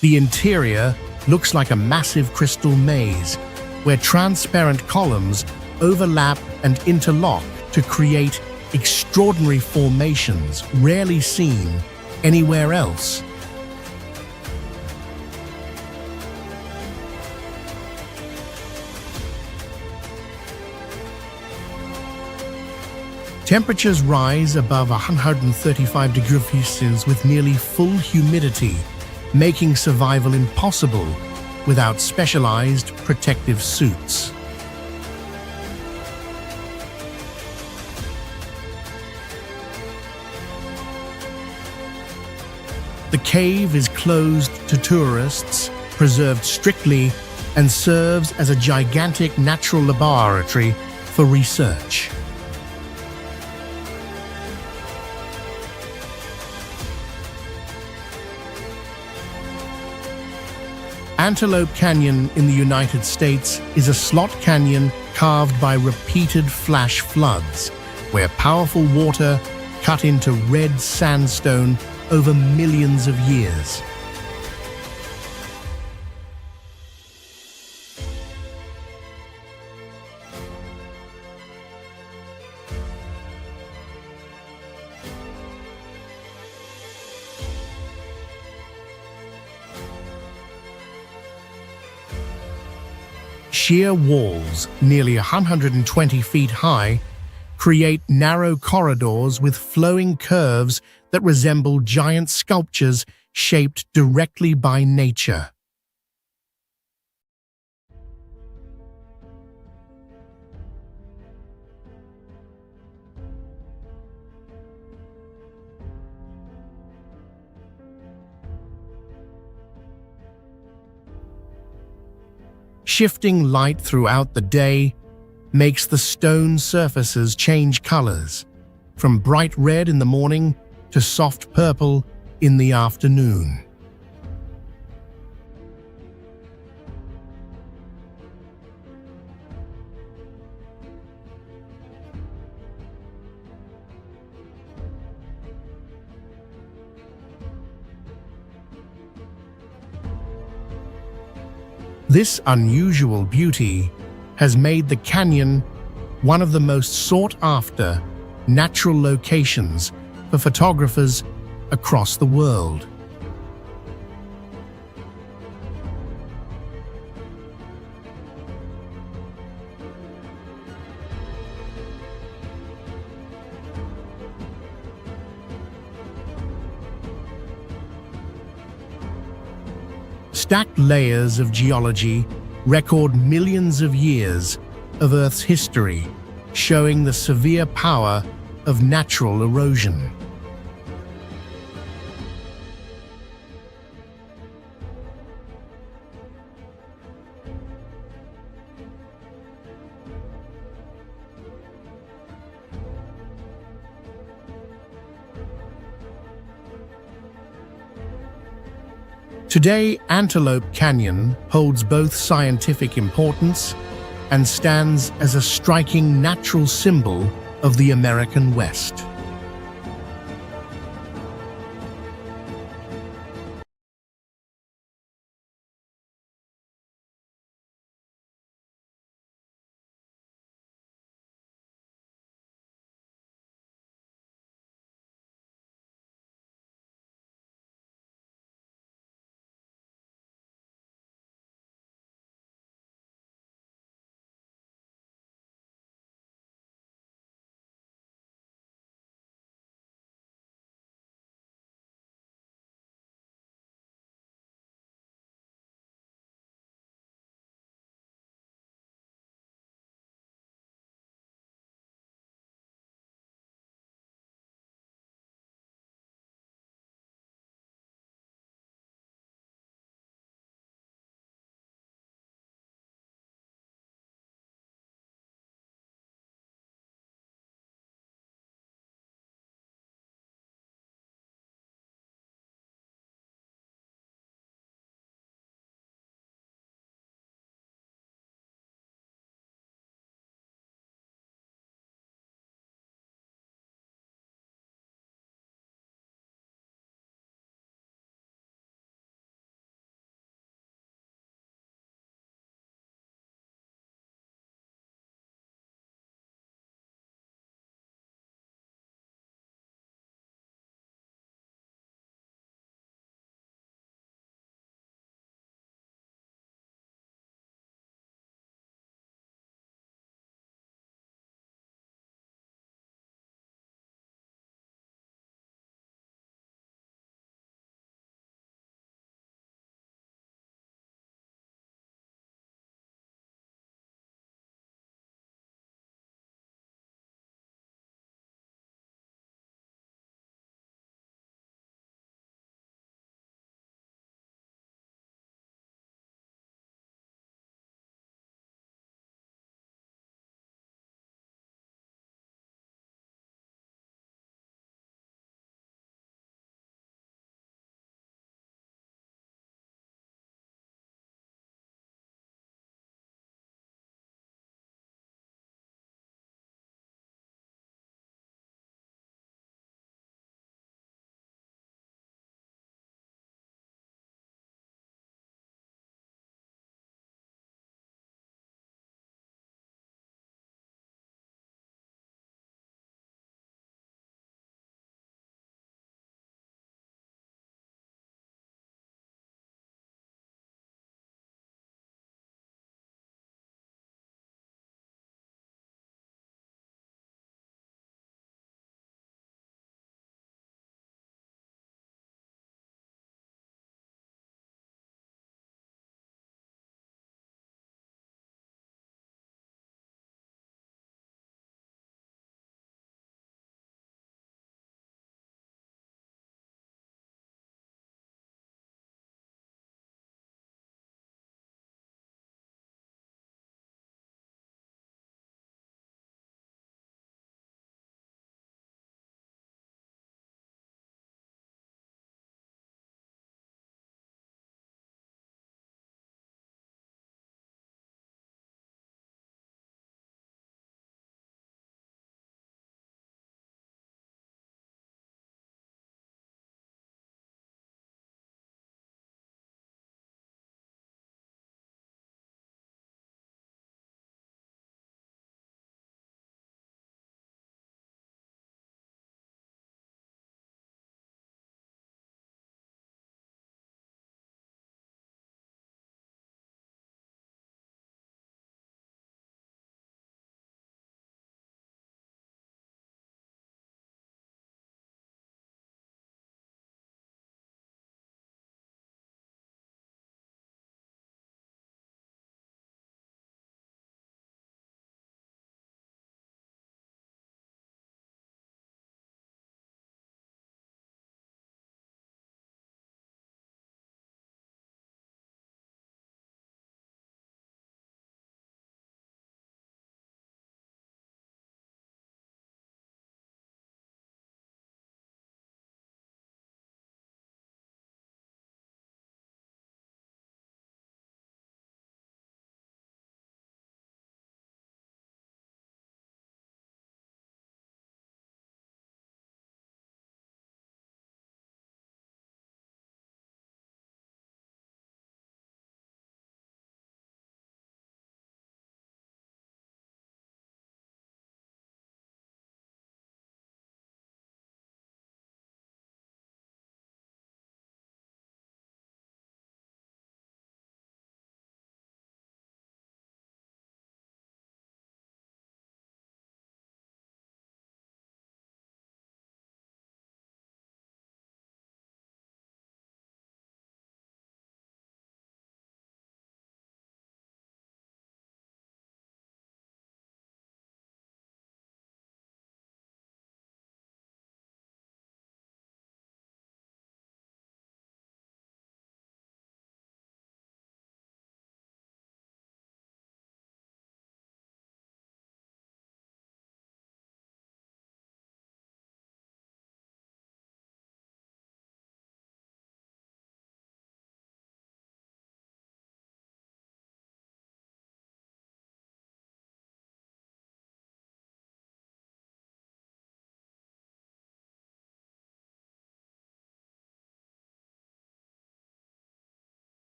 The interior looks like a massive crystal maze, where transparent columns overlap and interlock to create extraordinary formations rarely seen anywhere else. Temperatures rise above 135 degrees Celsius with nearly full humidity, making survival impossible without specialized protective suits. The cave is closed to tourists, preserved strictly, and serves as a gigantic natural laboratory for research. Antelope Canyon in the United States is a slot canyon carved by repeated flash floods, where powerful water cut into red sandstone over millions of years. Sheer walls, nearly 120 feet high, create narrow corridors with flowing curves that resemble giant sculptures shaped directly by nature. Shifting light throughout the day makes the stone surfaces change colors, from bright red in the morning to soft purple in the afternoon. This unusual beauty has made the canyon one of the most sought-after natural locations for photographers across the world. Stacked layers of geology record millions of years of Earth's history, showing the severe power of natural erosion. Today, Antelope Canyon holds both scientific importance and stands as a striking natural symbol of the American West.